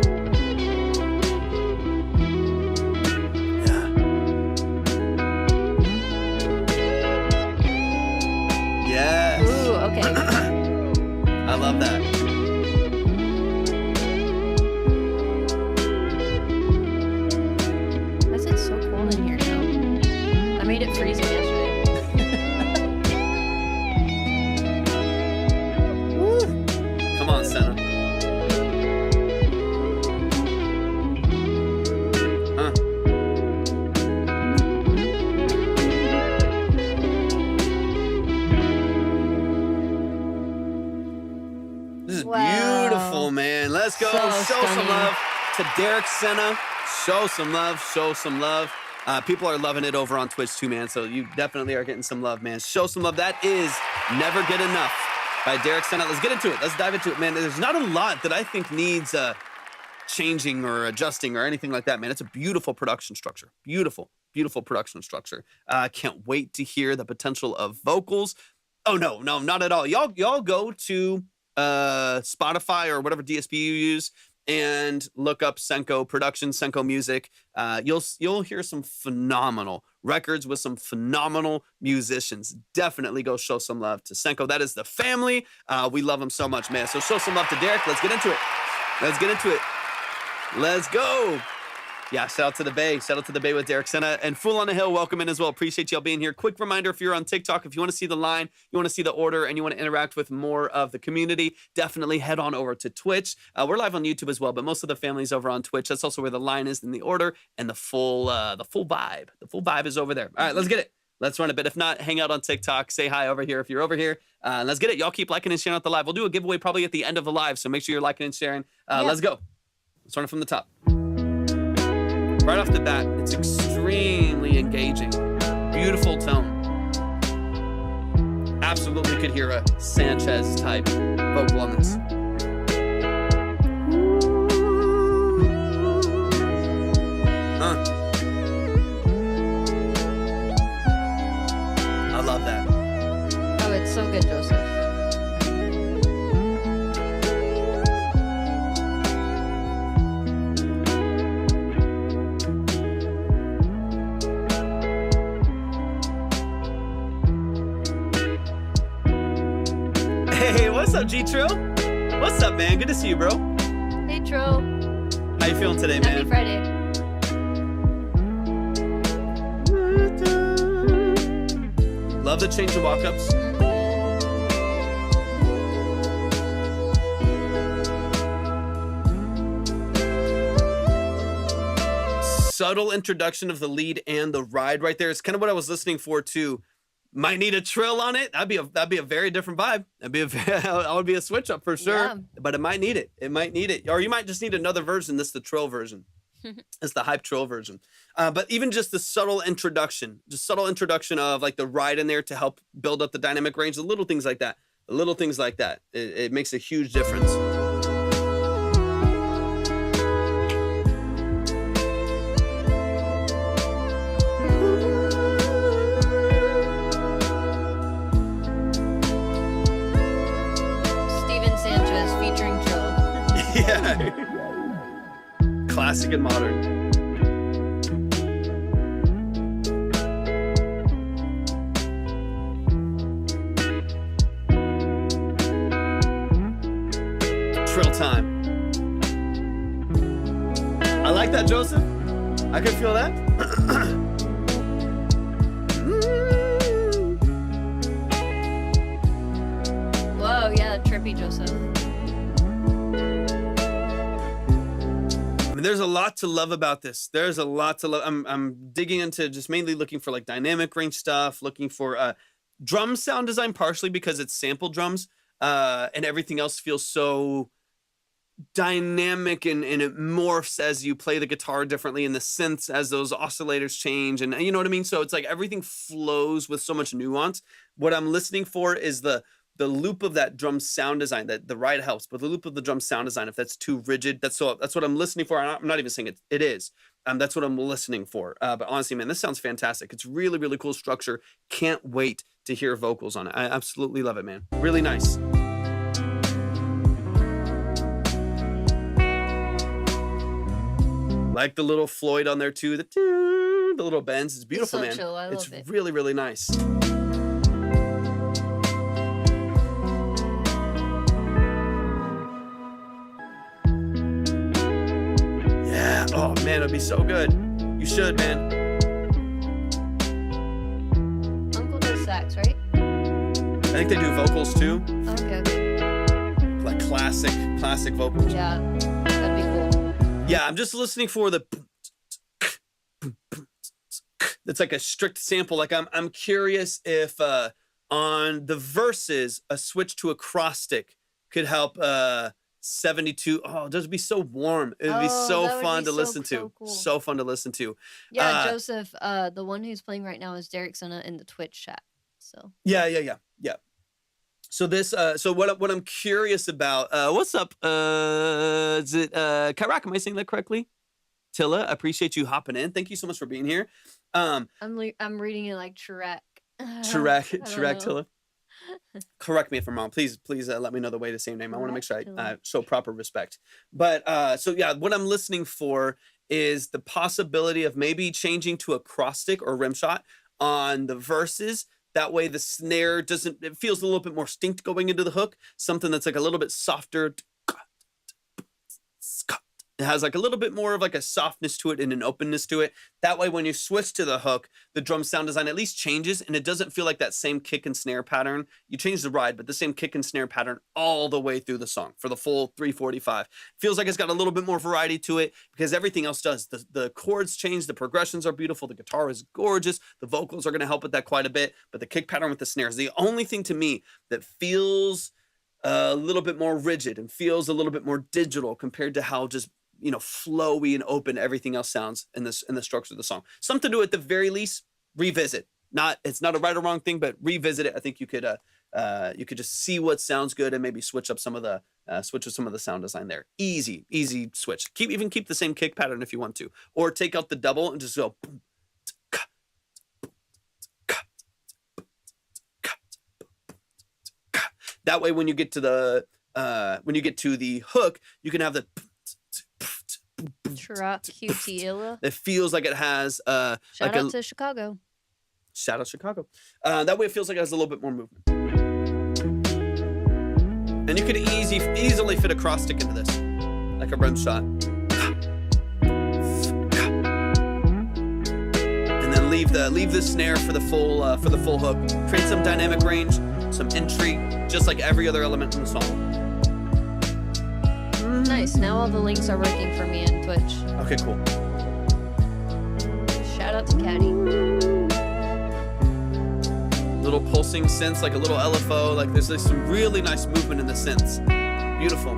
Yes. Ooh, okay. I love that. Freezing yesterday. Come on, Senna. This is beautiful, man. Let's go. So show stunning. some love to Derek Senna. Show some love. Show some love. People are loving it over on Twitch too, man. So you definitely are getting some love, man. Show some love. That is Never Get Enough by Derek Senna. Let's get into it. Let's dive into it, man. There's not a lot that I think needs changing or adjusting or anything like that, man. It's a beautiful production structure. Beautiful, beautiful production structure. Can't wait to hear the potential of vocals. Oh, no, not at all. Y'all go to Spotify or whatever DSP you use and look up Senko production, Senko music. You'll hear some phenomenal records with some phenomenal musicians. Definitely go show some love to Senko. That is the family. We love them so much, man. So show some love to Derek. Let's get into it. Let's go. Yeah, shout out to the Bay. Shout out to the Bay with Derek Senna. And Fool on the Hill, welcome in as well. Appreciate y'all being here. Quick reminder, if you're on TikTok, if you want to see the line, you want to see the order, and you want to interact with more of the community, definitely head on over to Twitch. We're live on YouTube as well, but most of the family's over on Twitch. That's also where the line is in the order and the full vibe. The full vibe is over there. All right, let's get it. Let's run a bit. If not, hang out on TikTok. Say hi over here if you're over here. Let's get it. Y'all keep liking and sharing out the live. We'll do a giveaway probably at the end of the live, so make sure you're liking and sharing. Let's go. Let's run it from the top. Right off the bat, it's extremely engaging. Beautiful tone. Absolutely could hear a Sanchez type vocal on this. I love that. Oh, it's so good, Joseph. Hey, what's up, G-Tro? What's up, man? Good to see you, bro. Hey, Tro. How you feeling today, Happy man? Friday. Love the change of walk-ups. Subtle introduction of the lead and the ride right there. It's kind of what I was listening for too. Might need a trill on it. That'd be a very different vibe. That would be a switch up for sure. Yeah. But it might need it. It might need it. Or you might just need another version. That's the trill version. It's the hype trill version. But even just the subtle introduction of like the ride in there to help build up the dynamic range, the little things like that. It makes a huge difference. Yeah. Classic and modern. Trill time. I like that, Joseph. I can feel that. Whoa, yeah, trippy, Joseph. I mean, there's a lot to love about this. There's a lot to love. I'm digging into just mainly looking for like dynamic range stuff, looking for drum sound design, partially because it's sample drums, and everything else feels so dynamic and it morphs as you play the guitar differently, and the synths as those oscillators change, and you know what I mean? So it's like everything flows with so much nuance. What I'm listening for is the loop of that drum sound design. That the ride helps, but the loop of the drum sound design, if that's too rigid, that's what I'm listening for. I'm not even saying it is. That's what I'm listening for. But honestly, man, this sounds fantastic. It's really, really cool structure. Can't wait to hear vocals on it. I absolutely love it, man. Really nice. Like the little Floyd on there too. The little bends. It's beautiful, so man. Chill. I love it's it. really, really nice. Oh man, it'd be so good. You should, man. Uncle does sax, right? I think they do vocals too. Okay. Like classic vocals. Yeah, that'd be cool. Yeah, I'm just listening for the. It's like a strict sample. Like I'm curious if on the verses a switch to acrostic could help 72. Oh, it'd be so warm. It'd be so fun to listen to. Cool. So fun to listen to. Yeah, Joseph, the one who's playing right now is Derek Senna in the Twitch chat. So Yeah. So this, so what I'm curious about, what's up? Is it Kairak? Am I saying that correctly? Tilla, I appreciate you hopping in. Thank you so much for being here. I'm reading it like Chirac. Chirac Tilla. Correct me if I'm wrong. Please let me know the way to say your name. I want to make sure I show proper respect. But so yeah, what I'm listening for is the possibility of maybe changing to acrostic or rim shot on the verses. That way the snare it feels a little bit more distinct going into the hook. Something that's like a little bit softer. It has like a little bit more of like a softness to it and an openness to it. That way, when you switch to the hook, the drum sound design at least changes and it doesn't feel like that same kick and snare pattern. You change the ride, but the same kick and snare pattern all the way through the song for the full 345. Feels like it's got a little bit more variety to it because everything else does. The chords change, the progressions are beautiful, the guitar is gorgeous, the vocals are going to help with that quite a bit, but the kick pattern with the snares, the only thing to me that feels a little bit more rigid and feels a little bit more digital compared to how just flowy and open everything else sounds in the structure of the song. Something to, at the very least, revisit. It's not a right or wrong thing, but revisit it. I think you could just see what sounds good and maybe switch up some of the sound design there. Easy switch. Keep the same kick pattern if you want to, or take out the double and just go. That way, when you get to the hook, you can have the. QT Illa. It feels like it has Shout out to Chicago. Shout out Chicago. That way it feels like it has a little bit more movement. And you could easily fit acrostic into this, like a rim shot. And then leave the snare for the full hook. Create some dynamic range, some intrigue, just like every other element in the song. Nice. Now all the links are working for me in Twitch. Okay, cool. Shout out to Caddy. Little pulsing synths, like a little LFO. Like there's like some really nice movement in the synths. Beautiful.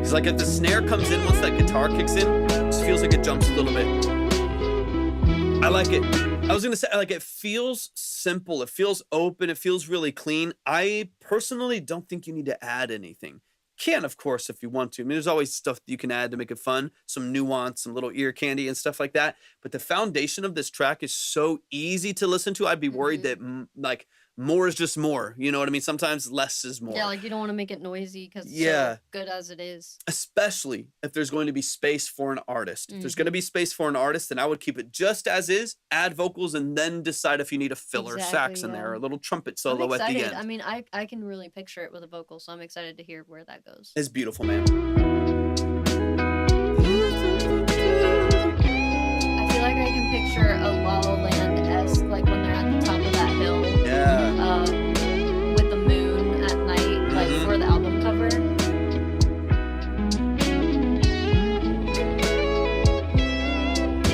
It's like if the snare comes in, once that guitar kicks in, it just feels like it jumps a little bit. I like it. I was gonna say, like, it feels simple. It feels open. It feels really clean. I personally don't think you need to add anything. Can, of course, if you want to. I mean, there's always stuff that you can add to make it fun, some nuance, some little ear candy and stuff like that. But the foundation of this track is so easy to listen to. I'd be worried that like more is just more. You know what I mean? Sometimes less is more. Yeah, like you don't want to make it noisy because it's so good as it is. Especially if there's going to be space for an artist. If there's going to be space for an artist, then I would keep it just as is, add vocals, and then decide if you need a filler sax in there or a little trumpet solo at the end. I mean, I can really picture it with a vocal, so I'm excited to hear where that goes. It's beautiful, man. I feel like I can picture a La La Land-esque, like when they're at the top of that hill. With the moon at night, like for the album cover.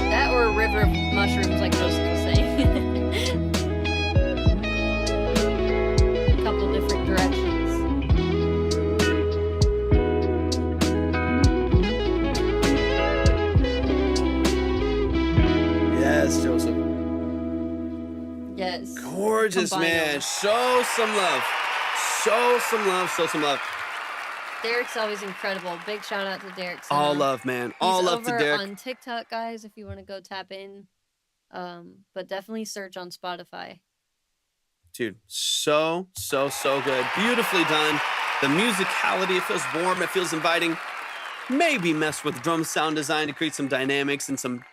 That or a river of mushrooms, like Joseph was saying. A couple different directions. Yes, Joseph. Yes. Gorgeous, man. Show some love. Show some love. Show some love. Derek's always incredible. Big shout out to Derek. All love, man. All love to Derek. On TikTok, guys, if you want to go tap in. But definitely search on Spotify. Dude, so good. Beautifully done. The musicality, it feels warm. It feels inviting. Maybe mess with drum sound design to create some dynamics and some,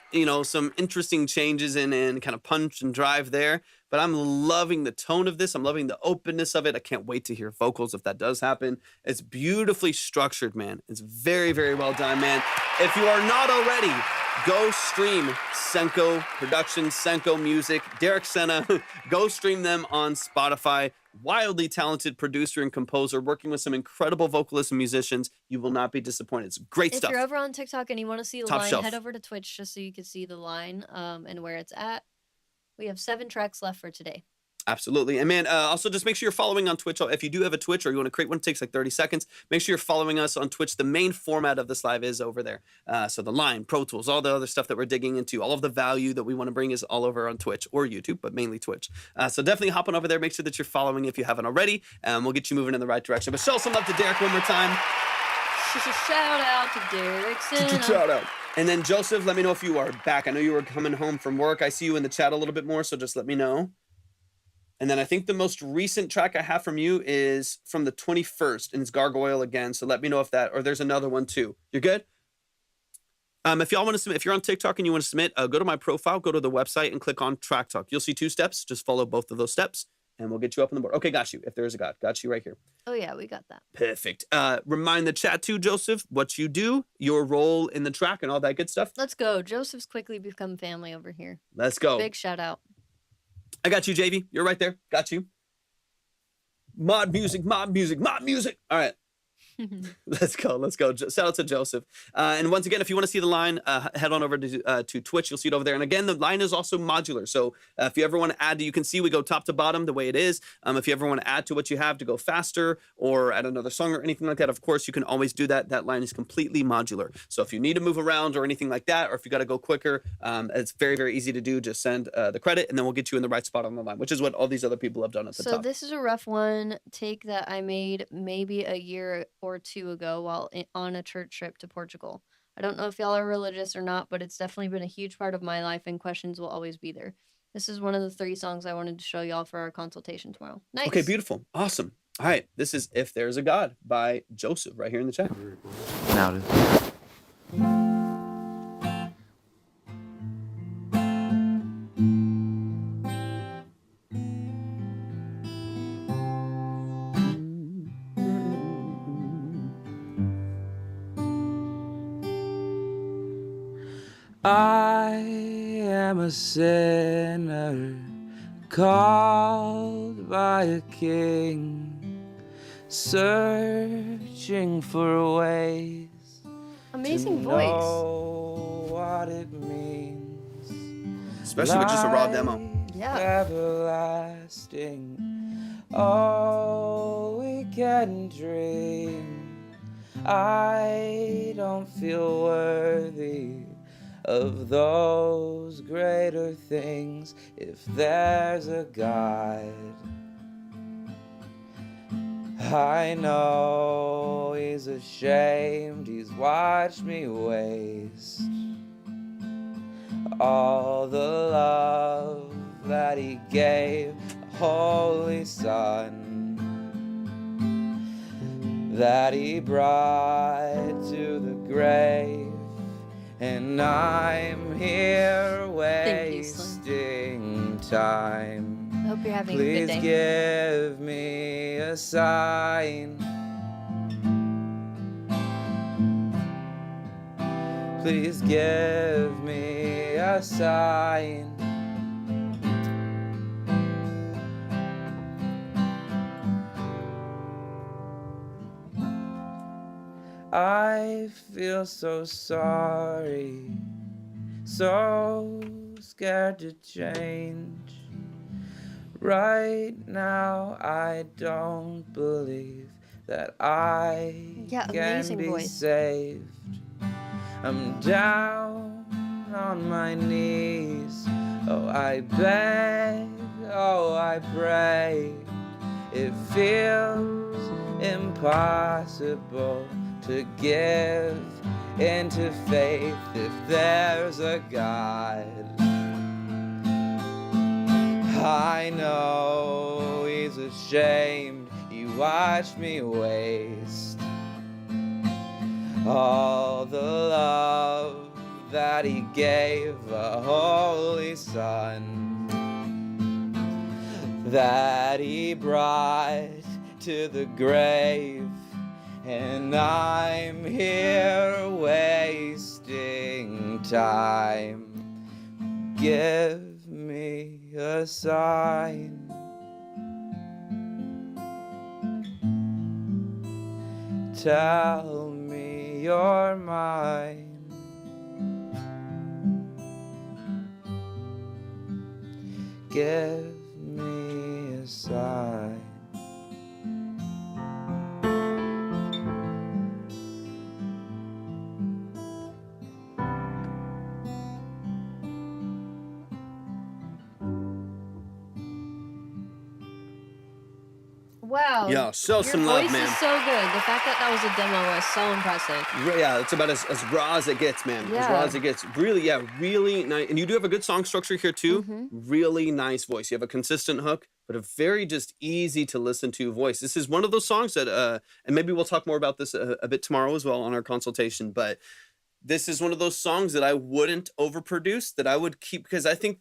some interesting changes and kind of punch and drive there. But I'm loving the tone of this. I'm loving the openness of it. I can't wait to hear vocals if that does happen. It's beautifully structured, man. It's very, very well done, man. If you are not already, go stream Senko Productions, Senko Music, Derek Senna. Go stream them on Spotify. Wildly talented producer and composer, working with some incredible vocalists and musicians. You will not be disappointed. It's great stuff. If you're over on TikTok and you want to see the Top line, shelf. head over to Twitch just so you can see the line and where it's at. We have 7 tracks left for today. Absolutely. And man, also just make sure you're following on Twitch. If you do have a Twitch or you want to create one, it takes like 30 seconds. Make sure you're following us on Twitch. The main format of this live is over there. So the line, Pro Tools, all the other stuff that we're digging into, all of the value that we want to bring is all over on Twitch or YouTube, but mainly Twitch. So definitely hop on over there. Make sure that you're following if you haven't already. We'll get you moving in the right direction. But show some love to Derek one more time. Shout out to Derek Senna. Shout out. And then Joseph, let me know if you are back. I know you were coming home from work. I see you in the chat a little bit more, so just let me know. And then I think the most recent track I have from you is from the 21st, and it's Gargoyle again. So let me know if that, or there's another one too. You're good? If y'all want to submit, if you're on TikTok and you want to submit, go to my profile, go to the website and click on Track Talk. You'll see 2 steps. Just follow both of those steps and we'll get you up on the board. Okay, got you. If there is a God, got you right here. Oh yeah, we got that. Perfect. Remind the chat too, Joseph, what you do, your role in the track and all that good stuff. Let's go. Joseph's quickly become family over here. Let's go. Big shout out. I got you, JV. You're right there. Got you. Mod music, mod music, mod music. All right. Let's go. Let's go. Shout out to Joseph. And once again, if you want to see the line, head on over to Twitch. You'll see it over there. And again, the line is also modular. So if you ever want to add, you can see we go top to bottom the way it is. If you ever want to add to what you have to go faster or add another song or anything like that, of course, you can always do that. That line is completely modular. So if you need to move around or anything like that, or if you got to go quicker, it's very, very easy to do. Just send the credit and then we'll get you in the right spot on the line, which is what all these other people have done at the top. So this is a rough one take that I made maybe a year or 2 ago while on a church trip to Portugal. I don't know if y'all are religious or not, but it's definitely been a huge part of my life and questions will always be there. This is one of the 3 songs I wanted to show y'all for our consultation tomorrow. Nice. Okay, beautiful. Awesome. All right. This is If There's a God by Joseph right here in the chat. Now it is. I am a sinner called by a king, searching for ways Amazing to voice. know what it means. Especially with just a raw demo. Yeah. Everlasting, oh, we can dream. I don't feel worthy of those greater things. If there's a God, I know he's ashamed. He's watched me waste all the love that he gave a holy Son, that he brought to the grave, and I'm here Thank you, Slim. wasting time. I hope you're having a Please good day. give me a sign. Please give me a sign. I feel so sorry, so scared to change. Right now, I don't believe that I can amazing be voice. saved. I'm down on my knees. Oh, I beg, oh, I pray. It feels impossible to give into faith if there's a God. I know he's ashamed. He watched me waste all the love that he gave a holy Son, that he brought to the grave, and I'm here wasting time. Give me a sign. Tell me you're mine. Give me a sign. Wow. Yeah, show Your some voice love, man. is so good. The fact that that was a demo was so impressive. Yeah, it's about as raw as it gets, man. As raw Yeah. as it gets. Really, yeah, really nice. And you do have a good song structure here too. Mhm. Really nice voice. You have a consistent hook, but a very just easy to listen to voice. This is one of those songs that, and maybe we'll talk more about this a bit tomorrow as well on our consultation. But this is one of those songs that I wouldn't overproduce. That I would keep, because I think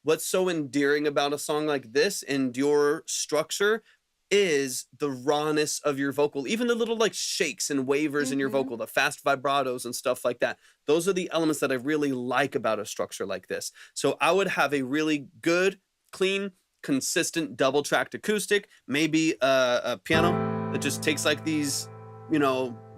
what's so endearing about a song like this and your structure is the rawness of your vocal, even the little like shakes and wavers in your Mhm. vocal, the fast vibratos and stuff like that. Those are the elements that I really like about a structure like this. So I would have a really good, clean, consistent double tracked acoustic, maybe a piano that just takes like these,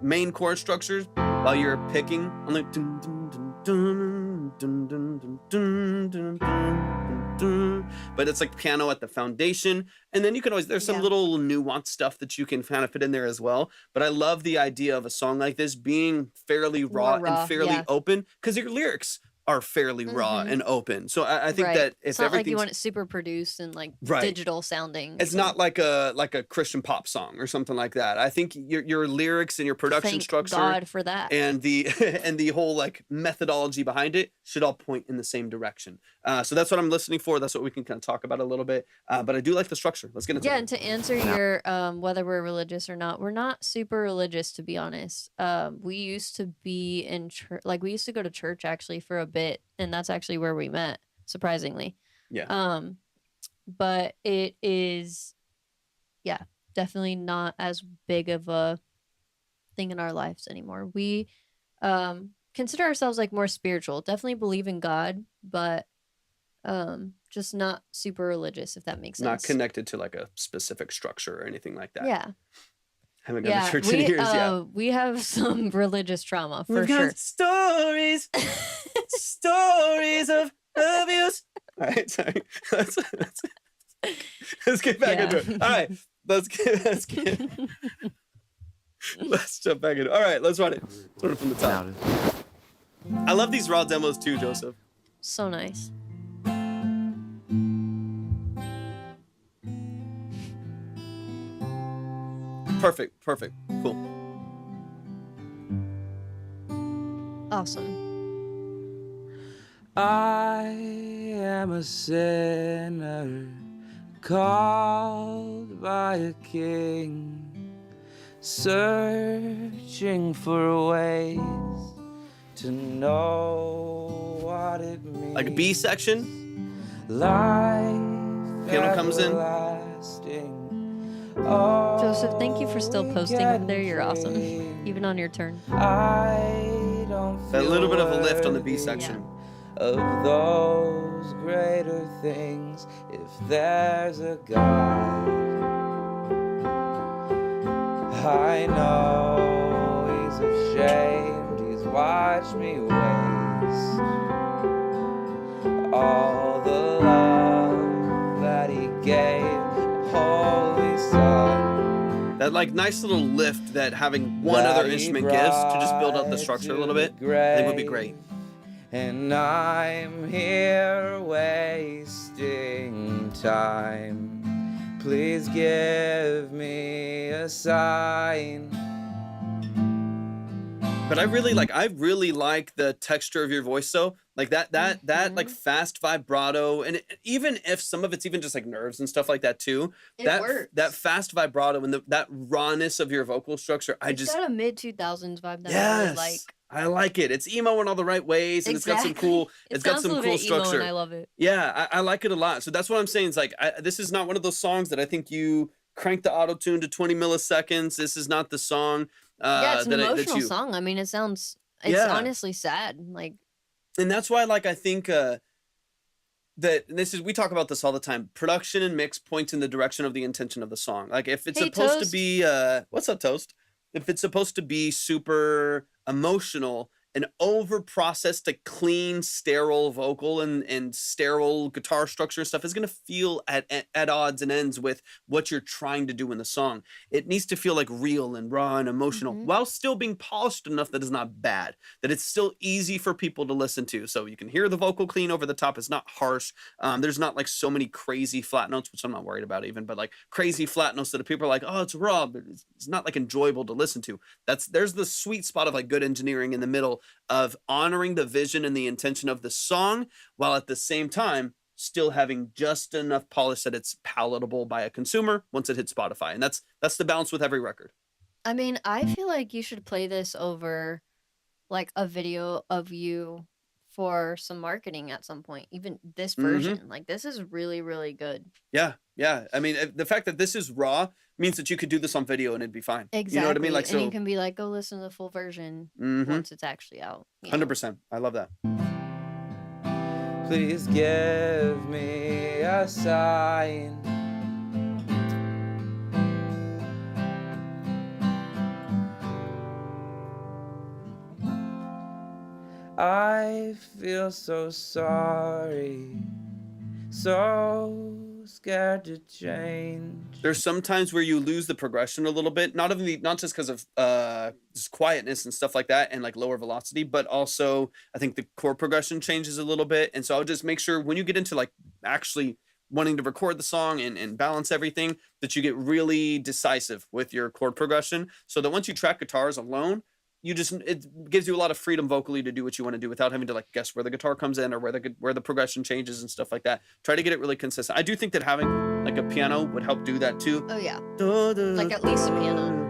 main chord structures while you're picking on the dun, dun, dun, dun, dun, dun, dun, dun, dun, dun, dun. But it's like piano at the foundation, and then you can always, there's some Yeah. little nuanced stuff that you can kind of fit in there as well. But I love the idea of a song like this being fairly raw, raw, and fairly yeah. open, because your lyrics are fairly raw Mhm. and open. So I think Right. that if It's not like you everything's want it super produced and like right, digital sounding. it's so not like a Christian pop song or something like that. I think your lyrics and your production thank structure God for that. and the and the whole like methodology behind it should all point in the same direction. So that's what I'm listening for. That's what we can kind of talk about a little bit. But I do like the structure. Let's get into Yeah, it. and to answer your whether we're religious or not, we're not super religious, to be honest. We used to be in church, like we used to go to church actually for a bit, and that's actually where we met, surprisingly. Yeah. But it is, yeah, definitely not as big of a thing in our lives anymore. We consider ourselves like more spiritual. Definitely believe in God, but just not super religious, if that makes sense. Not connected to like a specific structure or anything like that. Yeah. Haven't gone to church in years. We have some religious trauma for We've sure. got stories of abuse. All right, sorry. Let's get back into it. All right, let's jump back into it. All right, let's run it. Let's run it from the top. I love these raw demos too, Joseph. So nice. Perfect. Cool. Awesome. I am a sinner called by a king, searching for ways to know what it means. Like a B section. Life Piano comes in. Joseph, thank you for still posting up there. You're awesome, even on your turn. I don't A little bit of a lift on the B worthy section. of those greater things. If there's a God, I know he's ashamed. He's watched me waste all the love that he gave a holy son. That like nice little lift that having one other instrument gives to just build up the structure a little bit, I think would be great. And I'm here wasting time. Please give me a sign. But I really like the texture of your voice though. Like that like fast vibrato, and even if some of it's even just like nerves and stuff like that too. That fast vibrato and that rawness of your vocal structure, It's got a mid 2000s vibe that I yes, really like. I like it. It's emo in all the right ways, and it's got some cool structure. And I love it. Yeah, I like it a lot. So that's what I'm saying. It's like this is not one of those songs that I think you crank the auto tune to 20 milliseconds. This is not the song. Yeah, it's an emotional song. I mean, it's honestly sad. Like, and that's why, like, I think that we talk about this all the time. Production and mix points in the direction of the intention of the song. Like, if it's supposed to be, what's up, Toast? If it's supposed to be super emotional, an over-processed, a clean, sterile vocal and sterile guitar structure and stuff is going to feel at odds and ends with what you're trying to do in the song. It needs to feel like real and raw and emotional while still being polished enough that it's not bad, that it's still easy for people to listen to. So you can hear the vocal clean over the top. It's not harsh. There's not like so many crazy flat notes, which I'm not worried about even, but like crazy flat notes that people are like, oh, it's raw, but it's not like enjoyable to listen to. There's the sweet spot of like good engineering in the middle of honoring the vision and the intention of the song while at the same time still having just enough polish that it's palatable by a consumer once it hits Spotify. And that's the balance with every record. I mean, I feel like you should play this over like a video of you for some marketing at some point. Even this version, like this is really, really good. Yeah. I mean, the fact that this is raw means that you could do this on video and it'd be fine. Exactly. You know what I mean? Like, and you can be like, go listen to the full version once it's actually out. 100%. I love that. Please give me a sign. I feel so sorry, so scared to change. There's some times where you lose the progression a little bit, not just because of just quietness and stuff like that and like lower velocity, but also I think the chord progression changes a little bit. And so I'll just make sure when you get into like actually wanting to record the song and balance everything, that you get really decisive with your chord progression, so that once you track guitars alone, it gives you a lot of freedom vocally to do what you want to do without having to like guess where the guitar comes in or where the progression changes and stuff like that. Try to get it really consistent. I do think that having like a piano would help do that too. Oh yeah, like at least a piano.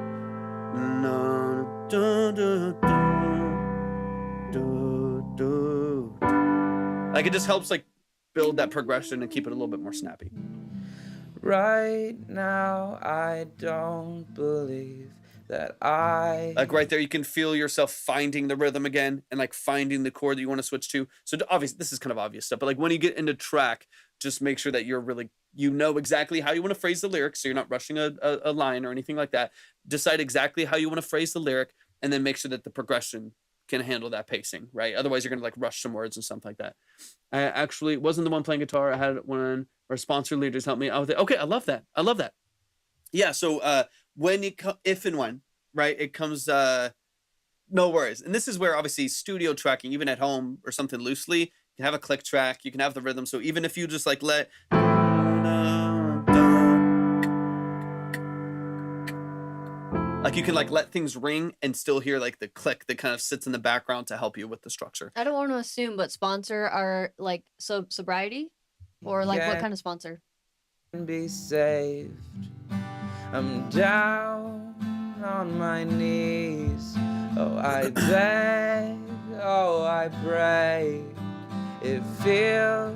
Like it just helps like build that progression and keep it a little bit more snappy. Right now I don't believe that I Like right there, you can feel yourself finding the rhythm again and like finding the chord that you want to switch to. So obviously, this is kind of obvious stuff, but like when you get into track, just make sure that you're really, you know exactly how you want to phrase the lyrics. So you're not rushing a line or anything like that. Decide exactly how you want to phrase the lyric and then make sure that the progression can handle that pacing, right? Otherwise, you're going to like rush some words and stuff like that. I actually wasn't the one playing guitar. I had one our sponsor leaders helped me. I was like, okay, I love that. I love that. Yeah. So when you if and when, right, it comes no worries. And this is where obviously studio tracking, even at home or something loosely, you can have a click track, you can have the rhythm. So even if you just like let like you can like let things ring and still hear like the click that kind of sits in the background to help you with the structure. I don't want to assume, but sponsor are like sobriety or like what can kind of sponsor? be saved. I'm down on my knees. Oh, I beg, oh, I pray. It feels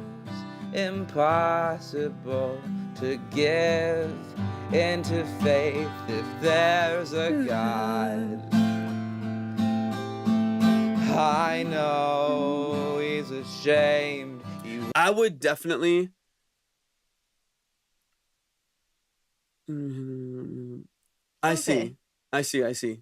impossible to give into faith if there's a God. I know he's ashamed. I would definitely I see. Okay. I see.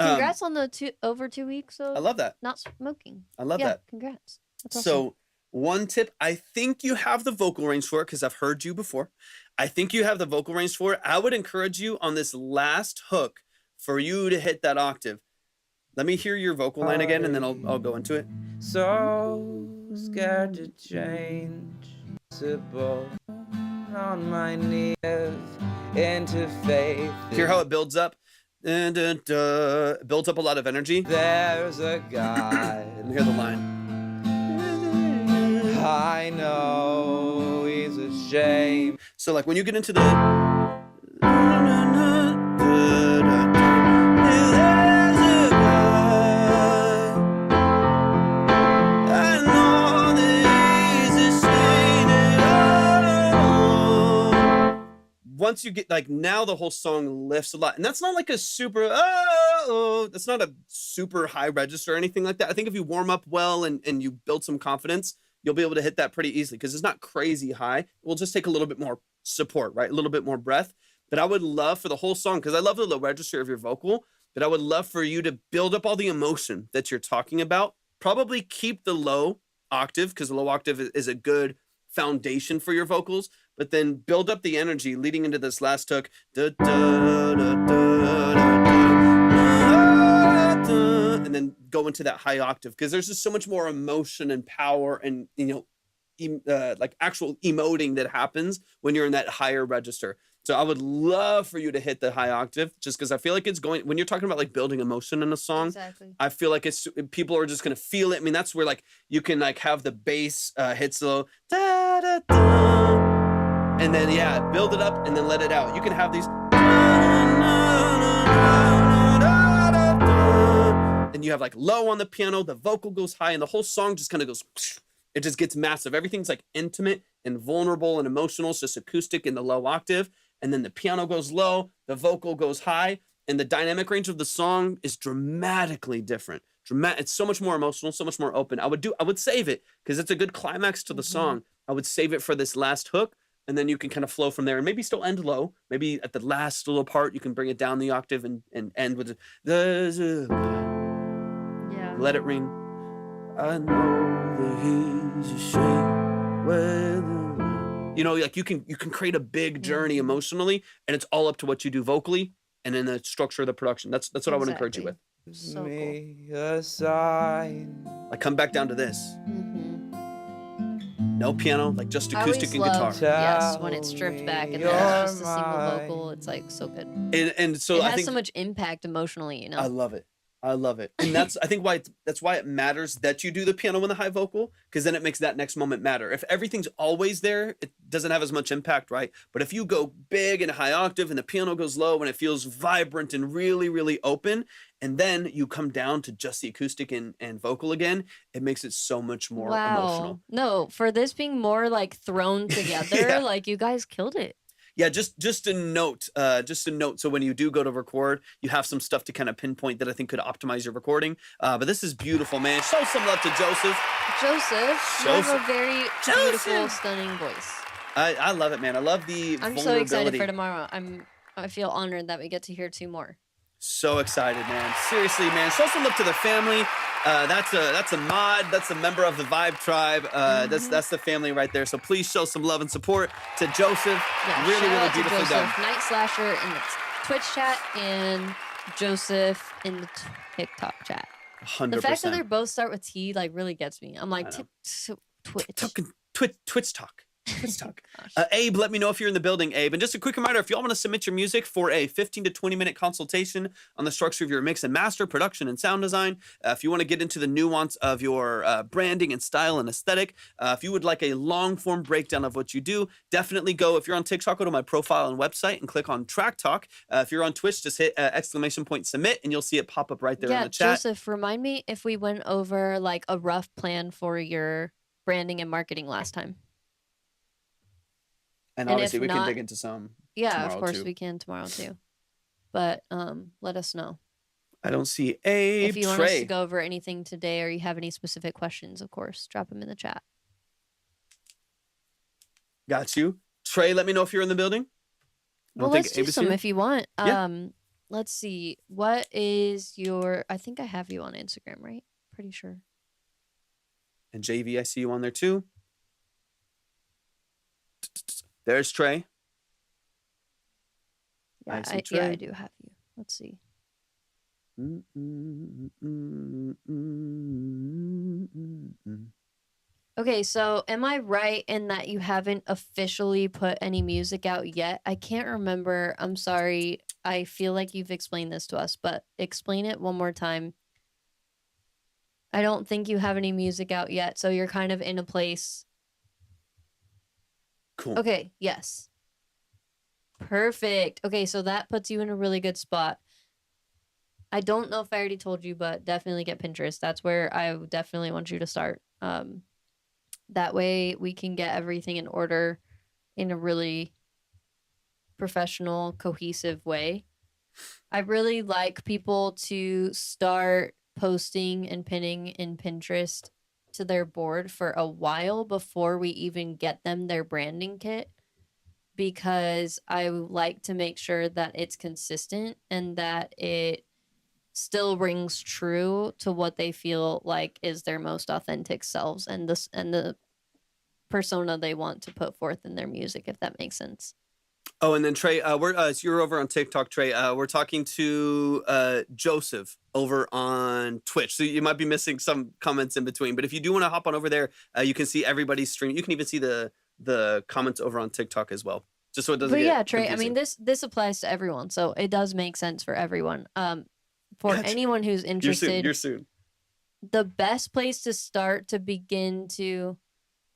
Congrats on the over 2 weeks I of love that. not smoking. I love Yeah, that. congrats. That's awesome. So one tip, I think you have the vocal range for it because I've heard you before. I think you have the vocal range for it. I would encourage you on this last hook for you to hit that octave. Let me hear your vocal line again, and then I'll go into it. So scared to change, possible on my knees into faith. Hear how it builds up? It builds up a lot of energy. There's a God. And hear the line. I know he's ashamed. So like when you get into the once you get like now the whole song lifts a lot, and that's not like a super that's not a super high register or anything like that. I think if you warm up well and you build some confidence, you'll be able to hit that pretty easily because it's not crazy high. It will just take a little bit more support, right? A little bit more breath. But I would love for the whole song, because I love the low register of your vocal, but I would love for you to build up all the emotion that you're talking about. Probably keep the low octave because the low octave is a good foundation for your vocals, but then build up the energy leading into this last hook. And then go into that high octave because there's just so much more emotion and power and, you know, like actual emoting that happens when you're in that higher register. So I would love for you to hit the high octave just because I feel like it's going, when you're talking about like building emotion in a song, Exactly. I feel like it's, people are just going to feel it. I mean, that's where like you can like have the bass hit slow, da, da, da, and then, yeah, build it up and then let it out. You can have these, and you have like low on the piano, the vocal goes high, and the whole song just kind of goes, it just gets massive. Everything's like intimate and vulnerable and emotional. It's just acoustic in the low octave. And then the piano goes low, the vocal goes high, and the dynamic range of the song is dramatically different. It's so much more emotional, so much more open. I would save it because it's a good climax to the song. I would save it for this last hook, and then you can kind of flow from there and maybe still end low. Maybe at the last little part, you can bring it down the octave and end with the Yeah. let it ring. I know that he's ashamed whether, you know, like you can create a big journey emotionally, and it's all up to what you do vocally and in the structure of the production. That's what I would encourage you with. So cool. Me a sign. Like come back down to this. No piano, like just I acoustic and always guitar. love, yes, when it's stripped back and then it's just a single vocal. It's like so good. And so It I has think so much impact emotionally, you know. I love it. I love it. And that's, I think that's why it matters that you do the piano and the high vocal, because then it makes that next moment matter. If everything's always there, it doesn't have as much impact, right? But if you go big and high octave and the piano goes low and it feels vibrant and really, really open, and then you come down to just the acoustic and vocal again, it makes it so much more emotional. No, for this being more like thrown together, Yeah. like you guys killed it. Yeah, just a note, so when you do go to record, you have some stuff to kind of pinpoint that I think could optimize your recording. But this is beautiful, man. Show some love to Joseph. Joseph, you have a very beautiful, Joseph. stunning voice. I love it, man. I love the I'm vulnerability. so excited for tomorrow. I feel honored that we get to hear 2 more. So excited, man. Seriously, man. Show some love to the family. That's a mod. That's a member of the Vibe Tribe. That's the family right there. So please show some love and support to Joseph. Yeah, really, shout really out to beautifully done. Joseph, Night Slasher in the Twitch chat and Joseph in the TikTok chat. 100%. The fact that they both start with T like really gets me. I'm like, I know. Twitch. Twitch talk. Let's talk. Abe, let me know if you're in the building, Abe. And just a quick reminder, if y'all want to submit your music for a 15 to 20-minute consultation on the structure of your mix and master, production, and sound design, if you want to get into the nuance of your branding and style and aesthetic, if you would like a long-form breakdown of what you do, definitely go. If you're on TikTok, go to my profile and website and click on Track Talk. If you're on Twitch, just hit ! Submit, and you'll see it pop up right there in the chat. Joseph, remind me if we went over like a rough plan for your branding and marketing last time. And obviously, we can dig into some. Yeah, of course we can tomorrow too. But let us know. I don't see Abe. If you want us to go over anything today, or you have any specific questions, of course, drop them in the chat. Got you, Trey. Let me know if you're in the building. Well, let's do some if you want. Yeah. Let's see. What is your? I think I have you on Instagram, right? Pretty sure. And JV, I see you on there too. There's Trey. Yeah, I do have you. Let's see. Okay, so am I right in that you haven't officially put any music out yet? I can't remember. I'm sorry. I feel like you've explained this to us, but explain it one more time. I don't think you have any music out yet, so you're kind of in a place. Cool. Okay, yes. Perfect. Okay, so that puts you in a really good spot. I don't know if I already told you, but definitely get Pinterest. That's where I definitely want you to start. That way we can get everything in order in a really professional, cohesive way. I really like people to start posting and pinning in Pinterest to their board for a while before we even get them their branding kit, because I like to make sure that it's consistent and that it still rings true to what they feel like is their most authentic selves and the persona they want to put forth in their music, if that makes sense. Oh, and then Trey, so you're over on TikTok, Trey. We're talking to Joseph over on Twitch. So you might be missing some comments in between. But if you do want to hop on over there, you can see everybody's stream. You can even see the comments over on TikTok as well. Just so it doesn't get Trey, confusing. I mean, this applies to everyone. So it does make sense for everyone. For anyone who's interested, You're soon. The best place to start to begin to...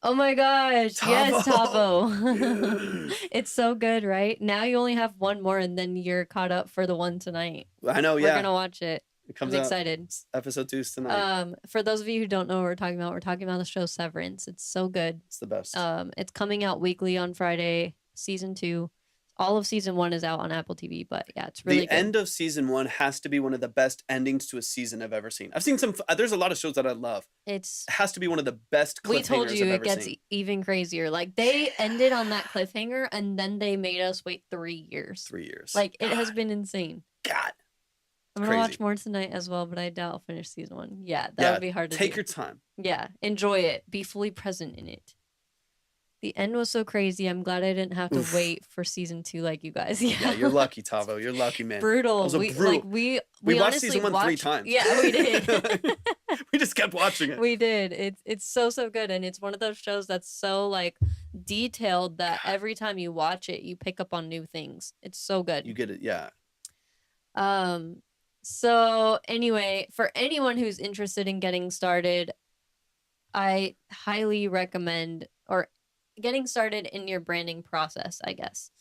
Oh my gosh, Tavo. yes, Tavo. It's so good, right? Now you only have one more and then you're caught up for the one tonight. I know, We're yeah. going to watch it. I'm excited. Episode 2 is tonight. For those of you who don't know what we're talking about the show Severance. It's so good. It's the best. It's coming out weekly on Friday, season 2. All of season 1 is out on Apple TV, but yeah, it's really good. The end of season 1 has to be one of the best endings to a season I've ever seen. I've seen some. There's a lot of shows that I love. It has to be one of the best cliffhangers we told you I've it ever gets seen. even crazier. Like they ended on that cliffhanger, and then they made us wait 3 years. 3 years. Like it has been insane. God. I'm gonna watch more tonight as well, but I doubt I'll finish season 1. Yeah, that would be hard to do. Take your time. Yeah, enjoy it. Be fully present in it. The end was so crazy. I'm glad I didn't have to wait for season 2 like you guys. Yeah, you're lucky, Tavo. You're lucky, man. Brutal. We watched season 1 3 times. Yeah, we did. We just kept watching it. We did. It's so good, and it's one of those shows that's so like detailed that every time you watch it, you pick up on new things. It's so good. You get it, yeah. So anyway, for anyone who's interested in getting started, I highly recommend getting started in your branding process, I guess,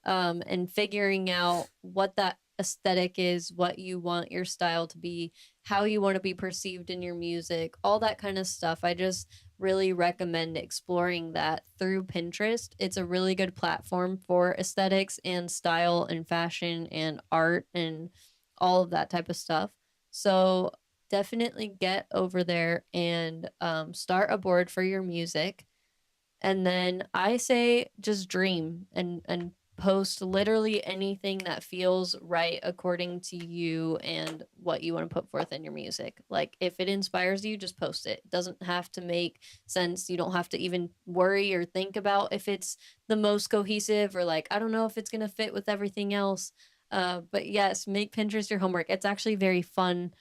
and figuring out what that aesthetic is, what you want your style to be, how you want to be perceived in your music, all that kind of stuff. I just really recommend exploring that through Pinterest. It's a really good platform for aesthetics and style and fashion and art and all of that type of stuff. So definitely get over there and start a board for your music. And then I say just dream and post literally anything that feels right according to you and what you want to put forth in your music. Like if it inspires you, just post it. It doesn't have to make sense. You don't have to even worry or think about if it's the most cohesive or like I don't know if it's going to fit with everything else. But yes, make Pinterest your homework. It's actually very fun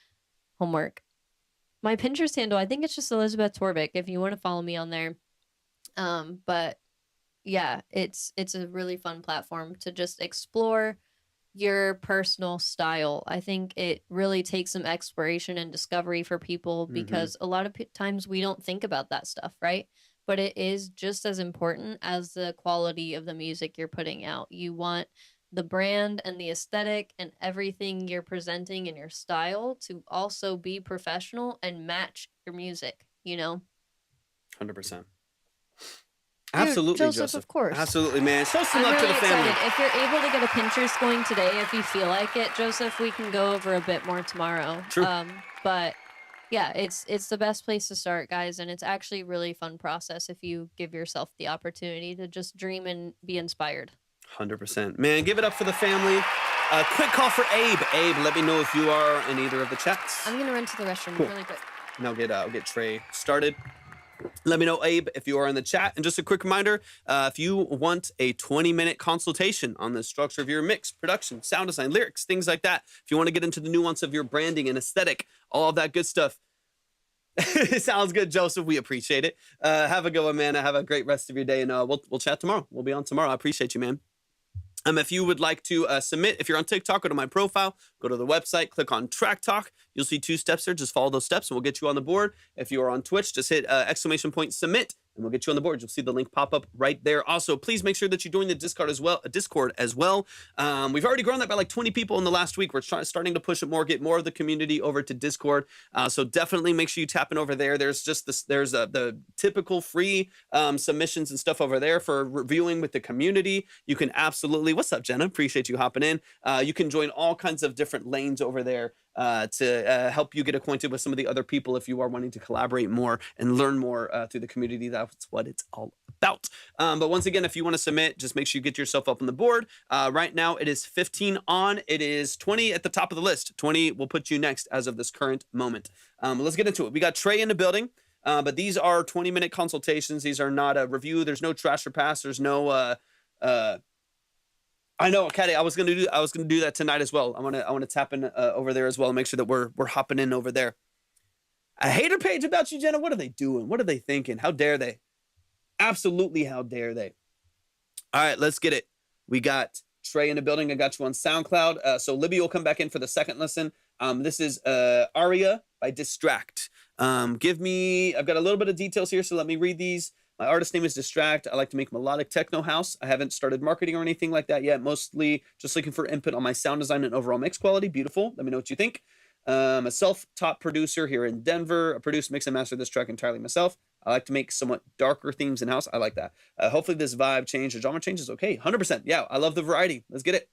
homework. My Pinterest handle, I think it's just Elizabeth Torvik if you want to follow me on there. But yeah, it's a really fun platform to just explore your personal style. I think it really takes some exploration and discovery for people because a lot of times we don't think about that stuff, right? But it is just as important as the quality of the music you're putting out. You want the brand and the aesthetic and everything you're presenting in your style to also be professional and match your music, you know? 100%. Dude, Absolutely, Joseph, of course. Absolutely, man. Show some I'm love really to the family. excited. If you're able to get a Pinterest going today, if you feel like it, Joseph, we can go over a bit more tomorrow. True. But yeah, it's the best place to start, guys, and it's actually a really fun process if you give yourself the opportunity to just dream and be inspired. 100%. Man, give it up for the family. Quick call for Abe. Abe, let me know if you are in either of the chats. I'm gonna run to the restroom really quick. And I'll get Trey started. Let me know, Abe, if you are in the chat. And just a quick reminder, if you want a 20-minute consultation on the structure of your mix, production, sound design, lyrics, things like that, if you want to get into the nuance of your branding and aesthetic, all of that good stuff, sounds good, Joseph. We appreciate it. Have a good one, man. Have a great rest of your day, and we'll chat tomorrow. We'll be on tomorrow. I appreciate you, man. If you would like to submit, if you're on TikTok, go to my profile, go to the website, click on Track Talk. You'll see 2 steps there. Just follow those steps and we'll get you on the board. If you are on Twitch, just hit ! Submit and we'll get you on the board. You'll see the link pop up right there. Also, please make sure that you join the Discord as well. We've already grown that by like 20 people in the last week. We're starting to push it more, get more of the community over to Discord. So definitely make sure you tap in over there. There's just this, there's the typical free submissions and stuff over there for reviewing with the community. You can absolutely, what's up, Jenna? Appreciate you hopping in. You can join all kinds of different lanes over there to help you get acquainted with some of the other people if you are wanting to collaborate more and learn more through the community. That's what it's all about. But once again, if you want to submit, just make sure you get yourself up on the board. Right now, it is 15 on. It is 20 at the top of the list. 20 will put you next as of this current moment. Let's get into it. We got Trey in the building, but these are 20-minute consultations. These are not a review. There's no trash or pass. There's no I know, Caddy. I was gonna do that tonight as well. I wanna tap in over there as well and make sure that we're hopping in over there. A hater page about you, Jenna. What are they doing? What are they thinking? How dare they? Absolutely, how dare they? All right, let's get it. We got Trey in the building. I got you on SoundCloud. So Libby will come back in for the second listen. This is Aria by Distract. I've got a little bit of details here, so let me read these. My artist name is Distract. I like to make melodic techno house. I haven't started marketing or anything like that yet. Mostly just looking for input on my sound design and overall mix quality. Beautiful. Let me know what you think. A self-taught producer here in Denver. I produce, mix, and master this track entirely myself. I like to make somewhat darker themes in-house. I like that. Hopefully this vibe change or genre change is okay. 100%. Yeah, I love the variety. Let's get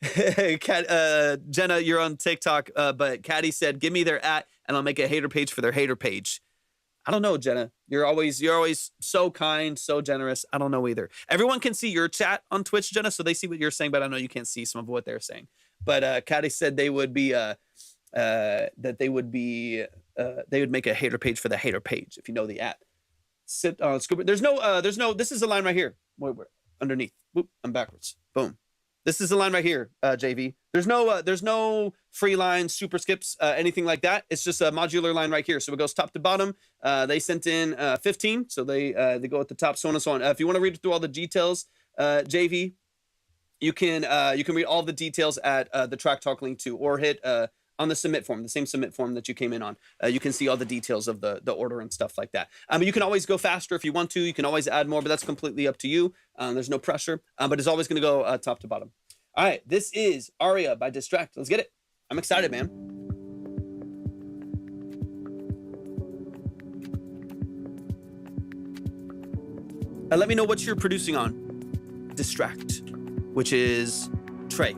it. Jenna, you're on TikTok, but Caddy said, give me their @ and I'll make a hater page for their hater page. I don't know, Jenna. You're always so kind, so generous. I don't know either. Everyone can see your chat on Twitch, Jenna, so they see what you're saying, but I know you can't see some of what they're saying. But Caddy said they would be they would make a hater page for the hater page if you know the @ Sit on Scuba. There's no. This is the line right here. Wait, underneath. Whoop, I'm backwards. Boom. This is the line right here, JV. There's no free lines, super skips, anything like that. It's just a modular line right here. So it goes top to bottom. They sent in 15, so they go at the top, so on and so on. If you want to read through all the details, JV, you can read all the details at the Track Talk link too, or hit on the submit form, the same submit form that you came in on. You can see all the details of the order and stuff like that. You can always go faster if you want to. You can always add more, but that's completely up to you. There's no pressure, but it's always going to go top to bottom. All right, this is Aria by Distract. Let's get it. I'm excited, man. Let me know what you're producing on Distract, which is Trey.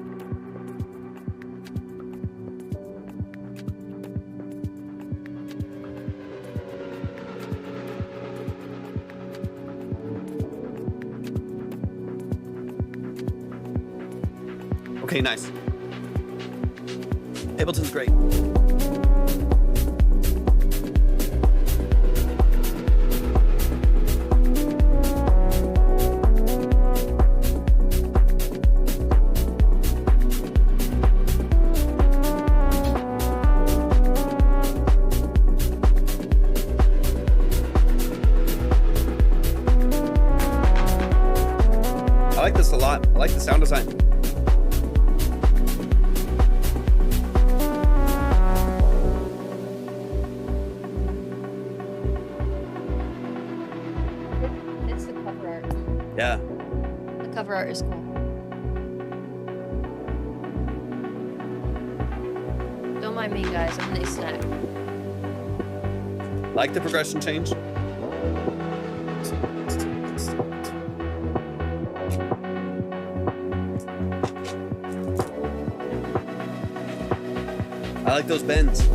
Okay, nice. Ableton's great. I like this a lot. I like the sound design. It's the cover art. Yeah. The cover art is cool. Don't mind me, guys. I'm gonna snack. Like the progression change. I like those bends.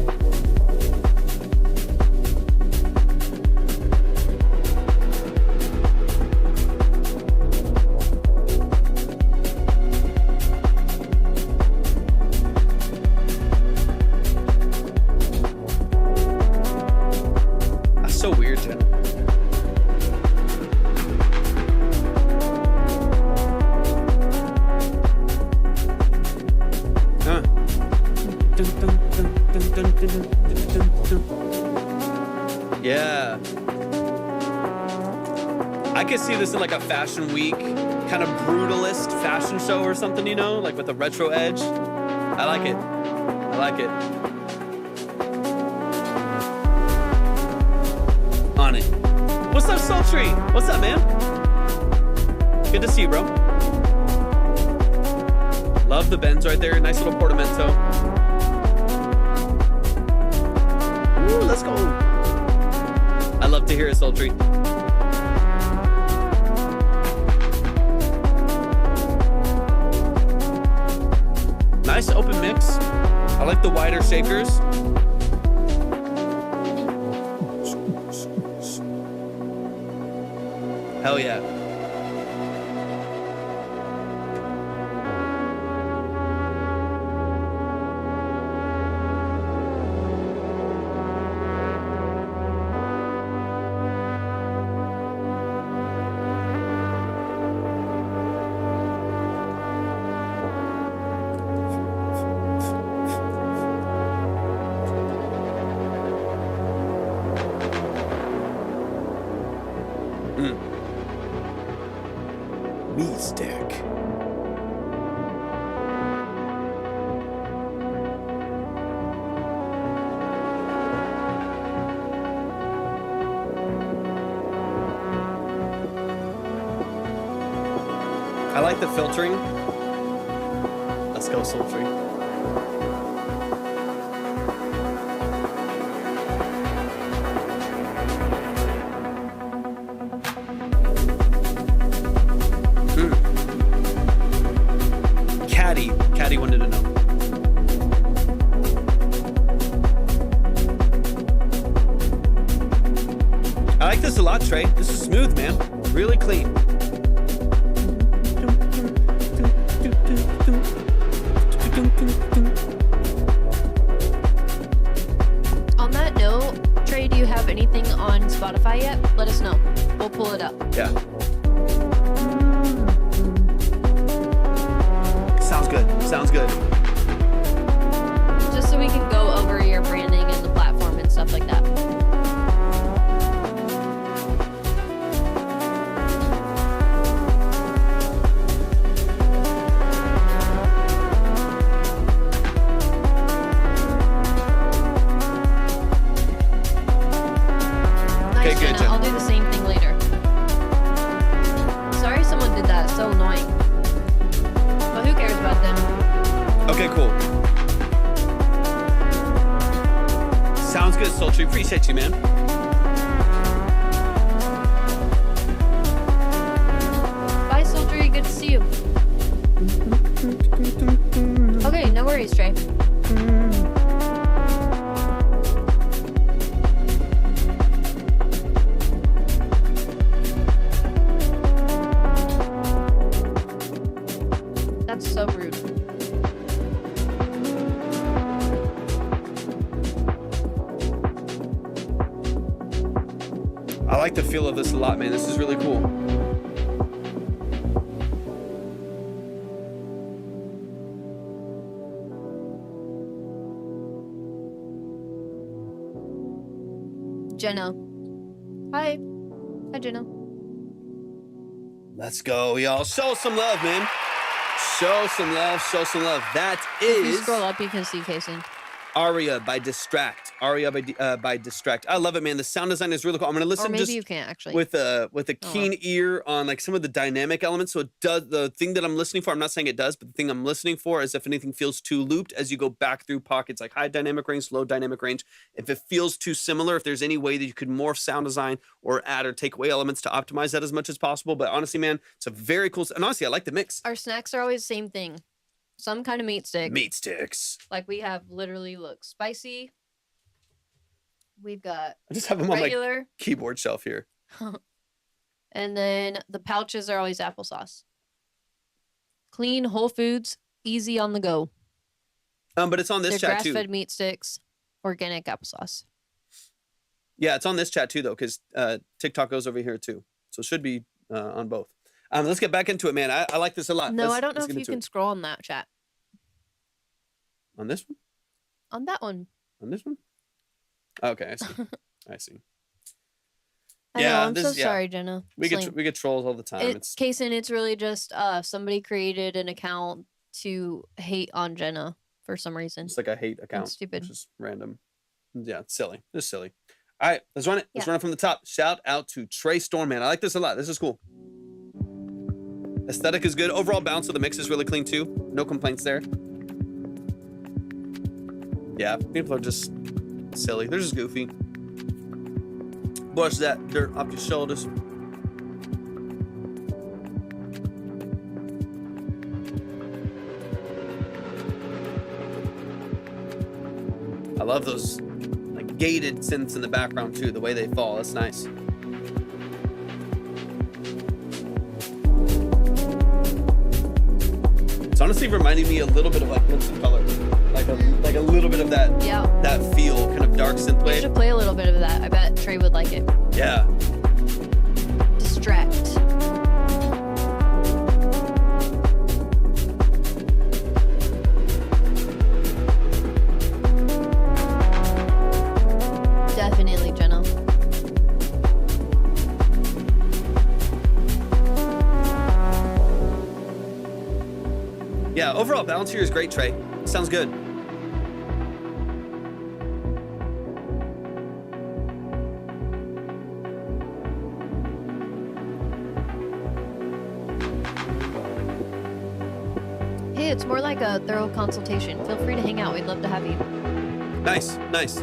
That's so weird, Jen. Huh. Yeah. I could see this in like a fashion week, kind of brutalist fashion show or something, you know, like with a retro edge. I like it. I like it. On it. What's up, Sultry? What's up, man? Good to see you, bro. Love the bends right there. Nice little portamento. Ooh, let's go. I love to hear it, Sultry. Nice open mix. I like the wider shakers. Hell yeah. Me stick. I like the filtering. Let's go, Sultry. Caddy wanted to know. I like this a lot, Trey. This is smooth, man. Really clean. On that note, Trey, do you have anything on Spotify yet? Let us know. We'll pull it up. Yeah. Sounds good. Sounds good. Just so we can go over your branding and the platform and stuff like that. Nice, Okay, good, Jenna. I'll do the same thing later. Sorry someone did that. It's so annoying. But who cares about them? Okay, cool. Sounds good, Sultry. Appreciate you, man. Thanks, Trey. That's so rude. I like the feel of this a lot, man. This is really cool. Jenna. Hi. Hi, Jenna. Let's go, y'all. Show some love, man. Show some love. Show some love. That If you is scroll up, you can see Kason. Aria by Distract. Aria by Distract. I love it, man. The sound design is really cool. I'm gonna Or listen maybe just you can't actually. with a well. keen ear on like some of the dynamic elements. So it does the thing that I'm listening for. I'm not saying it does, but the thing I'm listening for is if anything feels too looped as you go back through pockets, like high dynamic range, low dynamic range. If it feels too similar, if there's any way that you could morph sound design or add or take away elements to optimize that as much as possible. But honestly, man, it's a very cool. And honestly, I like the mix. Our snacks are always the same thing. Some kind of meat stick. Meat sticks. Like we have literally, look, spicy. We've got I just have them on my regular. keyboard shelf here. And then the pouches are always applesauce. Clean, whole foods, easy on the go. But it's on this They're chat too. grass-fed meat sticks, organic applesauce. Yeah, it's on this chat too, though, because TikTok goes over here too. So it should be on both. Let's get back into it, man. I like this a lot. No, Let's- I don't know let's if get you into can it. scroll on that chat. On this one? On that one. On this one? Okay, I see. I see. I know, Yeah, I'm this so is- yeah. sorry, Jenna. We It's get like- we get trolls all the time. It's Kason, it's really just somebody created an account to hate on Jenna for some reason. like a hate account. stupid. Which is random. Yeah, it's silly. It's silly. All right, let's run it. Let's Yeah. run it from the top. Shout out to Trey Storm, man. I like this a lot. This is cool. Aesthetic is good. Overall balance of the mix is really clean too. No complaints there. Yeah, people are just silly. They're just goofy. Brush that dirt off your shoulders. I love those like gated synths in the background too. The way they fall, that's nice. It's honestly reminding me a little bit of like Lipstick Color, like a little bit of that Yeah. that feel, kind of dark synth We wave. should play a little bit of that. I bet Trey would like it. Yeah. Distract. Definitely, Jenna. Yeah, overall balance here is great, Trey. Sounds good. Hey, it's more like a thorough consultation. Feel free to hang out. We'd love to have you. Nice, nice.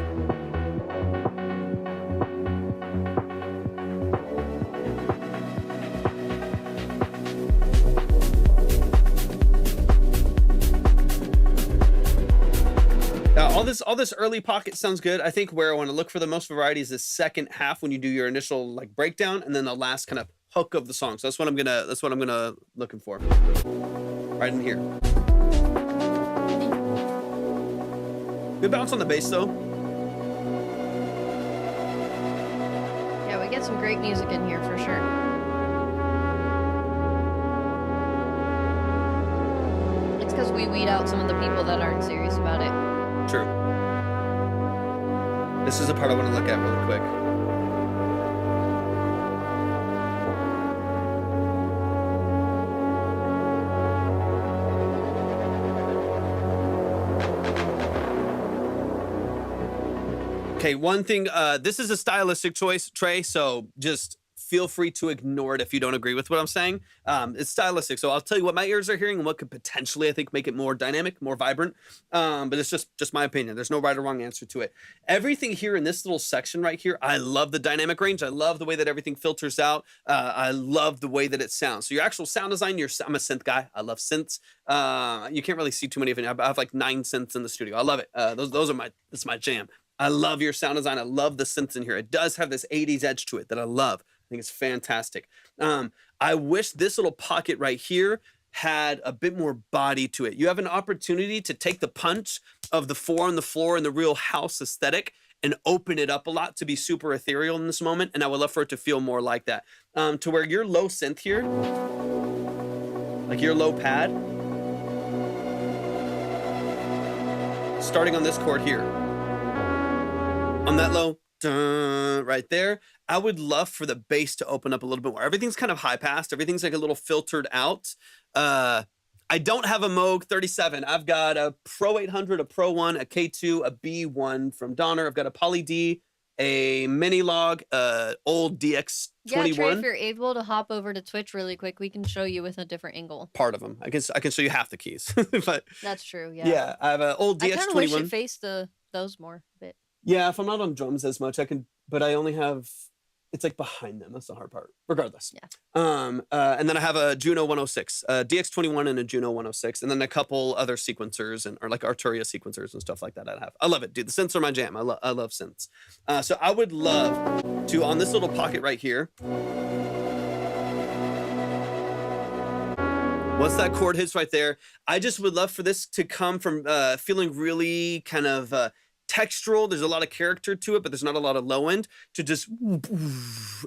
All this early pocket sounds good. I think where I want to look for the most variety is the second half when you do your initial like breakdown, and then the last kind of hook of the song. So that's what I'm gonna looking for. Right in here. Good bounce on the bass though. Yeah, we get some great music in here for sure. It's because we weed out some of the people that aren't serious about it. True. This is the part I want to look at really quick. Okay, one thing, this is a stylistic choice, Trey, so just feel free to ignore it if you don't agree with what I'm saying. It's stylistic. So I'll tell you what my ears are hearing and what could potentially, I think, make it more dynamic, more vibrant. But it's just my opinion. There's no right or wrong answer to it. Everything here in this little section right here, I love the dynamic range. I love the way that everything filters out. I love the way that it sounds. So your actual sound design, I'm a synth guy. I love synths. You can't really see too many of it. I have like 9 synths in the studio. I love it. That's my jam. I love your sound design. I love the synths in here. It does have this 80s edge to it that I love. I think it's fantastic. I wish this little pocket right here had a bit more body to it. You have an opportunity to take the punch of the 4 on the floor and the real house aesthetic and open it up a lot to be super ethereal in this moment. And I would love for it to feel more like that. To where your low synth here, like your low pad, starting on this chord here, on that low, right there, I would love for the bass to open up a little bit more. Everything's kind of high passed. Everything's like a little filtered out. I don't have a Moog 37. I've got a Pro 800, a Pro 1, a K2, a B1 from Donner. I've got a Poly D, a Mini Log, old DX21. Yeah, Trey, if you're able to hop over to Twitch really quick, we can show you with a different angle. Part of them. I can show you half the keys. But That's true, yeah. yeah, I have an old DX21. I kind of wish it faced those more a bit. Yeah, if I'm not on drums as much, I can, but I only have, it's like behind them. That's the hard part. Regardless. Yeah. And then I have a Juno 106, a DX21 and a Juno 106, and then a couple other sequencers or like Arturia sequencers and stuff like that. I love it, dude. The synths are my jam. I love synths. So I would love to, on this little pocket right here, once that chord hits right there, I just would love for this to come from feeling really kind of textural. There's a lot of character to it, but there's not a lot of low end, to just, and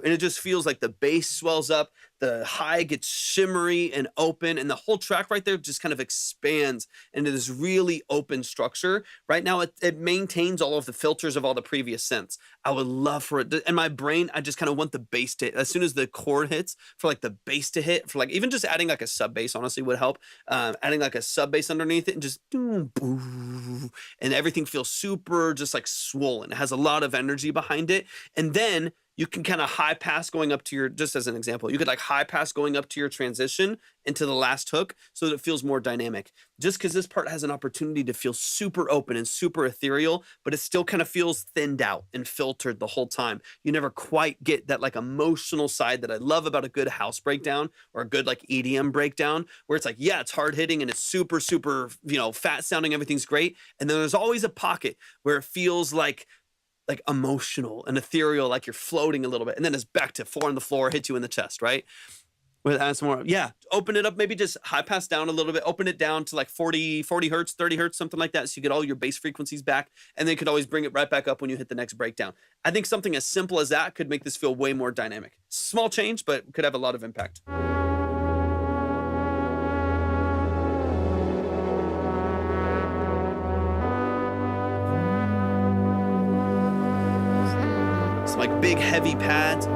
it just feels like the bass swells up, the high gets shimmery and open, and the whole track right there just kind of expands into this really open structure. Right now, it maintains all of the filters of all the previous synths. I would love for it to, in my brain, I just kind of want the bass to hit. As soon as the chord hits, for like the bass to hit, for like even just adding like a sub bass honestly would help. Adding like a sub bass underneath it and just boom, boom, and everything feels super just like swollen. It has a lot of energy behind it. And then you can kind of high pass going up to your, just as an example, you could like high pass going up to your transition into the last hook so that it feels more dynamic. Just because this part has an opportunity to feel super open and super ethereal, but it still kind of feels thinned out and filtered the whole time. You never quite get that like emotional side that I love about a good house breakdown or a good like EDM breakdown, where it's like, yeah, it's hard hitting and it's super, super, fat sounding, everything's great. And then there's always a pocket where it feels like emotional and ethereal, like you're floating a little bit. And then it's back to 4 on the floor, hit you in the chest, right? With add some more, yeah, open it up, maybe just high pass down a little bit, open it down to like 40 hertz, 30 hertz, something like that. So you get all your bass frequencies back, and then you could always bring it right back up when you hit the next breakdown. I think something as simple as that could make this feel way more dynamic. Small change, but could have a lot of impact. Some like big heavy pads.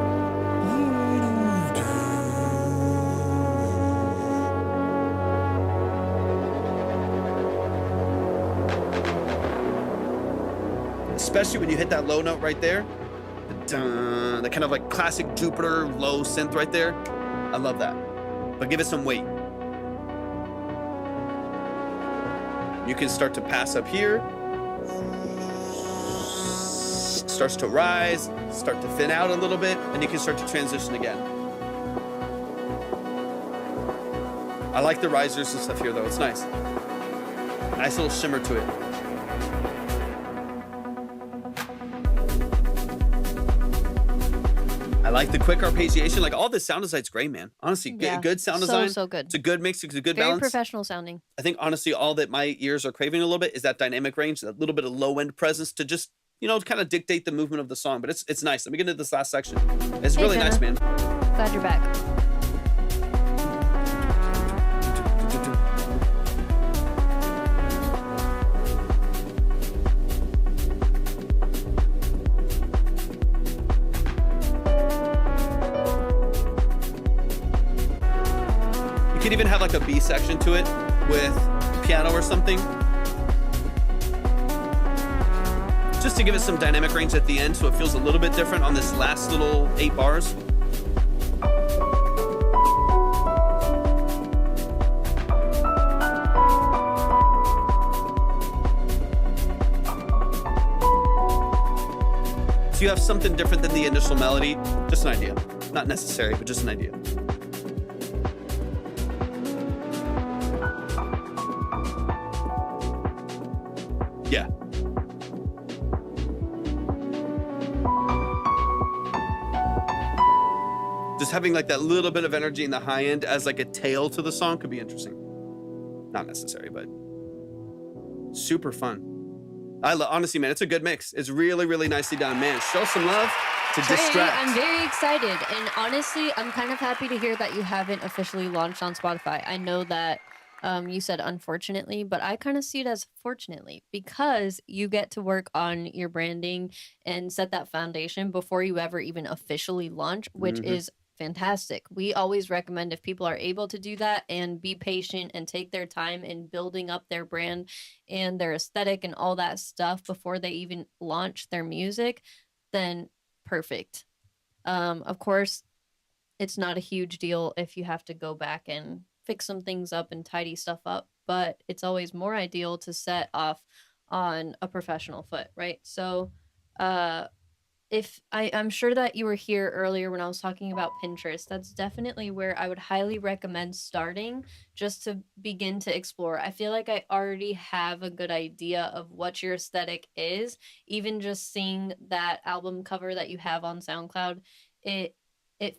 Especially when you hit that low note right there, the kind of like classic Jupiter low synth right there. I love that, but give it some weight. You can start to pass up here. Starts to rise, start to thin out a little bit, and you can start to transition again. I like the risers and stuff here though, it's nice. Nice little shimmer to it. I like the quick arpeggiation. Like all this sound design's great, man. Honestly, Yeah, good sound design. so good. It's a good mix. It's a good Very balance. professional sounding. I think honestly, all that my ears are craving a little bit is that dynamic range, that little bit of low end presence to just, kind of dictate the movement of the song. But it's nice. Let me get into this last section. It's Hey, really Jenna. nice, man. Glad you're back. You could even have like a B section to it with piano or something. Just to give it some dynamic range at the end so it feels a little bit different on this last little 8 bars. So you have something different than the initial melody. Just an idea. Not necessary, but just an idea. Yeah. Just having like that little bit of energy in the high end as like a tail to the song could be interesting. Not necessary, but super fun. Honestly, man, it's a good mix. It's really, really nicely done, man. Show some love to Trey, Distract. I'm very excited. And honestly, I'm kind of happy to hear that you haven't officially launched on Spotify. I know that you said unfortunately, but I kind of see it as fortunately because you get to work on your branding and set that foundation before you ever even officially launch, which is fantastic. We always recommend if people are able to do that and be patient and take their time in building up their brand and their aesthetic and all that stuff before they even launch their music, then perfect. Of course, it's not a huge deal if you have to go back and fix some things up and tidy stuff up, but it's always more ideal to set off on a professional foot, right? So, if I'm sure that you were here earlier when I was talking about Pinterest, that's definitely where I would highly recommend starting just to begin to explore. I feel like I already have a good idea of what your aesthetic is. Even just seeing that album cover that you have on SoundCloud, it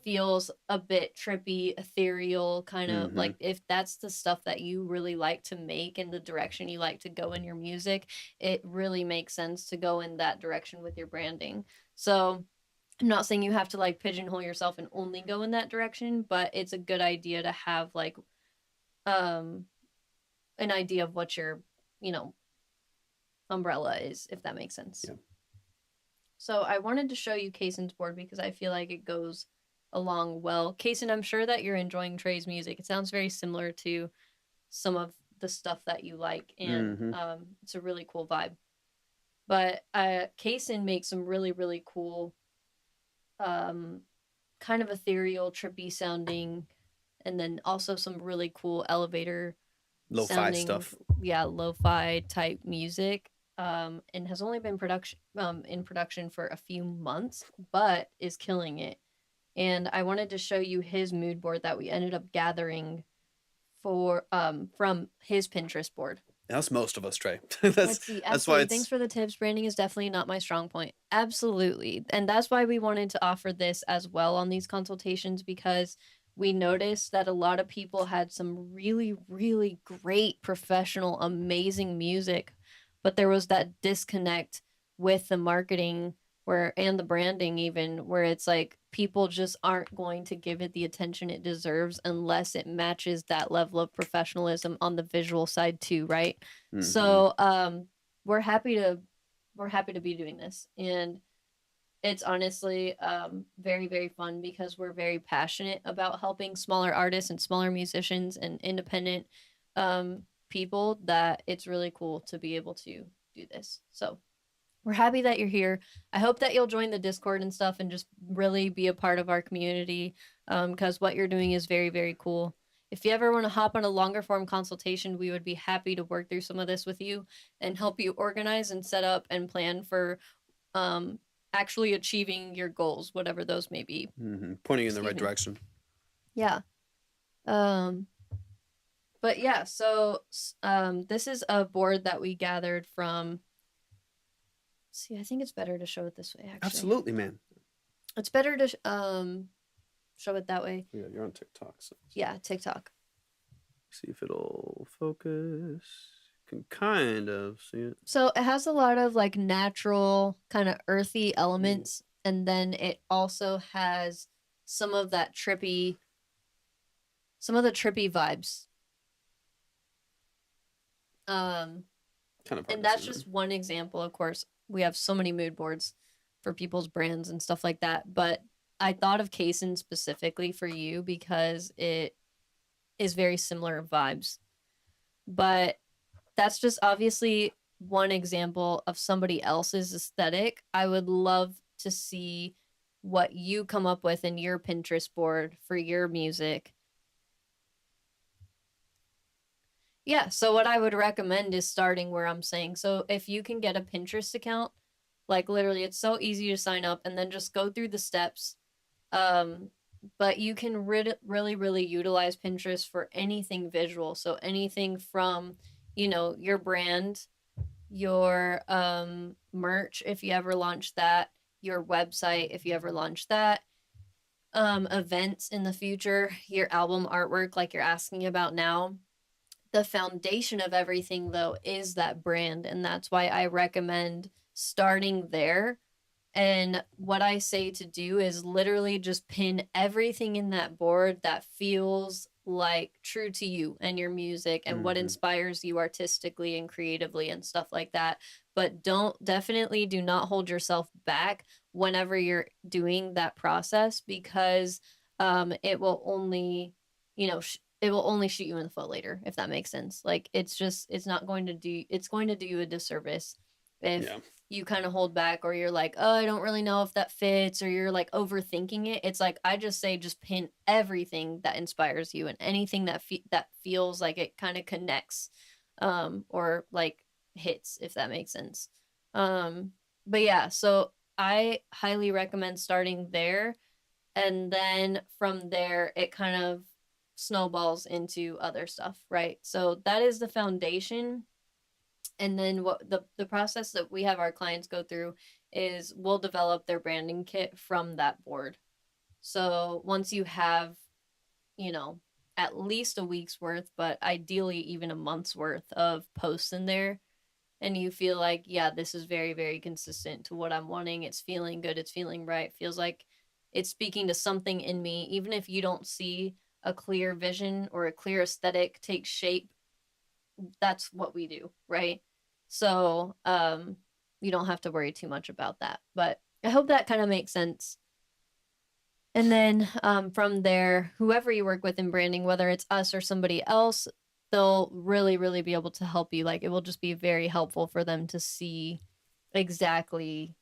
feels a bit trippy, ethereal, kind of like if that's the stuff that you really like to make and the direction you like to go in your music, it really makes sense to go in that direction with your branding. So I'm not saying you have to like pigeonhole yourself and only go in that direction, but it's a good idea to have like an idea of what your, umbrella is, if that makes sense. Yeah. So I wanted to show you Kaysen's board because I feel like it goes along well. Kaysen, I'm sure that you're enjoying Trey's music. It sounds very similar to some of the stuff that you like, and it's a really cool vibe. But Kaysen makes some really, really cool, kind of ethereal, trippy sounding, and then also some really cool elevator lo-fi sounding stuff. Yeah, lo-fi type music. And has only been in production for a few months, but is killing it. And I wanted to show you his mood board that we ended up gathering for from his Pinterest board. That's most of us, Trey. Let's see. That's why Absolutely. it's Thanks for the tips. Branding is definitely not my strong point. Absolutely. And that's why we wanted to offer this as well on these consultations, because we noticed that a lot of people had some really, really great, professional, amazing music, but there was that disconnect with the marketing and the branding even, where it's like people just aren't going to give it the attention it deserves unless it matches that level of professionalism on the visual side too, right? So we're happy to be doing this, and it's honestly very, very fun because we're very passionate about helping smaller artists and smaller musicians and independent people, that it's really cool to be able to do this. So we're happy that you're here. I hope that you'll join the Discord and stuff and just really be a part of our community, because what you're doing is very, very cool. If you ever want to hop on a longer form consultation, we would be happy to work through some of this with you and help you organize and set up and plan for actually achieving your goals, whatever those may be. Pointing in the right direction. Yeah. But yeah, so this is a board that we gathered from. See, I think it's better to show it this way, actually. Absolutely, man. It's better to show it that way. Yeah, you're on TikTok. So Yeah, TikTok. see if it'll focus. You can kind of see it. So it has a lot of like natural kind of earthy elements, and then it also has some of the trippy vibes. Kind of. And that's just one example. Of course, we have so many mood boards for people's brands and stuff like that, but I thought of Kaysen specifically for you because it is very similar vibes. But that's just obviously one example of somebody else's aesthetic. I would love to see what you come up with in your Pinterest board for your music. Yeah, so what I would recommend is starting where I'm saying. So if you can get a Pinterest account, Like literally, it's so easy to sign up and then just go through the steps. But you can really, really utilize Pinterest for anything visual. So anything from, your brand, your merch, if you ever launch that, your website, if you ever launch that, events in the future, your album artwork, like you're asking about now. The foundation of everything, though, is that brand. And that's why I recommend starting there. And what I say to do is literally just pin everything in that board that feels like true to you and your music and what inspires you artistically and creatively and stuff like that. But definitely do not hold yourself back whenever you're doing that process, because it will only, it will only shoot you in the foot later, if that makes sense. Like it's going to do you a disservice if you kind of hold back, or you're like, oh, I don't really know if that fits, or you're like overthinking it. It's like, I just say, just pin everything that inspires you and anything that feels like it kind of connects, or like hits, if that makes sense. But yeah, so I highly recommend starting there. And then from there, it kind of snowballs into other stuff, right? So that is the foundation. And then what the process that we have our clients go through is we'll develop their branding kit from that board. So once you have, at least a week's worth, but ideally even a month's worth of posts in there, and you feel like, yeah, this is very, very consistent to what I'm wanting. It's feeling good. It's feeling right. Feels like it's speaking to something in me. Even if you don't see a clear vision or a clear aesthetic take shape, that's what we do, right? So you don't have to worry too much about that. But I hope that kind of makes sense. And then from there, whoever you work with in branding, whether it's us or somebody else, they'll really, really be able to help you. Like it will just be very helpful for them to see exactly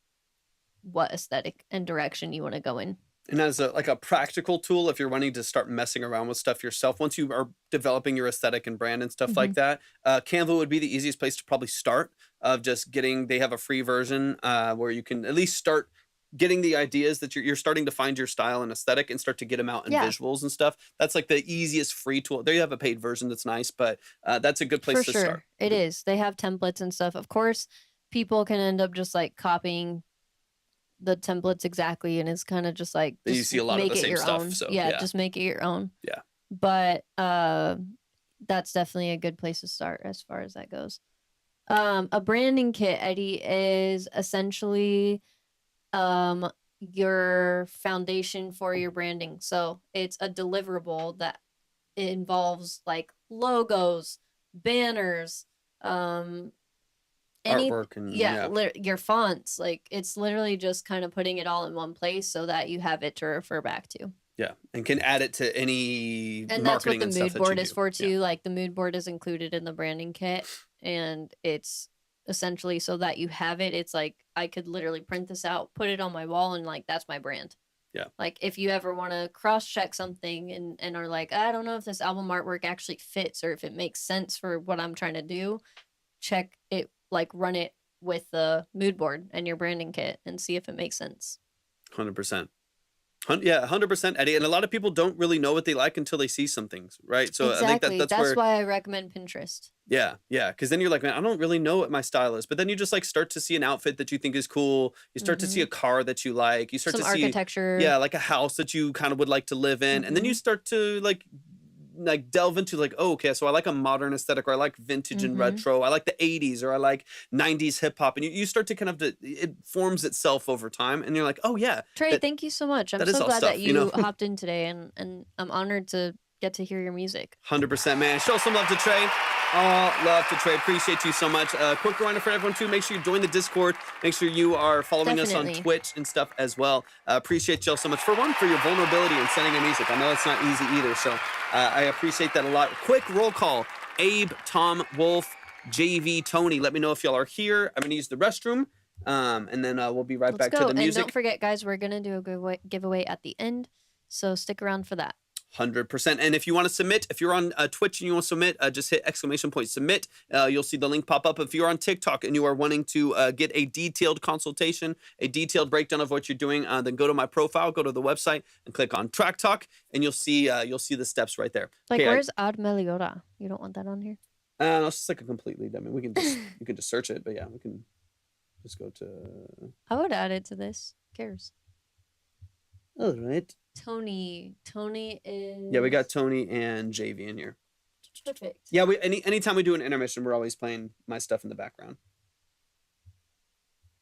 what aesthetic and direction you want to go in. And as a practical tool, if you're wanting to start messing around with stuff yourself, once you are developing your aesthetic and brand and stuff like that, Canva would be the easiest place to probably start. Of just they have a free version where you can at least start getting the ideas that you're starting to find your style and aesthetic and start to get them out in visuals and stuff. That's like the easiest free tool. There you have a paid version that's nice, but that's a good place to start. It is. They have templates and stuff. Of course, people can end up just like copying the templates exactly, and it's kind of just like, you see a lot of the same stuff. Own. So yeah, just make it your own. Yeah. But that's definitely a good place to start as far as that goes. A branding kit, Eddie, is essentially your foundation for your branding. So it's a deliverable that involves like logos, banners, artwork, and your fonts. Like it's literally just kind of putting it all in one place so that you have it to refer back to. Yeah, and can add it to any and that's what the mood board is for too. Like the mood board is included in the branding kit, and it's essentially so that you have it. It's like I could literally print this out, put it on my wall, and like that's my brand. Yeah. Like if you ever want to cross check something and are like, I don't know if this album artwork actually fits or if it makes sense for what I'm trying to do, check it, like run it with the mood board and your branding kit and see if it makes sense. 100%. Yeah, 100%, Eddie. And a lot of people don't really know what they like until they see some things, right? So exactly. I think that's why I recommend Pinterest. Yeah, because then you're like, man, I don't really know what my style is. But then you just like start to see an outfit that you think is cool. You start to see a car that you like. You start Some to see architecture. Yeah, like a house that you kind of would like to live in. And then you start to like delve into like, oh, okay, so I like a modern aesthetic, or I like vintage and retro. I like the 80s, or I like 90s hip hop. And you start to kind of, it forms itself over time. And you're like, oh yeah. Trey, thank you so much. I'm so glad that you hopped in today, and I'm honored to get to hear your music. 100%, man. Show some love to Trey. Love to Trey. Appreciate you so much. Quick reminder for everyone too, make sure you join the Discord. Make sure you are following us on Twitch and stuff as well. Appreciate y'all so much for your vulnerability in sending in music. I know it's not easy either, so I appreciate that a lot. Quick roll call. Abe, Tom, Wolf, JV, Tony. Let me know if y'all are here. I'm going to use the restroom, and then we'll be right back to the music. And don't forget, guys, we're going to do a giveaway at the end, so stick around for that. 100%. And if you want to submit, if you're on Twitch and you want to submit, just hit !submit. You'll see the link pop up. If you're on TikTok and you are wanting to get a detailed consultation, a detailed breakdown of what you're doing, then go to my profile, go to the website, and click on Track Talk, and you'll see the steps right there. Like, Okay, where's Ad Meliora? You don't want that on here? no, it's just like a completely. I mean, we can just you can just search it, but yeah, we can just go to. I would add it to this. Who cares? All right. Tony is. Yeah, we got Tony and JV in here. Perfect. Yeah, we anytime we do an intermission, we're always playing my stuff in the background.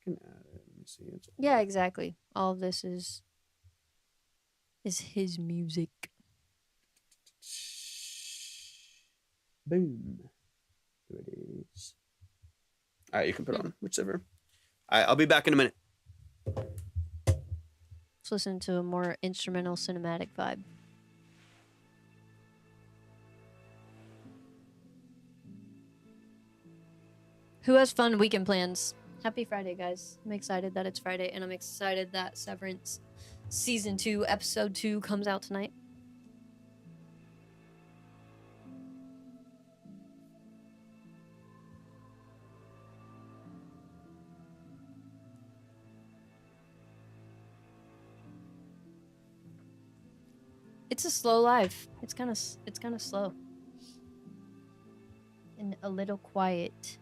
I can add it. Let me see. Yeah, exactly. All of this is his music. Boom. There it is. All right, you can put it on whichever. All right, I'll be back in a minute. Let's listen to a more instrumental cinematic vibe. Who has fun weekend plans? Happy Friday, guys. I'm excited that it's Friday, and I'm excited that Severance Season 2, Episode 2 comes out tonight. It's a slow life. It's kind of slow. And a little quiet.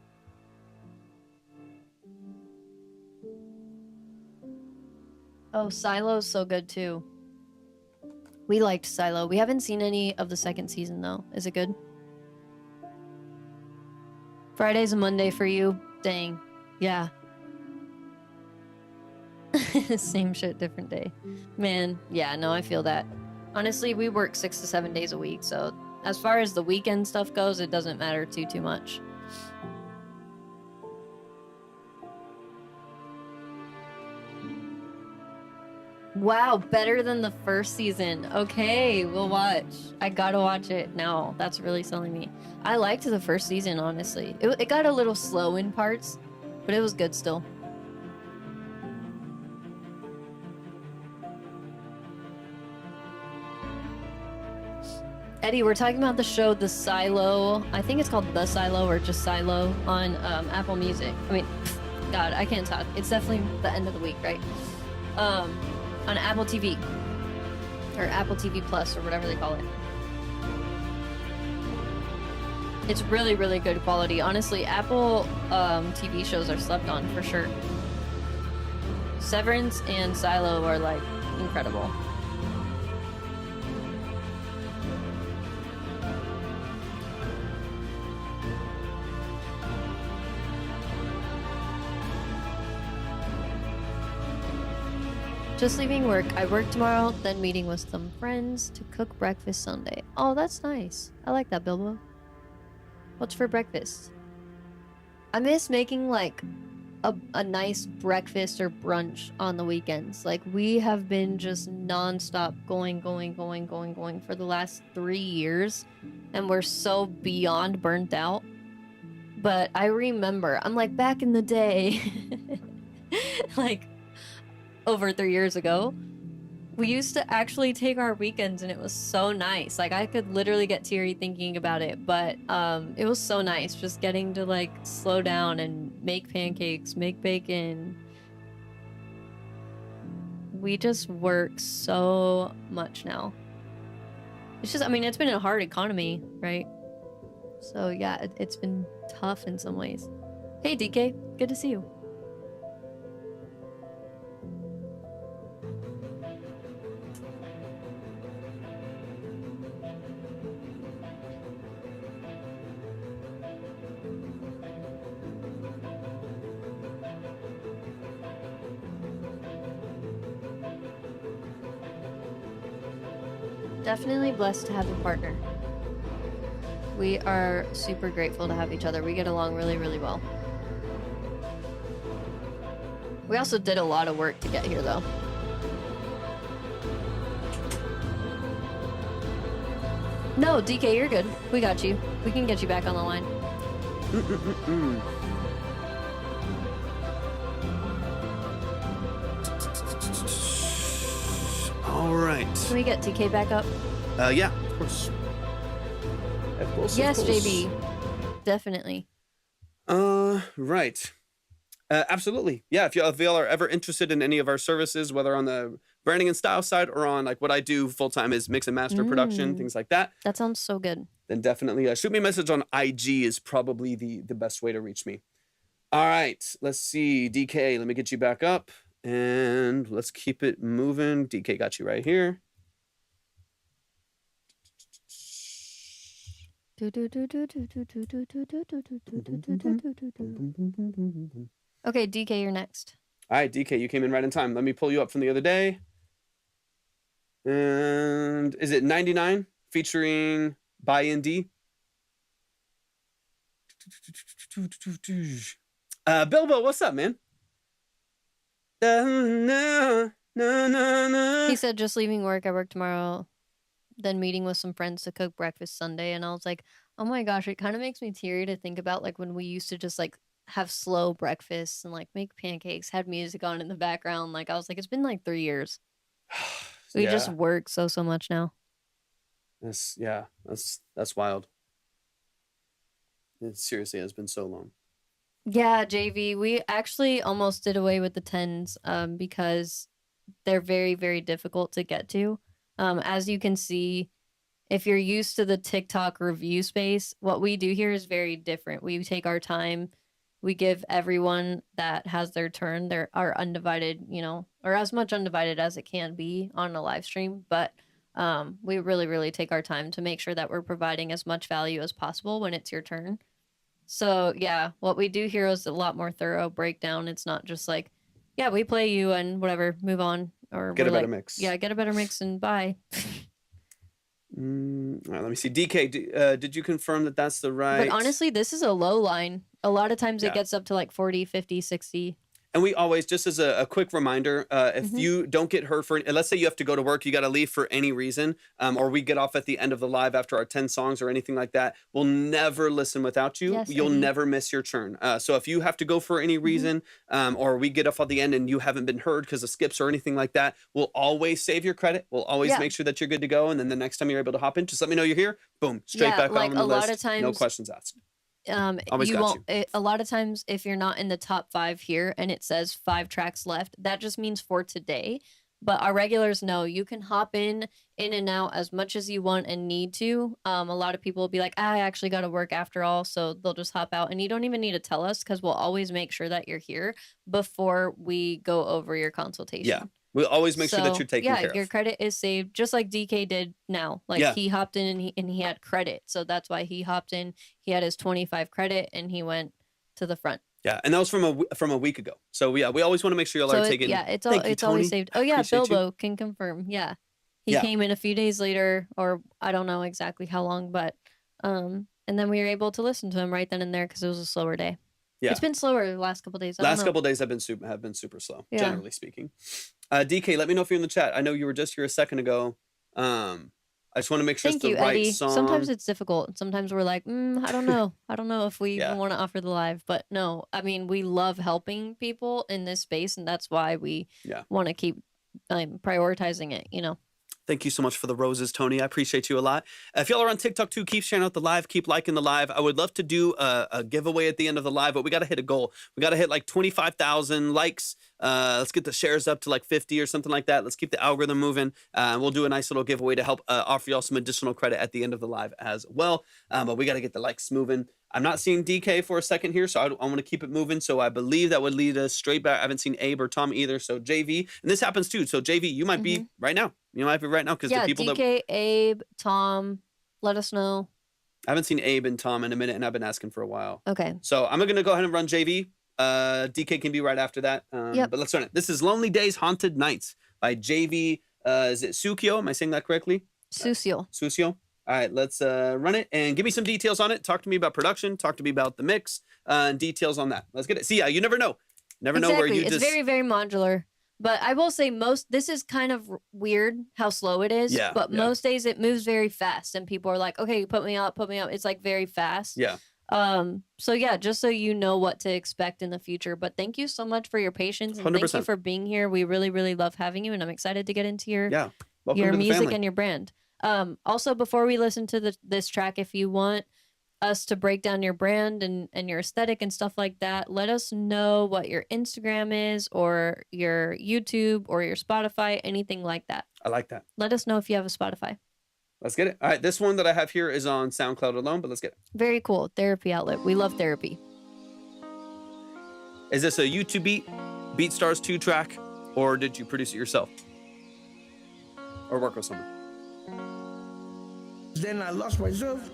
Oh, Silo's so good too. We liked Silo. We haven't seen any of the second season though. Is it good? Friday's a Monday for you? Dang. Yeah. Same shit, different day. Man, yeah, no, I feel that. Honestly, we work 6 to 7 days a week, so as far as the weekend stuff goes, it doesn't matter too much. Wow, better than the first season. Okay, we'll watch. I gotta watch it now. That's really selling me. I liked the first season, honestly. It got a little slow in parts, but it was good still. Eddie, we're talking about the show The Silo. I think it's called The Silo or just Silo on Apple Music. I mean, God, I can't talk. It's definitely the end of the week, right? On Apple TV. Or Apple TV Plus or whatever they call it. It's really, really good quality. Honestly, Apple TV shows are slept on for sure. Severance and Silo are like incredible. Just leaving work. I work tomorrow, then meeting with some friends to cook breakfast Sunday. Oh, that's nice. I like that, Bilbo. What's for breakfast? I miss making like a nice breakfast or brunch on the weekends. Like we have been just nonstop going for the last 3 years, and we're so beyond burnt out. But I remember, I'm like back in the day, like over 3 years ago, we used to actually take our weekends and it was so nice. Like I could literally get teary thinking about it, but it was so nice just getting to like slow down and make pancakes, make bacon. We just work so much now. It's just, I mean, it's been a hard economy, right? So yeah, it's been tough in some ways. Hey DK, good to see you. Definitely blessed to have a partner. We are super grateful to have each other. We get along really, really well. We also did a lot of work to get here, though. No, DK, you're good. We got you. We can get you back on the line. All right. Can we get TK back up? Yeah, of course. Of course. Yes, of course. JB. Definitely. Right. Absolutely. Yeah. If y'all are ever interested in any of our services, whether on the branding and style side or on like what I do full time is mix and master production, things like that, That sounds so good. then definitely shoot me a message on IG is probably the best way to reach me. All right. Let's see. DK, let me get you back up and let's keep it moving. DK got you right here. Okay, DK, you're next. All right, DK, you came in right in time. Let me pull you up from the other day. And is it 99 featuring By ND? Bilbo, what's up, man? He said, just leaving work. I work tomorrow. Then meeting with some friends to cook breakfast Sunday. And I was like, oh my gosh, it kind of makes me teary to think about like when we used to just like have slow breakfasts and like make pancakes, had music on in the background. Like I was like, it's been like 3 years. We just work so much now. That's wild. It seriously has been so long. Yeah, JV, we actually almost did away with the 10s because they're very, very difficult to get to. As you can see, if you're used to the TikTok review space, what we do here is very different. We take our time. We give everyone that has their turn our undivided, or as much undivided as it can be on a live stream. But we really, really take our time to make sure that we're providing as much value as possible when it's your turn. So, yeah, what we do here is a lot more thorough breakdown. It's not just like, yeah, we play you and whatever, move on. Or get a better mix. Yeah, get a better mix and bye. All right, let me see. DK, did you confirm that that's the right? But honestly, this is a low line. A lot of times it gets up to like 40, 50, 60. And we always, just as a quick reminder, if you don't get heard for, let's say you have to go to work, you got to leave for any reason, or we get off at the end of the live after our 10 songs or anything like that, we'll never listen without you. Yes, You'll Eddie. never miss your turn. So if you have to go for any reason, or we get off at the end and you haven't been heard because of skips or anything like that, we'll always save your credit. We'll always make sure that you're good to go. And then the next time you're able to hop in, just let me know you're here. Boom, straight back like on the a lot list. of times, no questions asked. A lot of times if you're not in the top 5 here and it says 5 tracks left, that just means for today. But our regulars know you can hop in and out as much as you want and need to. A lot of people will be like, I actually got to work after all, so they'll just hop out, and you don't even need to tell us because we'll always make sure that you're here before we go over your consultation. Yeah. We'll always make sure that you're taken care of. Yeah, your credit is saved, just like DK did now. Like he hopped in and he had credit, so that's why he hopped in. He had his 25 credit and he went to the front. Yeah, and that was from a week ago. So yeah, we always want to make sure y'all are taking. Yeah, it's always saved. Oh yeah, Bilbo can confirm. Yeah, he came in a few days later, or I don't know exactly how long, but and then we were able to listen to him right then and there because it was a slower day. Yeah, it's been slower the last couple days. Last couple days have been super slow, generally speaking. DK, let me know if you're in the chat. I know you were just here a second ago. I just want to make sure it's the right song. Sometimes it's difficult. Sometimes we're like, I don't know. I don't know if we even want to offer the live. But no, I mean, we love helping people in this space, and that's why we want to keep prioritizing it, Thank you so much for the roses, Tony. I appreciate you a lot. If y'all are on TikTok too, keep sharing out the live, keep liking the live. I would love to do a giveaway at the end of the live, but we got to hit a goal. We got to hit like 25,000 likes. Let's get the shares up to like 50 or something like that. Let's keep the algorithm moving. We'll do a nice little giveaway to help offer y'all some additional credit at the end of the live as well. But we got to get the likes moving. I'm not seeing DK for a second here, so I want to keep it moving. So I believe that would lead us straight back. I haven't seen Abe or Tom either. So JV, and this happens too. So JV, you might be right now. You might be right now because the people DK, Abe, Tom, let us know. I haven't seen Abe and Tom in a minute, and I've been asking for a while. Okay. So I'm going to go ahead and run JV. DK can be right after that. But let's run it. This is Lonely Days, Haunted Nights by JV. Is it Sukio? Am I saying that correctly? Susio. Susio. All right, let's run it and give me some details on it. Talk to me about production. Talk to me about the mix and details on that. Let's get it. See, you never know. Never know where you It's very, very modular. But I will say this is kind of weird how slow it is. Yeah, but most days it moves very fast and people are like, okay, put me up. It's like very fast. Yeah. So yeah, just so you know what to expect in the future. But thank you so much for your patience and 100%. thank you for being here. We really, really love having you and I'm excited to get into your Welcome to the music family. and your brand. Also, before we listen to this track, if you want us to break down your brand and your aesthetic and stuff like that, let us know what your Instagram is or your YouTube or your Spotify, anything like that. I like that. Let us know if you have a Spotify. Let's get it. All right, this one that I have here is on SoundCloud alone, but let's get it. Very cool. Therapy outlet. We love therapy. Is this a YouTube beat, BeatStars 2 track, or did you produce it yourself? Or work with someone? Then I lost myself.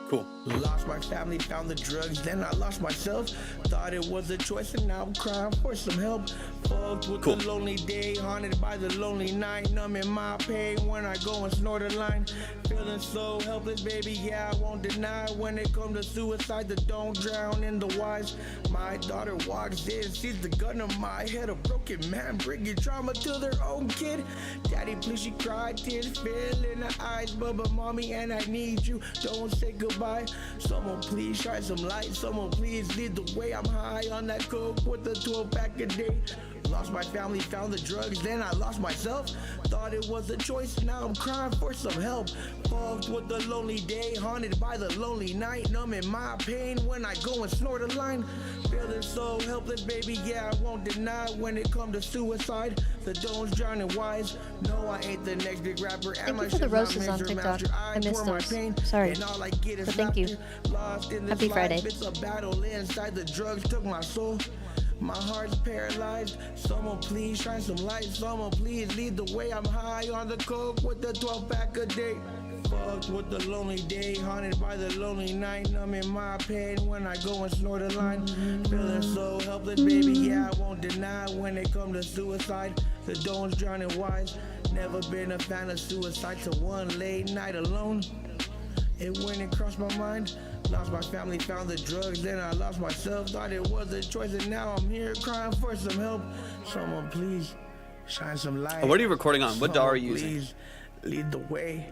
Cool. Lost my family, found the drugs, then I lost myself. Thought it was a choice and now I'm crying for some help. Fucked with Cool. the lonely day, haunted by the lonely night. Numbing my pain when I go and snort a line. Feeling so helpless, baby, yeah, I won't deny. When it comes to suicide, that don't drown in the wise. My daughter walks in, sees the gun on my head. A broken man bringing trauma to their own kid. Daddy, please, she cried, tears fill in her eyes. Bubba, mommy, and I need you, don't say goodbye. Someone please shine some light. Someone please lead the way. I'm high on that coke with the 12-pack a day. Lost my family, found the drugs, then I lost myself. Thought it was a choice, now I'm crying for some help. Fucked with the lonely day, haunted by the lonely night. Numbing my pain when I go and snort a line. Feeling so helpless, baby, yeah, I won't deny. When it comes to suicide, the don'ts drown in wise. No, I ain't the next big rapper. Thank you for the roses on TikTok. I missed those. Sorry. But thank you. Happy Friday. It's a battle inside. The drugs took my soul. My heart's paralyzed. Someone please shine some light. Someone please lead the way. I'm high on the coke with the 12-pack a day. Fucked with the lonely day, haunted by the lonely night. Numbing my pain when I go and snort a line. Feeling so helpless, baby, yeah, I won't deny. When it comes to suicide, the don'ts drown in wise. Never been a fan of suicide, so one late night alone, it went and crossed my mind. Lost my family, found the drugs, then I lost myself. Thought it was a choice, and now I'm here crying for some help. Someone please shine some light. Oh, what are you recording on? What DAW are you Someone using? please lead the way.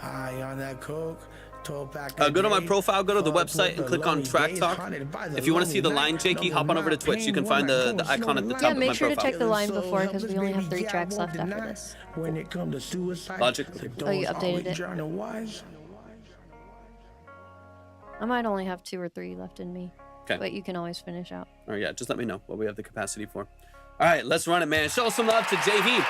High on that coke. Go to my profile, go to the website, and click on Track Talk. If you want to see the line, Jakey, hop on over to Twitch. You can find the icon at the top Yeah, of make my sure to profile. check the line before because we only have 3 tracks left after this. When it comes to suicide, Logic. Oh, you updated it. it. I might only have 2 or 3 left in me. Okay. But you can always finish out. Oh yeah, just let me know what we have the capacity for. All right, let's run it, man. Show some love to JV.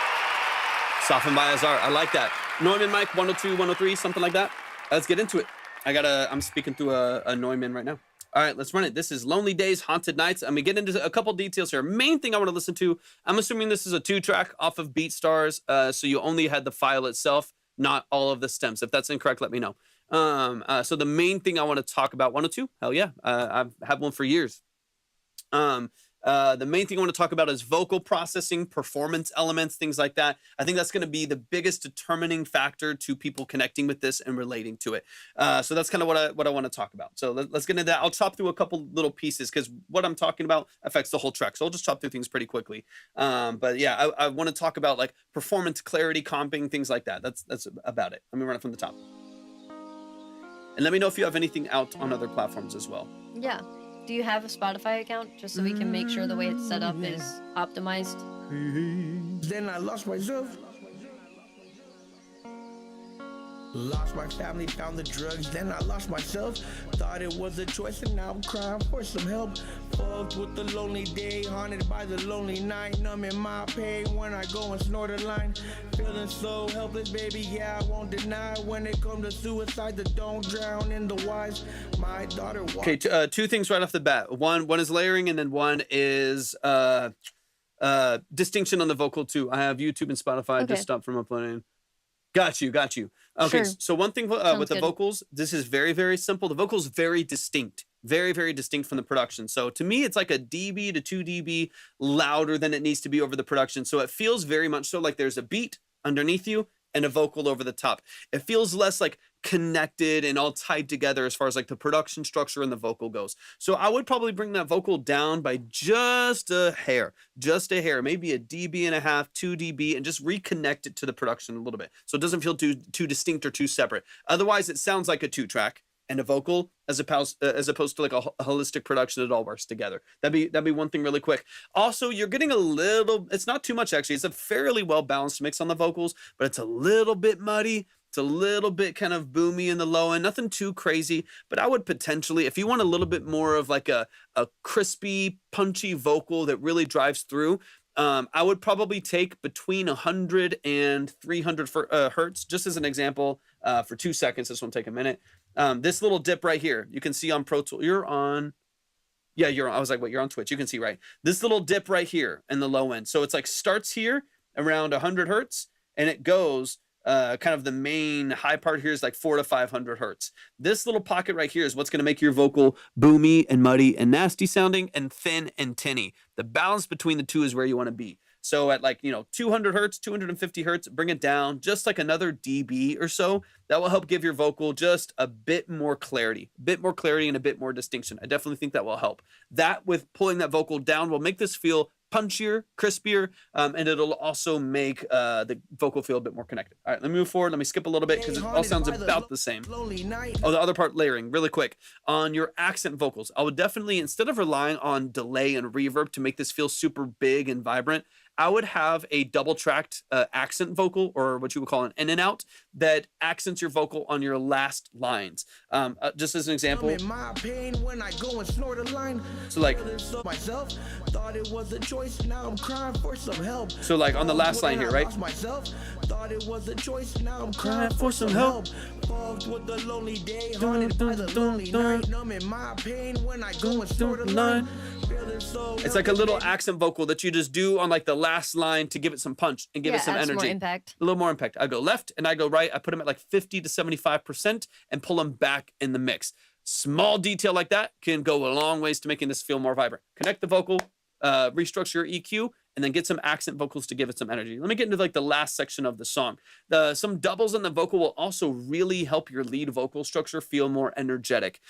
Softened by his art. I like that. Neumann mic 102, 103, something like that. Let's get into it. I'm speaking through a Neumann right now. All right, let's run it. This is Lonely Days, Haunted Nights. I'm gonna get into a couple details here. Main thing I want to listen to, I'm assuming this is a 2-track off of BeatStars, so you only had the file itself, not all of the stems. If that's incorrect, let me know. So the main thing I want to talk about, 102, hell yeah, I've had one for years. The main thing I want to talk about is vocal processing, performance elements, things like that. I think that's going to be the biggest determining factor to people connecting with this and relating to it. So that's kind of what I want to talk about. So let's get into that. I'll chop through a couple little pieces because what I'm talking about affects the whole track. So I'll just chop through things pretty quickly. But yeah, I want to talk about like performance, clarity, comping, things like that. That's about it. Let me run it from the top. And let me know if you have anything out on other platforms as well. Yeah. Do you have a Spotify account just so we can make sure the way it's set up is optimized? Then I lost myself. Lost my family, found the drugs, then I lost myself. Thought it was a choice, and now I'm crying for some help. Fucked with the lonely day, haunted by the lonely night. Numbing my pain when I go and snort a line. Feeling so helpless, baby, yeah, I won't deny. When it comes to suicide, that don't drown in the wise. My daughter walked. Okay, 2 things right off the bat. One is layering, and then one is distinction on the vocal too. I have YouTube and Spotify. Okay. Just stopped from uploading. Got you. Okay, Sure. so one thing with the good. vocals, this is very, very simple. The vocals very distinct, very, very distinct from the production. So to me, it's like a dB to 2 dB louder than it needs to be over the production. So it feels very much so like there's a beat underneath you and a vocal over the top. It feels less like connected and all tied together as far as like the production structure and the vocal goes. So I would probably bring that vocal down by just a hair, maybe a dB and a half, 2 dB, and just reconnect it to the production a little bit. So it doesn't feel too distinct or too separate. Otherwise it sounds like a 2-track. and a vocal as opposed to like a holistic production that all works together. That'd be one thing really quick. Also, you're getting a little, it's not too much actually. It's a fairly well balanced mix on the vocals, but it's a little bit muddy. It's a little bit kind of boomy in the low end, nothing too crazy, but I would potentially, if you want a little bit more of like a crispy, punchy vocal that really drives through, I would probably take between 100 and 300 hertz, just as an example, for 2 seconds. This won't take a minute. This little dip right here, you can see on Pro Tool. You're on, yeah, you're on. I was like, wait, you're on Twitch. You can see, right? This little dip right here in the low end. So it's like starts here around 100 hertz, and it goes, kind of the main high part here is like 400 to 500 hertz. This little pocket right here is what's going to make your vocal boomy and muddy and nasty sounding and thin and tinny. The balance between the two is where you want to be. So at like, 200 hertz, 250 hertz, bring it down just like another dB or so. That will help give your vocal just a bit more clarity and a bit more distinction. I definitely think that will help. That with pulling that vocal down will make this feel punchier, crispier, and it'll also make the vocal feel a bit more connected. All right, let me move forward. Let me skip a little bit because it all sounds about the same. Oh, the other part, layering, really quick. On your accent vocals, I would definitely, instead of relying on delay and reverb to make this feel super big and vibrant, I would have a double-tracked accent vocal, or what you would call an in and out, that accents your vocal on your last lines. Just as an example. So like, so like on the last line here, right? Thought it was a choice, now I'm crying for some help. With the lonely day, haunted by the lonely night. Numbing my pain when I go and snort a line. It's like a little accent vocal that you just do on like the last line to give it some punch and give it some energy. More impact. A little more impact. I go left and I go right. I put them at like 50 to 75% and pull them back in the mix. Small detail like that can go a long ways to making this feel more vibrant. Connect the vocal, restructure your EQ, and then get some accent vocals to give it some energy. Let me get into like the last section of the song. Some doubles in the vocal will also really help your lead vocal structure feel more energetic.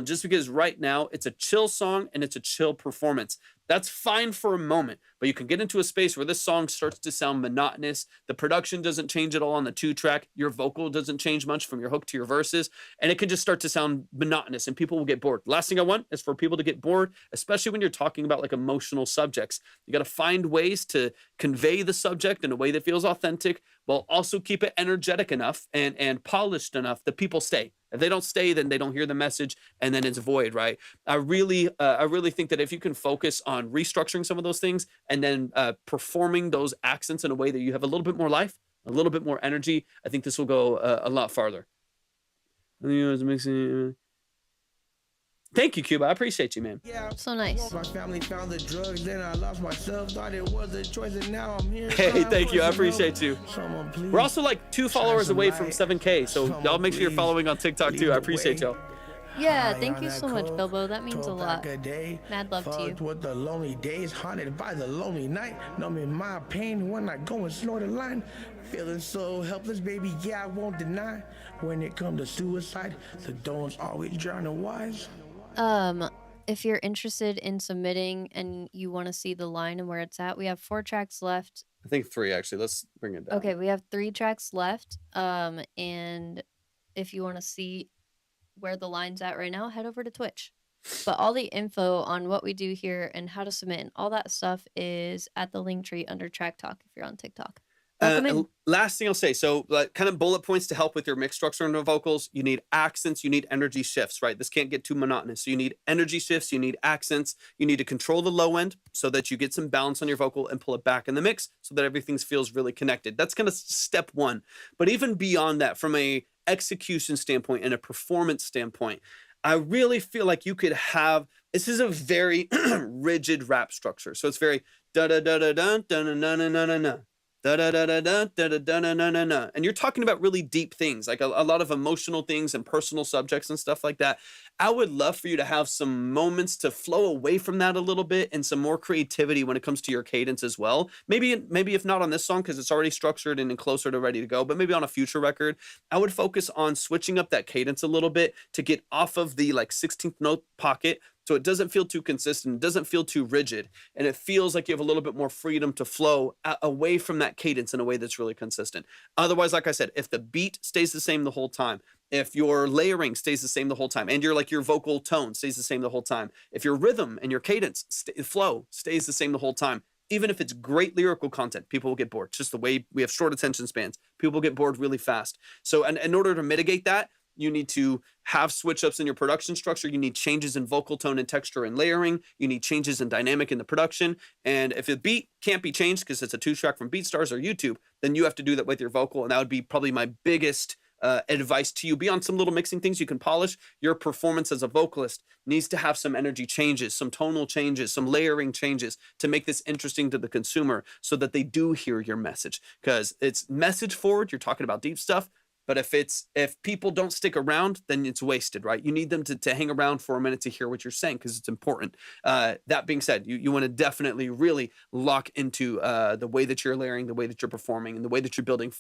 Just because right now it's a chill song and it's a chill performance. That's fine for a moment, but you can get into a space where this song starts to sound monotonous. The production doesn't change at all on the 2-track. Your vocal doesn't change much from your hook to your verses, and it can just start to sound monotonous and people will get bored. Last thing I want is for people to get bored, especially when you're talking about like emotional subjects. You got to find ways to convey the subject in a way that feels authentic, while also keep it energetic enough and polished enough that people stay. If they don't stay, then they don't hear the message, and then it's void, right? I really think that if you can focus on restructuring some of those things and then performing those accents in a way that you have a little bit more life, a little bit more energy, I think this will go a lot farther. Thank you, Cuba. I appreciate you, man. So nice. My family found the drugs, then I lost myself. Thought it was a choice, and now I'm here. Hey, thank you. I appreciate you. We're also like 2 followers away from 7K, so y'all make sure you're following on TikTok too. I appreciate y'all. Yeah, thank you so much, Bilbo. That means a lot. Mad love to you. With the lonely days, haunted by the lonely night. Numbing my pain when I go and snort a line. Feeling so helpless, baby, yeah, I won't deny. When it comes to suicide, the don'ts always drown the wise. If you're interested in submitting and you want to see the line and where it's at, we have 4 tracks left. I think 3 actually. Let's bring it down. Okay, we have 3 tracks left. And if you want to see where the line's at right now, head over to Twitch. But all the info on what we do here and how to submit and all that stuff is at the link tree under Track Talk if you're on TikTok. Last thing I'll say, so kind of bullet points to help with your mix structure and the vocals. You need accents, you need energy shifts, right? This can't get too monotonous. So you need energy shifts, you need accents, you need to control the low end so that you get some balance on your vocal and pull it back in the mix so that everything feels really connected. That's kind of step 1. But even beyond that, from a execution standpoint and a performance standpoint, I really feel like you could have, this is a very rigid rap structure. So it's very da da da da da da da da da da da. Da da da da da da da da da da da. And you're talking about really deep things, like a lot of emotional things and personal subjects and stuff like that. I would love for you to have some moments to flow away from that a little bit and some more creativity when it comes to your cadence as well. Maybe if not on this song because it's already structured and closer to ready to go, but maybe on a future record, I would focus on switching up that cadence a little bit to get off of the like 16th note pocket. So it doesn't feel too consistent, it doesn't feel too rigid, and it feels like you have a little bit more freedom to flow away from that cadence in a way that's really consistent. Otherwise, like I said, if the beat stays the same the whole time, if your layering stays the same the whole time, and your vocal tone stays the same the whole time, if your rhythm and your cadence flow stays the same the whole time, even if it's great lyrical content, people will get bored. It's just the way we have short attention spans. People get bored really fast. So, and in order to mitigate that, you need to have switch ups in your production structure. You need changes in vocal tone and texture and layering. You need changes in dynamic in the production. And if a beat can't be changed because it's a 2-track from BeatStars or YouTube, then you have to do that with your vocal. And that would be probably my biggest advice to you. Beyond some little mixing things you can polish, your performance as a vocalist needs to have some energy changes, some tonal changes, some layering changes to make this interesting to the consumer so that they do hear your message. Because it's message forward, you're talking about deep stuff. But if people don't stick around, then it's wasted, right? You need them to hang around for a minute to hear what you're saying because it's important. That being said, you want to definitely really lock into the way that you're layering, the way that you're performing, and the way that you're building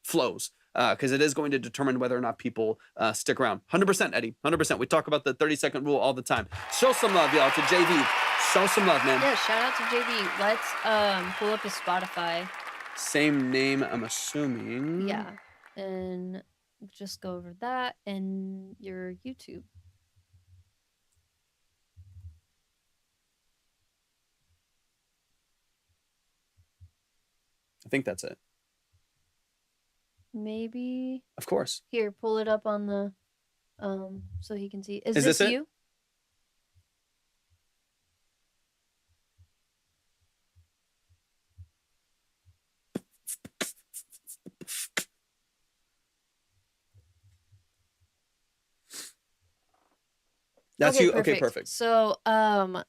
flows. Because it is going to determine whether or not people stick around. 100%, Eddie. 100%. We talk about the 30-second rule all the time. Show some love, y'all, to JV. Show some love, man. Yeah, shout out to JV. Let's pull up his Spotify. Same name, I'm assuming. Yeah. And just go over that and your YouTube. I think that's it. Maybe. Of course. Here, pull it up on the so he can see. Is this this it? you? That's you. Okay, perfect. So we'll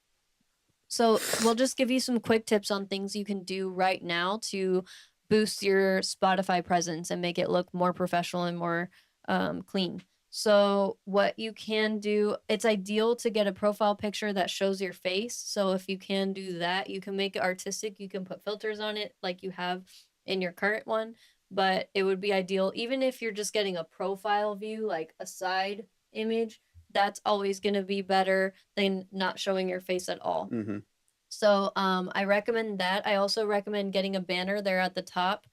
just give you some quick tips on things you can do right now to boost your Spotify presence and make it look more professional and more clean. So what you can do, it's ideal to get a profile picture that shows your face. So if you can do that, you can make it artistic. You can put filters on it like you have in your current one, but it would be ideal, even if you're just getting a profile view, like a side image, that's always going to be better than not showing your face at all. Mm-hmm. So I recommend that. I also recommend getting a banner there at the top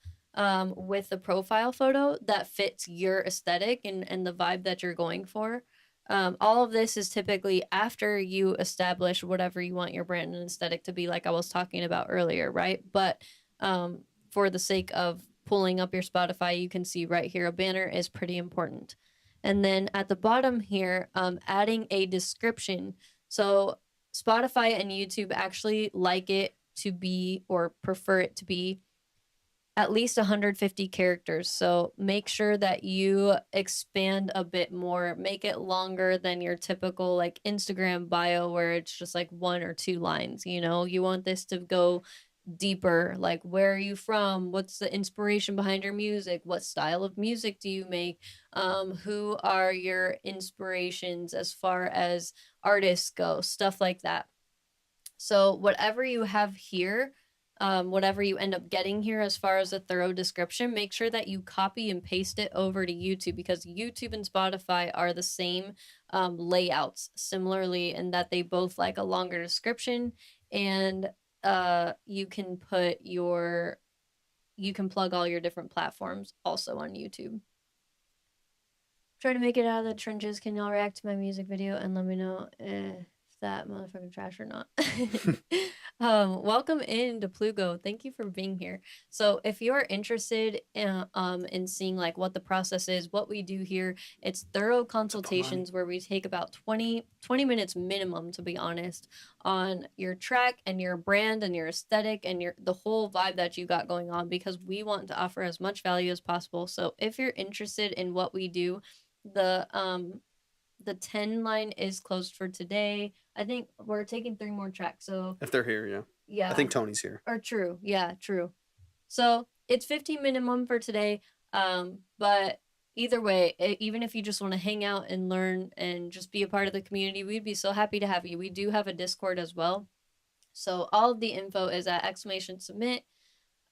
with a profile photo that fits your aesthetic and the vibe that you're going for. All of this is typically after you establish whatever you want your brand and aesthetic to be, like I was talking about earlier, right? But for the sake of pulling up your Spotify, you can see right here, a banner is pretty important. And then at the bottom here, adding a description. So Spotify and YouTube actually like it to be, or prefer it to be, at least 150 characters. So make sure that you expand a bit more, make it longer than your typical like Instagram bio where it's just like 1 or 2 lines. You know, you want this to go deeper, like where are you from, what's the inspiration behind your music, what style of music do you make, who are your inspirations as far as artists go, stuff like that. So whatever you have here, whatever you end up getting here as far as a thorough description, make sure that you copy and paste it over to YouTube, because YouTube and Spotify are the same layouts similarly in that they both like a longer description, and you can plug all your different platforms also on YouTube. Try to make it out of the trenches. Can y'all react to my music video and let me know if that motherfucking trash or not? Welcome in to Plugo. Thank you for being here. So if you're interested in seeing like what the process is, what we do here, it's thorough consultations where we take about 20 minutes minimum, to be honest, on your track and your brand and your aesthetic and the whole vibe that you got going on, because we want to offer as much value as possible. So if you're interested in what we do, the 10 line is closed for today. I think we're taking 3 more tracks. So if they're here, yeah. Yeah. I think Tony's here. Or true. Yeah, true. So it's 15 minimum for today. But either way, even if you just want to hang out and learn and just be a part of the community, we'd be so happy to have you. We do have a Discord as well. So all of the info is at !submit.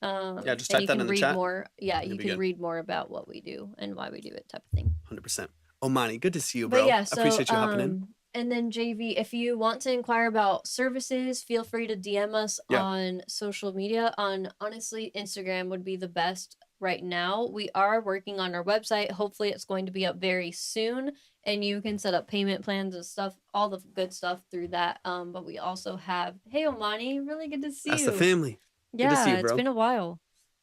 Yeah, just type that in the chat. More. Yeah, you can read more about what we do and why we do it, type of thing. 100%. Omani, good to see you, bro. But yeah, so, I appreciate you hopping in. And then JV, if you want to inquire about services, feel free to DM us on social media. Honestly, Instagram would be the best. right now. We are working on our website. Hopefully it's going to be up very soon, and you can set up payment plans and stuff, all the good stuff through that. But we also have, hey Omani, really good to see That's you. the family. Good Yeah, to see you, it's bro. been a while.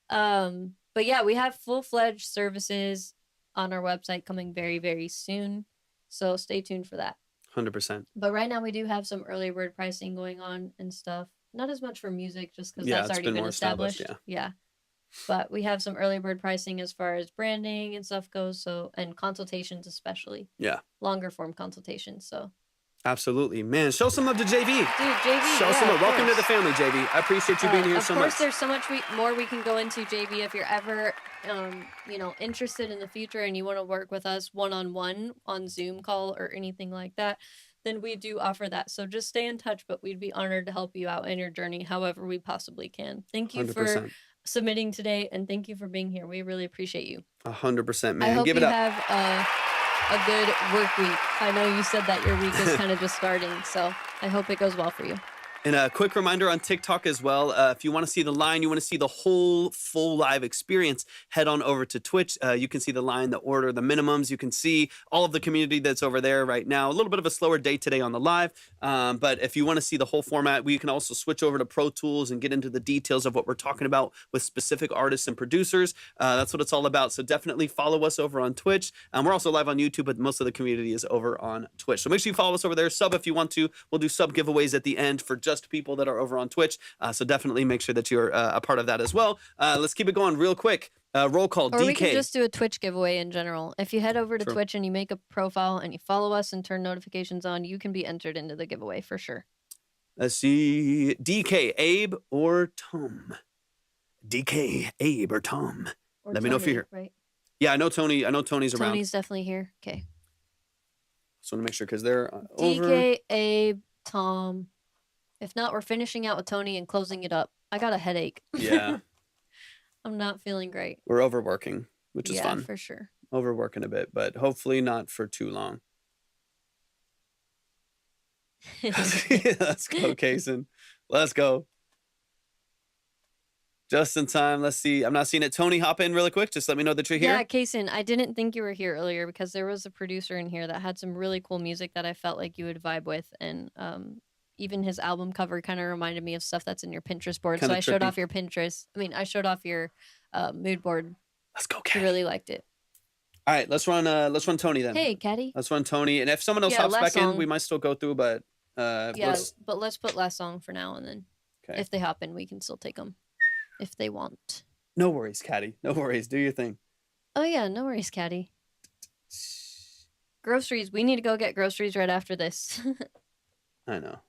But yeah, we have full-fledged services on our website coming very, very soon. So stay tuned for that. 100%. But right now we do have some early bird pricing going on and stuff. Not as much for music, just because Yeah, that's it's already been been more established, Yeah. But we have some early bird pricing as far as branding and stuff goes. So, and consultations especially. Yeah. Longer form consultations. So. Absolutely, man. Show some love to JV. Dude, JV. Show yeah, some love. of Welcome to course. the family, JV. I appreciate you being here so much. Of course, there's so much more we can go into, JV. If you're ever, interested in the future and you want to work with us one-on-one on Zoom call or anything like that, then we do offer that. So just stay in touch, but we'd be honored to help you out in your journey however we possibly can. Thank you 100%. for submitting today, and thank you for being here. We really appreciate you. 100%, man. I hope Give it you up. have a good work week. I know you said that your week is kind of just starting, so I hope it goes well for you. And a quick reminder on TikTok as well. If you want to see the line, you want to see the whole full live experience, head on over to Twitch. You can see the line, the order, the minimums. You can see all of the community that's over there right now. A little bit of a slower day today on the live. But if you want to see the whole format, we can also switch over to Pro Tools and get into the details of what we're talking about with specific artists and producers. That's what it's all about. So definitely follow us over on Twitch. We're also live on YouTube, but most of the community is over on Twitch. So make sure you follow us over there. Sub if you want to. We'll do sub giveaways at the end for just people that are over on Twitch. So definitely make sure that you're a part of that as well. Let's keep it going real quick. Roll call, or DK. we can just do a Twitch giveaway in general. If you head over to True. Twitch and you make a profile and you follow us and turn notifications on, you can be entered into the giveaway for sure. Let's see. DK, Abe, or Tom? DK, Abe, or Tom? Or Let me know if you're Tony, here. Right? Yeah, I know Tony. I know Tony's around. Tony's definitely here. Okay. Just want to make sure because they're over. DK, Abe, Tom. If not, we're finishing out with Tony and closing it up. I got a headache. Yeah, I'm not feeling great. we're overworking, which is yeah, fun. for sure. Overworking a bit, but hopefully not for too long. Let's go, Kaysen. Let's go. Just in time. Let's see. I'm not seeing it. Tony, hop in really quick. Just let me know that you're here. Yeah, Kaysen, I didn't think you were here earlier because there was a producer in here that had some really cool music that I felt like you would vibe with, and even his album cover kind of reminded me of stuff that's in your Pinterest board. Kinda so I showed trippy. off your Pinterest. I showed off your mood board. Let's go, He Caddy. really liked it. All right, let's run Tony then. Hey, Caddy. Let's run Tony, and if someone else Yeah, hops last back in, song. we might still go through. But Yeah, but let's put last song for now, and then Okay. if they hop in, we can still take them if they want. No worries, Caddy. No worries. Do your thing. Oh yeah, no worries, Caddy. Groceries. We need to go get groceries right after this. I know.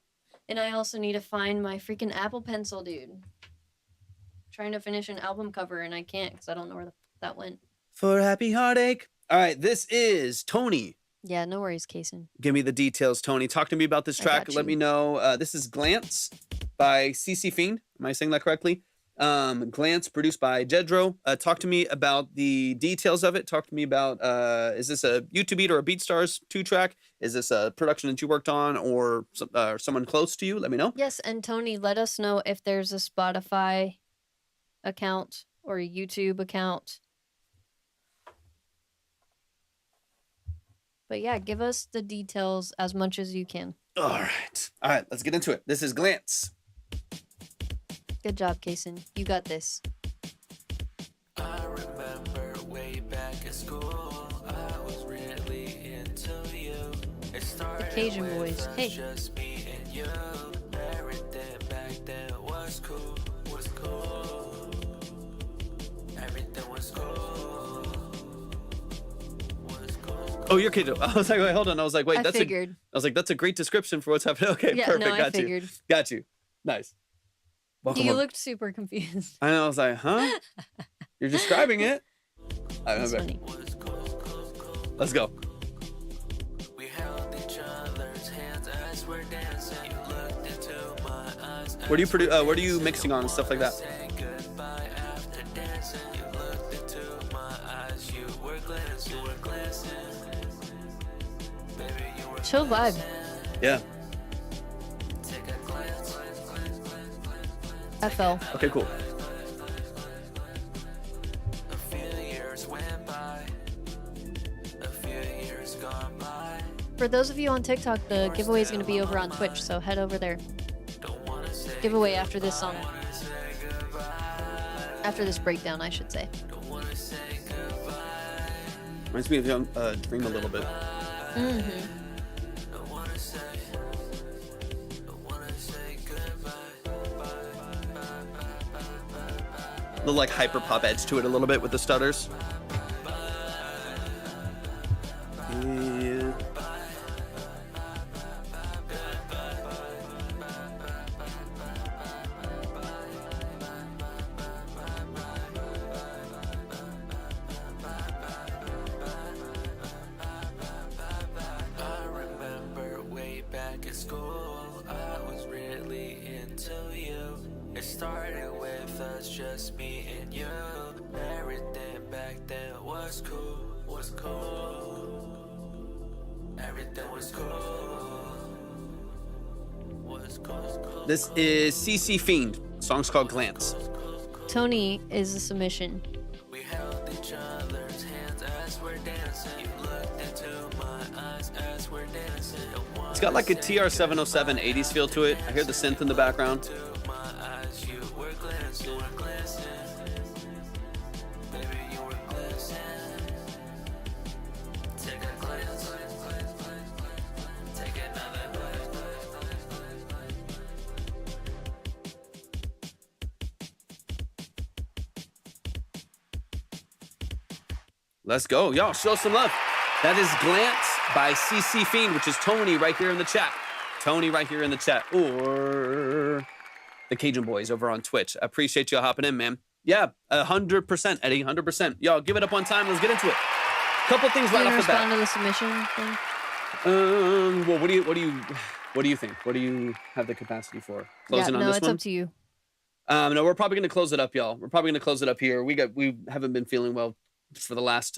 And I also need to find my freaking Apple Pencil, dude. Trying to finish an album cover and I can't because I don't know where that went. For happy heartache. All right, this is Tony. Yeah, no worries, Kaysen. Give me the details, Tony. Talk to me about this I track. got Let you. me know. This is Glance by CC Fiend. Am I saying that correctly? Glance, produced by Jedro. Talk to me about the details of it. Talk to me about, is this a YouTube beat or a BeatStars 2-track? Is this a production that you worked on or someone close to you? Let me know. Yes, and Tony, let us know if there's a Spotify account or a YouTube account. But yeah, give us the details as much as you can. All right. All right, let's get into it. This is Glance. Good job, Kaysen. You got this. I remember way back at school, I was really into you. It started Cajun with boys. us, Hey. just me and you. Everything back then was cool, was cool. Everything was cool, was cool. Oh, you're kidding. I was like, wait, hold on. I was like, wait, I that's figured. I was like, that's a great description for what's happening. Okay, Yeah, perfect. no, I Got you. figured. Got you. Nice. Welcome You on. looked super confused. I know. I was like, huh? You're describing it. I That's remember. funny. Let's go. We held each other's hands as we're dancing. You looked into my eyes. What do you produce? What are you mixing on and stuff like that? Say goodbye after dancing. You looked into my eyes. You were glancing. You were glancing. Baby, you were Chill vibe. Yeah. take a glance. FL. Okay, cool. for those of you on TikTok, the giveaway is going to be over on Twitch, so head over there. Giveaway after this song. After this breakdown, I should say. Reminds me of Dream a little bit. Mm-hmm. The like hyper pop edge to it a little bit with the stutters. Yeah. I remember way back at school, I was really into you. It started with us, just me and you. Everything back then was cool, was cool. Everything was cool, was cool. This is CC Fiend. Song's called Glance. Tony is a submission. We held each other's hands as we're dancing. You looked into my eyes as we're dancing. It's got like a TR-707 80s feel to it. I hear the synth in the background. Let's go. Y'all, show some love. That is Glance by CC Fiend, which is Tony right here in the chat. Tony right here in the chat. Or the Cajun Boys over on Twitch. I appreciate y'all hopping in, man. Yeah, 100%, Eddie, 100%. Y'all, give it up one time. Let's get into it. Couple things right off the respond bat. to the submission thing? Well, what do you think? What do you have the capacity for? Closing on this it's one? up to you. No, we're probably going to close it up, y'all. We're probably going to close it up here. We haven't been feeling well for the last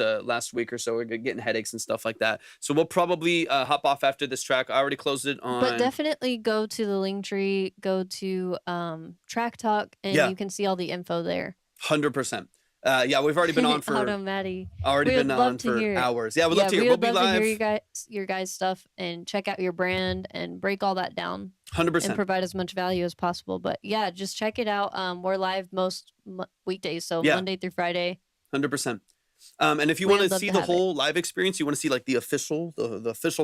week or so. We're getting headaches and stuff like that. So we'll probably hop off after this track. I already closed it on. But definitely go to the link tree, go to Track Talk, and you can see all the info there. 100%. Yeah, we've already been on for Maddie. already been on for hours. Yeah, we'd love to hear. We'll be live. To hear your guys' stuff and check out your brand and break all that down. 100%. And provide as much value as possible. But yeah, just check it out. We're live most weekdays, so Monday through Friday. 100%. And if you want to see the whole live experience, you want to see like the official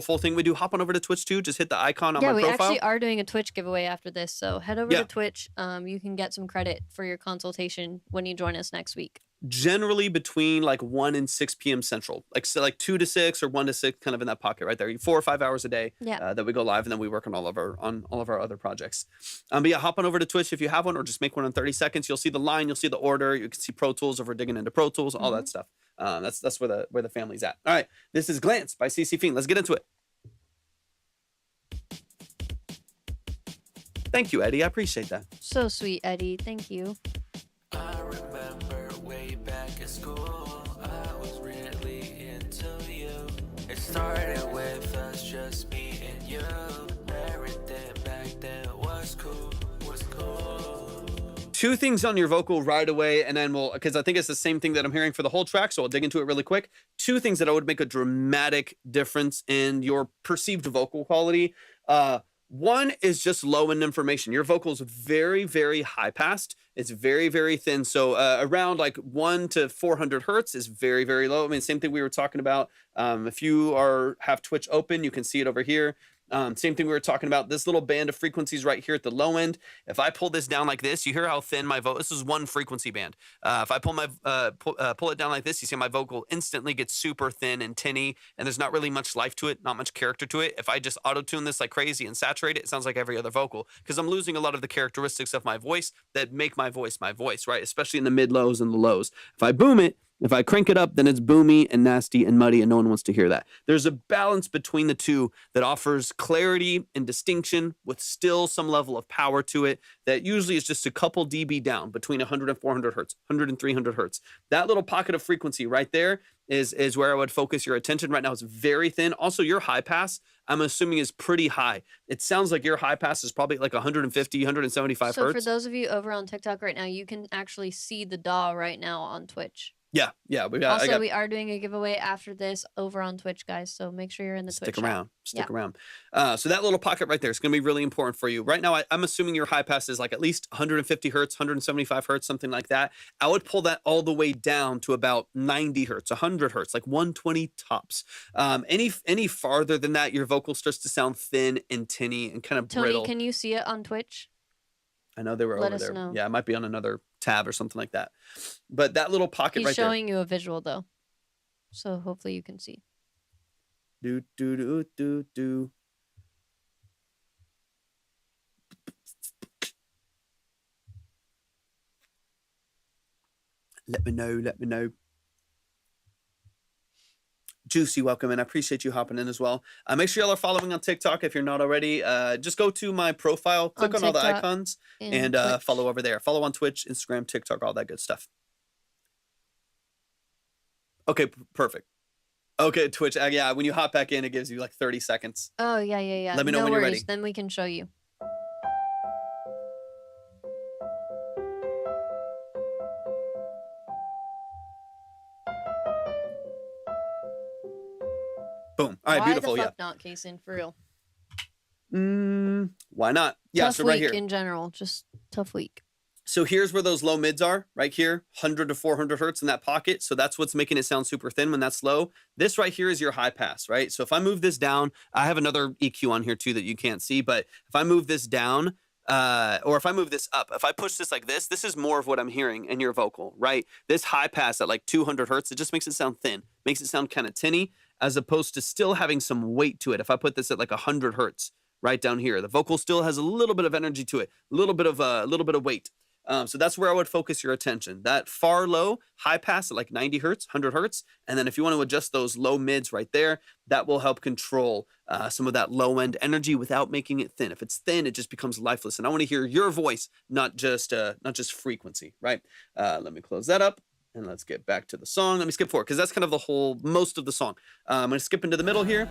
full thing we do, hop on over to Twitch too. Just hit the icon on my profile. Yeah, we actually are doing a Twitch giveaway after this, so head over to Twitch. You can get some credit for your consultation when you join us next week. Generally between like 1 and 6 p.m. Central, like 2 to 6 or 1 to 6, kind of in that pocket right there. 4 or 5 hours a day that we go live, and then we work on all of our other projects. But yeah, hop on over to Twitch if you have one, or just make one in 30 seconds. You'll see the line, you'll see the order, you can see Pro Tools if we're digging into Pro Tools, all that stuff. That's where the family's at. All right, this is Glance by CC Fiend. Let's get into it. Thank you, Eddie. I appreciate that. So sweet, Eddie. Thank you. I remember way back at school, I was really into you. It started with us, just me and you. Everything back then was cool, was cool. 2 things on your vocal right away, and then because I think it's the same thing that I'm hearing for the whole track, so I'll dig into it really quick. 2 things that I would make a dramatic difference in your perceived vocal quality. One is just low in information. Your vocal's very, very high passed. It's very, very thin. So around like 1 to 400 hertz is very, very low. I mean, same thing we were talking about. If you have Twitch open, you can see it over here. Same thing we were talking about, this little band of frequencies right here at the low end. If I pull this down like this, you hear how thin my vocal, this is one frequency band. If I pull it down like this, you see my vocal instantly gets super thin and tinny, and there's not really much life to it, not much character to it. If I just auto-tune this like crazy and saturate it, it sounds like every other vocal, because I'm losing a lot of the characteristics of my voice that make my voice, right? Especially in the mid-lows and the lows. If I boom it, if I crank it up, then it's boomy and nasty and muddy, and no one wants to hear that. There's a balance between the two that offers clarity and distinction with still some level of power to it that usually is just a couple dB down between 100 and 400 hertz, 100 and 300 hertz. That little pocket of frequency right there is where I would focus your attention. Right now, it's very thin. Also, your high pass, I'm assuming, is pretty high. It sounds like your high pass is probably like 150, 175 hertz. So for those of you over on TikTok right now, you can actually see the DAW right now on Twitch. Yeah, we got. Also, we are doing a giveaway after this over on Twitch, guys. So make sure you're in the Stick Twitch around. chat. Stick around. So that little pocket right there is going to be really important for you. Right now, I'm assuming your high pass is like at least 150 hertz, 175 hertz, something like that. I would pull that all the way down to about 90 hertz, 100 hertz, like 120 tops. Any farther than that, your vocal starts to sound thin and tinny and kind of brittle. Tony, can you see it on Twitch? I know they were Let over us there. know. Yeah, it might be on another tab or something like that. But that little pocket He's right there. showing you a visual though, so hopefully you can see. Do do do do do. Let me know. Let me know. Juicy, welcome in. I appreciate you hopping in as well. Make sure y'all are following on TikTok if you're not already. Just go to my profile, click on all the TikTok icons, and Twitch. follow over there. Follow on Twitch, Instagram, TikTok, all that good stuff. Okay, perfect. Okay, Twitch. Yeah, when you hop back in, it gives you like 30 seconds. Oh yeah. Let me know no when you're worries. ready. Then we can show you. Boom. All right, Why beautiful. the fuck not, Kason? For real. Why not? Yeah, Tough so week right here. in general. Just tough week. So here's where those low mids are, right here, 100 to 400 hertz in that pocket. So that's what's making it sound super thin when that's low. This right here is your high pass, right? So if I move this down, I have another EQ on here too that you can't see, but if I move this down, or if I move this up, if I push this like this is more of what I'm hearing in your vocal, right? This high pass at like 200 hertz, it just makes it sound thin, makes it sound kind of tinny, as opposed to still having some weight to it. If I put this at like 100 hertz, right down here, the vocal still has a little bit of energy to it, a little bit of weight. So that's where I would focus your attention. That far low, high pass at like 90 hertz, 100 hertz. And then if you want to adjust those low mids right there, that will help control some of that low end energy without making it thin. If it's thin, it just becomes lifeless. And I want to hear your voice, not just frequency, right? Let me close that up and let's get back to the song. Let me skip forward because that's kind of most of the song. I'm going to skip into the middle here.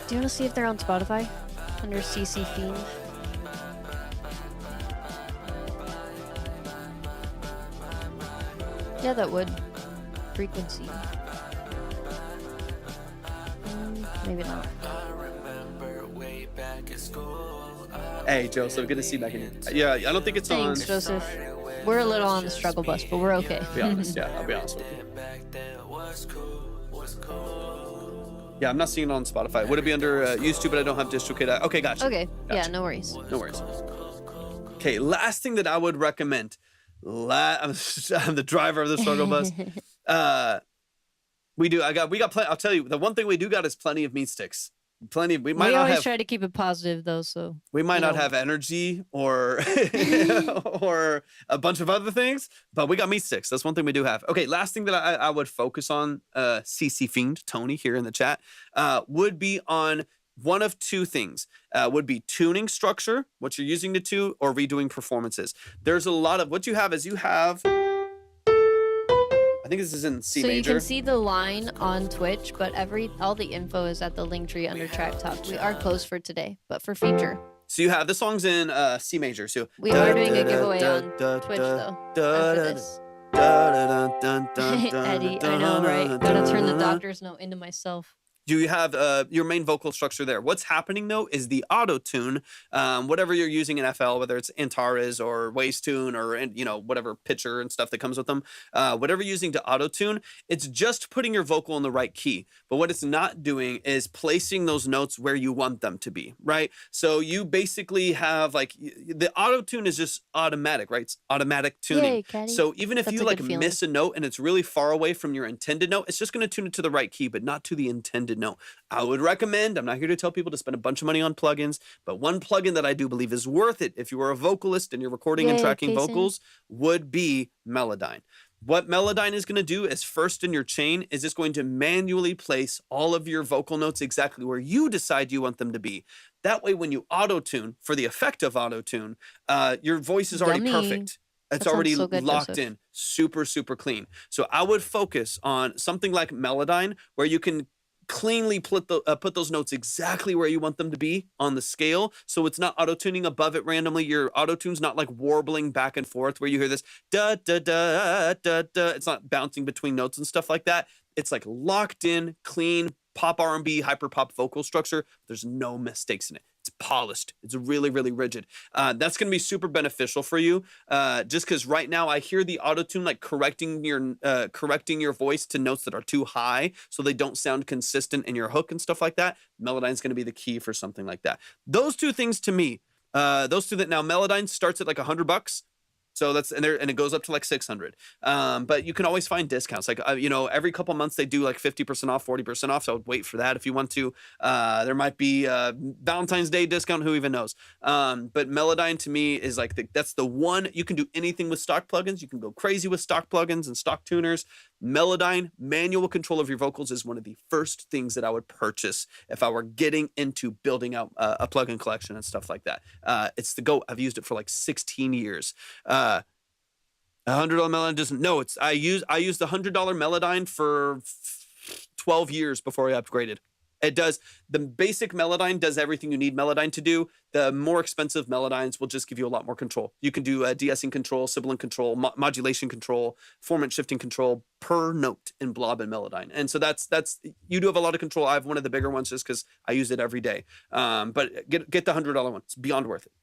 Do you want to see if they're on Spotify under CC Fiend? Yeah, that would. Frequency. Maybe not. Hey, Joseph, good to see you back in. Yeah, I don't think it's Thanks, on. Joseph. We're a little on the struggle bus, but we're okay. Be honest, yeah, I'll be honest with you. Yeah, I'm not seeing it on Spotify. Would it be under YouTube, but I don't have DistroKid? Okay, gotcha. Okay, yeah, Gotcha. no worries. No worries. Okay, last thing that I would recommend. I'm the driver of the struggle bus. We got plenty. I'll tell you, the one thing we do got is plenty of meat sticks. We might We not always have. try to keep it positive though, so We might you not know. have energy or or a bunch of other things, but we got meat sticks. That's one thing we do have. Okay, last thing that I would focus on, CC Fiend Tony here in the chat, would be on one of two things. Would be tuning structure, what you're using to tune, or redoing performances. There's a lot of what you have. I think this is in C So major. you can see the line on Twitch, but all the info is at the link tree under Track Talk. We are closed for today, but for future. So you have the song's in C major. So We are doing a giveaway on Twitch though. After this. Eddie, I know, right? Gotta turn the doctor's note into myself. You have your main vocal structure there. What's happening though is the auto tune, whatever you're using in FL, whether it's Antares or Wacetune or whatever pitcher and stuff that comes with them, whatever you're using to auto tune, it's just putting your vocal in the right key. But what it's not doing is placing those notes where you want them to be, right? So you basically have like the auto tune is just automatic, right? It's automatic tuning. Yay, Caddy. So even if That's you a like good feeling. miss a note and it's really far away from your intended note, it's just going to tune it to the right key, but not to the intended note. I would recommend, I'm not here to tell people to spend a bunch of money on plugins, but one plugin that I do believe is worth it if you are a vocalist and you're recording and Yay, tracking Kason. vocals would be Melodyne. What Melodyne is going to do is first in your chain is it's going to manually place all of your vocal notes exactly where you decide you want them to be. That way, when you auto-tune, for the effect of auto-tune, your voice is already Yummy. perfect. It's That already sounds so good, locked Joseph. in, super, super clean. So I would focus on something like Melodyne, where you can cleanly put those notes exactly where you want them to be on the scale. So it's not auto-tuning above it randomly. Your auto-tune's not like warbling back and forth where you hear this da da da da da. It's not bouncing between notes and stuff like that. It's like locked in, clean, pop R&B, hyper pop vocal structure. There's no mistakes in it. It's polished. It's really, really rigid. That's going to be super beneficial for you. Just because right now I hear the auto-tune like correcting your voice to notes that are too high, so they don't sound consistent in your hook and stuff like that. Melodyne's going to be the key for something like that. Those two things to me, those two that now Melodyne starts at like $100. So that's and it goes up to like 600. But you can always find discounts. Like every couple months they do like 50% off, 40% off. So wait for that if you want to. There might be a Valentine's Day discount. Who even knows? But Melodyne to me is like that's the one. You can do anything with stock plugins. You can go crazy with stock plugins and stock tuners. Melodyne, manual control of your vocals is one of the first things that I would purchase if I were getting into building out a plugin collection and stuff like that. It's the GOAT. I've used it for like 16 years. $100 Melodyne doesn't. No, I used the $100 Melodyne for 12 years before I upgraded. It does. The basic Melodyne does everything you need Melodyne to do. The more expensive Melodynes will just give you a lot more control. You can do de-essing control, sibilant control, modulation control, formant shifting control per note in Blob and Melodyne. And so that's you do have a lot of control. I have one of the bigger ones just because I use it every day. But get the $100 one. It's beyond worth it.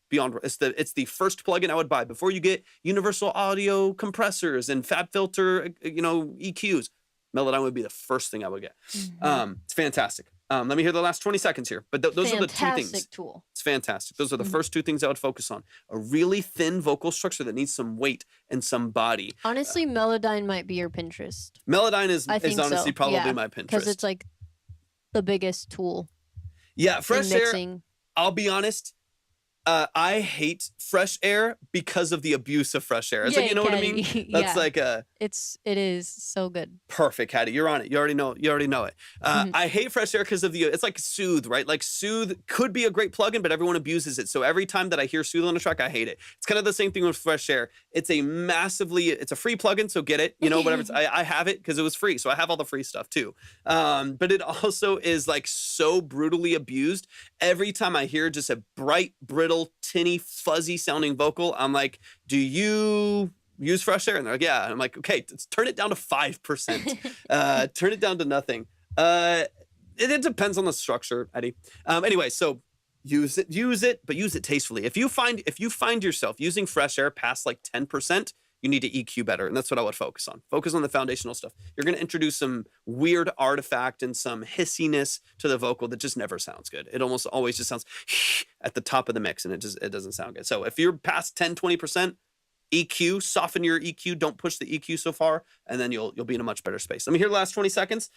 It's the first plugin I would buy before you get universal audio compressors and fab filter, EQs. Melodyne would be the first thing I would get. It's fantastic. Let me hear the last 20 seconds here. But those are the two things. Fantastic tool. It's fantastic. Those are the first two things I would focus on. A really thin vocal structure that needs some weight and some body. Honestly, Melodyne might be your Pinterest. Melodyne is think honestly so. probably my Pinterest. Because it's like the biggest tool. Yeah, Fresh Air, mixing. I'll be honest, I hate Fresh Air because of the abuse of Fresh Air. It's like, you know what I mean? That's like it is so good. perfect, Hattie. You're on it. You already know it. I hate Fresh Air because of it's like Soothe, right? Like Soothe could be a great plugin, but everyone abuses it. So every time that I hear Soothe on a track, I hate it. It's kind of the same thing with Fresh Air. It's a free plugin, so get it. Whatever. I have it because it was free, so I have all the free stuff too. But it also is like so brutally abused. Every time I hear just a bright, brittle, tinny, fuzzy sounding vocal, I'm like, do you use Fresh Air? And they're like, yeah. And I'm like, okay, let's turn it down to 5%. Turn it down to nothing. It depends on the structure, Eddie. Anyway, so use it, but use it tastefully. If you find yourself using Fresh Air past like 10%, you need to EQ better. And that's what I would focus on. Focus on the foundational stuff. You're going to introduce some weird artifact and some hissiness to the vocal that just never sounds good. It almost always just sounds at the top of the mix, and it doesn't sound good. So if you're past 10, 20%, EQ, soften your EQ. Don't push the EQ so far, and then you'll be in a much better space. Let me hear the last 20 seconds.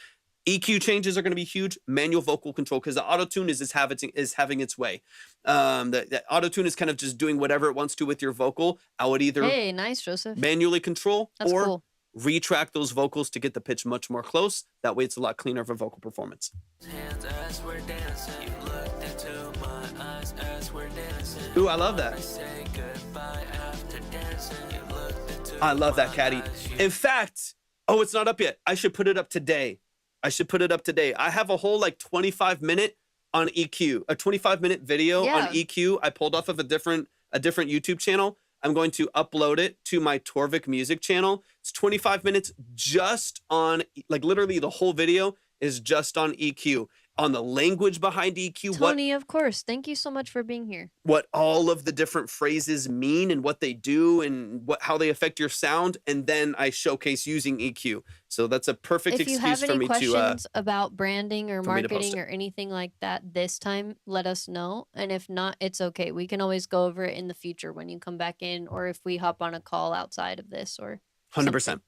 EQ changes are going to be huge. Manual vocal control, because the auto-tune is having its way. The auto-tune is kind of just doing whatever it wants to with your vocal. I would either nice, Joseph. manually control That's or cool. retract those vocals to get the pitch much more close. That way it's a lot cleaner of a vocal performance. Hands as we're dancing. You looked into my eyes as we're dancing. Ooh, I love that. Say goodbye after dancing. You looked into I love that, my Caddy. eyes. In fact, it's not up yet. I should put it up today. I have a whole like 25-minute on EQ, a 25-minute video on EQ. I pulled off of a different YouTube channel. I'm going to upload it to my Torvik music channel. It's 25 minutes just on, like literally the whole video is just on EQ, on the language behind EQ. Tony, of course. Thank you so much for being here. What all of the different phrases mean and what they do and how they affect your sound. And then I showcase using EQ. So that's a perfect If you excuse have for any me questions about branding or for me to post marketing it. or anything like that this time, let us know. And if not, it's okay. We can always go over it in the future when you come back in, or if we hop on a call outside of this, or 100%.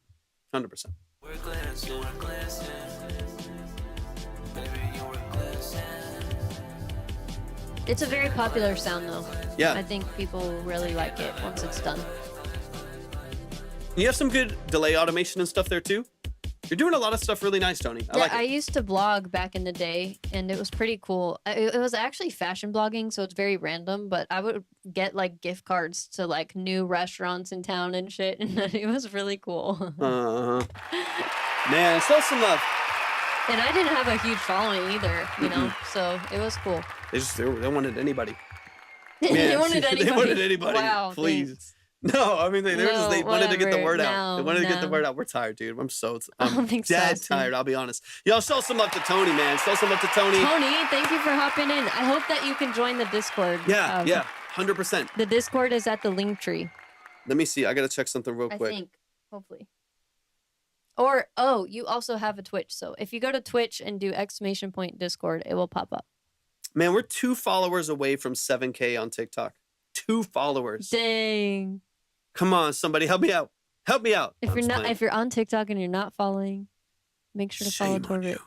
100%. We're glancing, we're glancing. Baby, you were glancing. It's a very popular sound, though. Yeah. I think people really like it once it's done. You have some good delay automation and stuff there too. You're doing a lot of stuff really nice, Tony. I like I it. used to blog back in the day, and it was pretty cool. It was actually fashion blogging, so it's very random, but I would get like gift cards to like new restaurants in town and shit, and it was really cool. Man, show some love. And I didn't have a huge following either, you know, so it was cool. They wanted anybody. They wanted anybody. They wanted anybody. Wow, please. thanks. No, I mean they wanted to get the whatever. word out. They No, wanted to get the no. word out. We're tired, dude. I'm I'm dead exhausted. tired. I'll be honest. Y'all show some love to Tony, man. Show some love to Tony. Tony, thank you for hopping in. I hope that you can join the Discord. Yeah, 100%. The Discord is at the link tree. Let me see. I gotta check something real quick. I think, hopefully. Or, oh, you also have a Twitch. So if you go to Twitch and do !Discord, it will pop up. Man, we're 2 followers away from 7K on TikTok. 2 followers. Dang. Come on, somebody, help me out. Help me out. If you're on TikTok and you're not following, make sure to follow Shame on Torvik. you.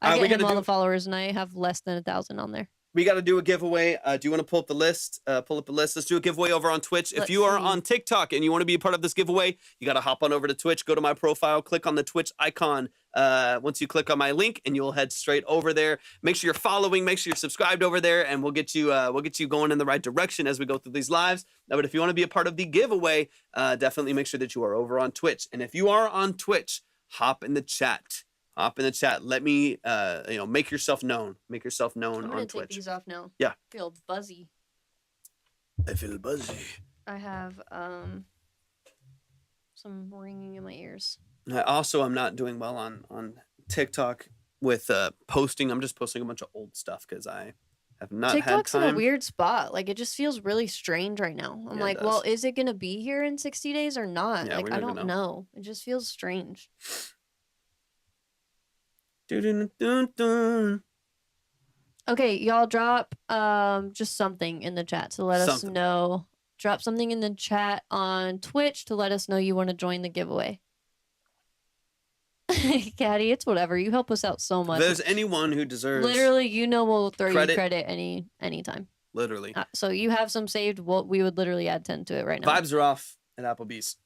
I we get him gotta all do- the followers, and I have less than 1,000 on there. We got to do a giveaway. Do you want to pull up the list? Pull up the list. Let's do a giveaway over on Twitch. If Let's you are see. on TikTok and you want to be a part of this giveaway, you got to hop on over to Twitch, go to my profile, click on the Twitch icon. Once you click on my link, and you'll head straight over there. Make sure you're following. Make sure you're subscribed over there, and we'll get you going in the right direction as we go through these lives. But if you want to be a part of the giveaway, definitely make sure that you are over on Twitch. And if you are on Twitch, hop in the chat. Hop in the chat. Let me, make yourself known. Make yourself known I'm on going to take Twitch. these off now. Yeah. I feel buzzy. I feel buzzy. I have some ringing in my ears. I also am not doing well on TikTok with posting. I'm just posting a bunch of old stuff because I have not TikTok's had in time. a weird spot. Like, it just feels really strange right now. I'm Yeah, it like, does. well, is it going to be here in 60 days or not? Yeah, like, we I don't don't even know. It just feels strange. Dun-dun-dun-dun. Okay, y'all drop just something in the chat to let us Something. know. Drop something in the chat on Twitch to let us know you want to join the giveaway. Caddy, it's whatever. You help us out so If much. there's anyone who deserves Literally, we'll throw credit. you credit anytime. literally. So you have some saved. We would literally add 10 to it right now. Vibes are off at Applebee's.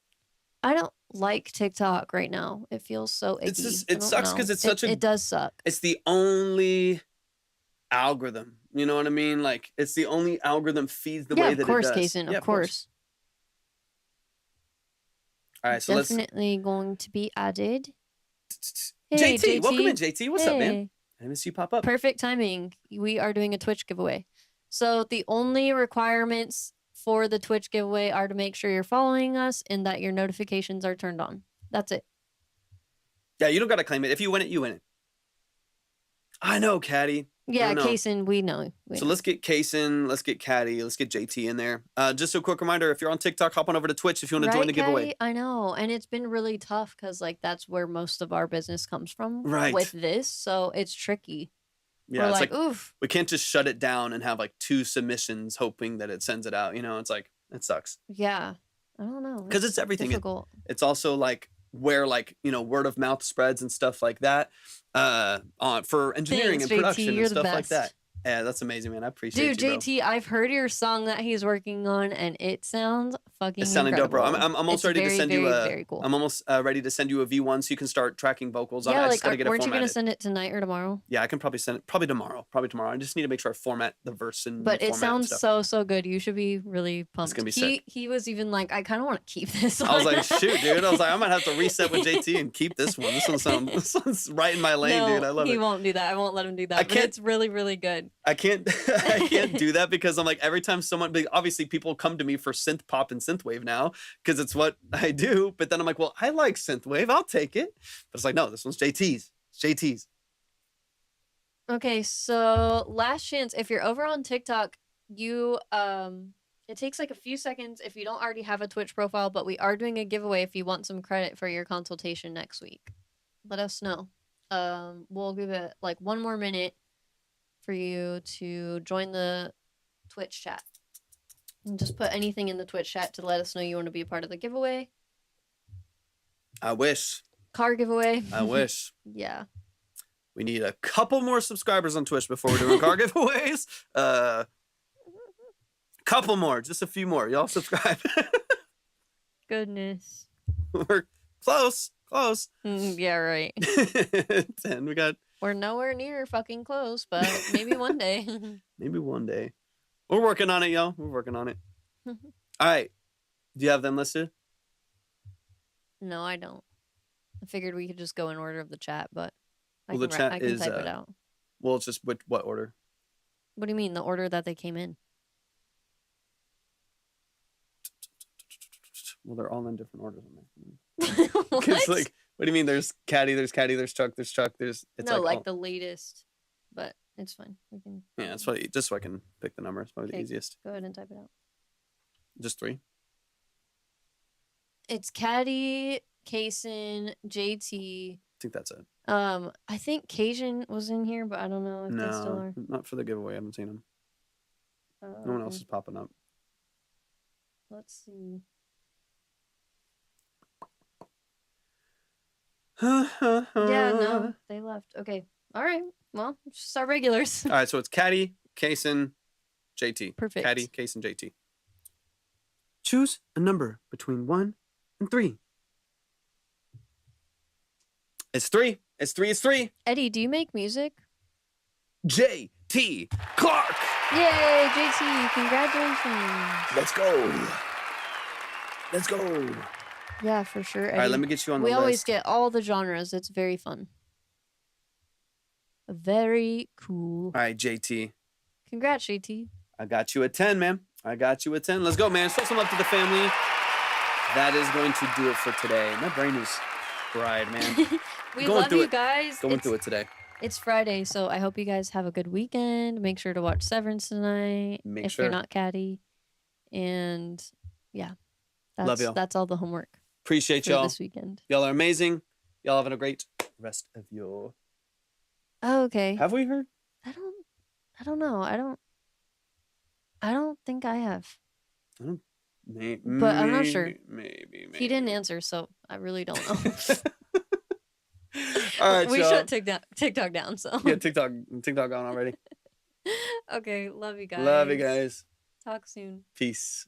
I don't like TikTok right now. It feels so icky. It's just- I it don't sucks know. 'cause it's such a- It does suck. It's the only algorithm. You know what I mean? Like, it's the only algorithm feeds the way that of course, it does. Kason. Yeah, Of course. All right, so Definitely going to be added. let's. Hey, JT, welcome in, JT. What's up, man? Hey. I didn't see you pop up. Perfect timing. We are doing a Twitch giveaway. So the only requirements for the Twitch giveaway are to make sure you're following us and that your notifications are turned on. That's it. Yeah, you don't gotta claim it. If you win it, you win it. I know, Caddy. Yeah, know. Kason, we know. So let's get Kason, let's get Caddy, let's get JT in there. Just a quick reminder, if you're on TikTok, hop on over to Twitch if you want to join the giveaway. Caddy? I know. And it's been really tough because like that's where most of our business comes from Right. with this. So it's tricky. Yeah, We're it's like, like oof. we can't just shut it down and have like 2 submissions hoping that it sends it out. You know, it's like it sucks. Yeah. I don't know. 'Cause it's everything. Difficult. It's also like where like, word of mouth spreads and stuff like that. For engineering Thanks, and JT, production you're and the stuff like best. that. Yeah, that's amazing, man. I appreciate Dude, you, bro. JT, I've heard your song that he's working on, and it sounds fucking It's sounding dope, bro. incredible. I'm almost It's ready to very, send you very, a. very cool. I'm almost ready to send you a V1 so you can start tracking vocals. Yeah, I like, just gotta get it weren't you formatted. gonna send it tonight or tomorrow? Yeah, I can probably send it probably tomorrow. I just need to make sure I format the verse and But it format sounds stuff. so good. You should be really pumped. gonna be sick. He was even like, I kind of want to keep this. I was one." like, shoot, dude. I was like, I might have to reset with JT and keep this one. This one's right in my lane, no, dude. I love he it. won't do that. I won't let him do that. But can't- it's really, really good. I can't I can't do that because I'm like every time obviously people come to me for synth pop and synthwave now because it's what I do. But then I'm like, well, I like synthwave. I'll take it. But it's like, no, this one's JT's. It's JT's. Okay, so last chance. If you're over on TikTok, you it takes like a few seconds if you don't already have a Twitch profile, but we are doing a giveaway if you want some credit for your consultation next week. Let us know. We'll give it like 1 more minute for you to join the Twitch chat. And just put anything in the Twitch chat to let us know you want to be a part of the giveaway. I wish. Car giveaway. I wish. Yeah. We need a couple more subscribers on Twitch before we're doing car giveaways. Couple more, just a few more. Y'all subscribe. Goodness. We're close. Yeah, right. 10. We got We're nowhere near fucking close, but maybe one day. maybe one day. We're working on it, y'all. We're working on it. All right. Do you have them listed? No, I don't. I figured we could just go in order of the chat, but Well, the I chat can is, type it out. well, it's just what order? What do you mean? The order that they came in? Well, they're all in different orders. Because What? like, what do you mean? There's Caddy, there's Chuck, it's no, like like all, the latest. But it's fine. We can. yeah, that's why just so I can pick the number. It's probably the Okay. easiest. Go ahead and type it out. Just 3. It's Caddy, Kaysen, JT. I think that's it. I think Cajun was in here, but I don't know if they still No, are. not for the giveaway. I haven't seen them. No one else Okay. is popping up. Let's see. Yeah, no, they left. Okay. All right. Well, just our regulars. All right, so it's Caddy, Kaysen, JT. Perfect. Caddy, Kaysen, JT. Choose a number between 1 and 3. It's 3. It's 3. It's 3. Eddie, do you make music? JT Clark. Yay, JT! Congratulations. Let's go. Let's go. Yeah, for sure. Eddie. All right, let me get you on the We list. always get all the genres. It's very fun. Very cool. All right, JT. Congrats, JT. I got you a 10, man. I got you a 10. Let's go, man. Show some love to the family. That is going to do it for today. My brain is fried, man. We Going love through you it. guys. Going through it today. It's Friday, so I hope you guys have a good weekend. Make sure to watch Severance tonight Make if sure. you're not Caddy. And yeah, Love y'all. that's all the homework Appreciate for y'all. this weekend. Y'all are amazing. Y'all having a great rest of your. Oh, okay. Have we heard? I don't know. I don't think I have. But I'm not sure. Maybe. He didn't answer, so I really don't know. All right, we y'all. shut TikTok down, so. Yeah, TikTok on already. Okay, love you guys. Love you guys. Talk soon. Peace.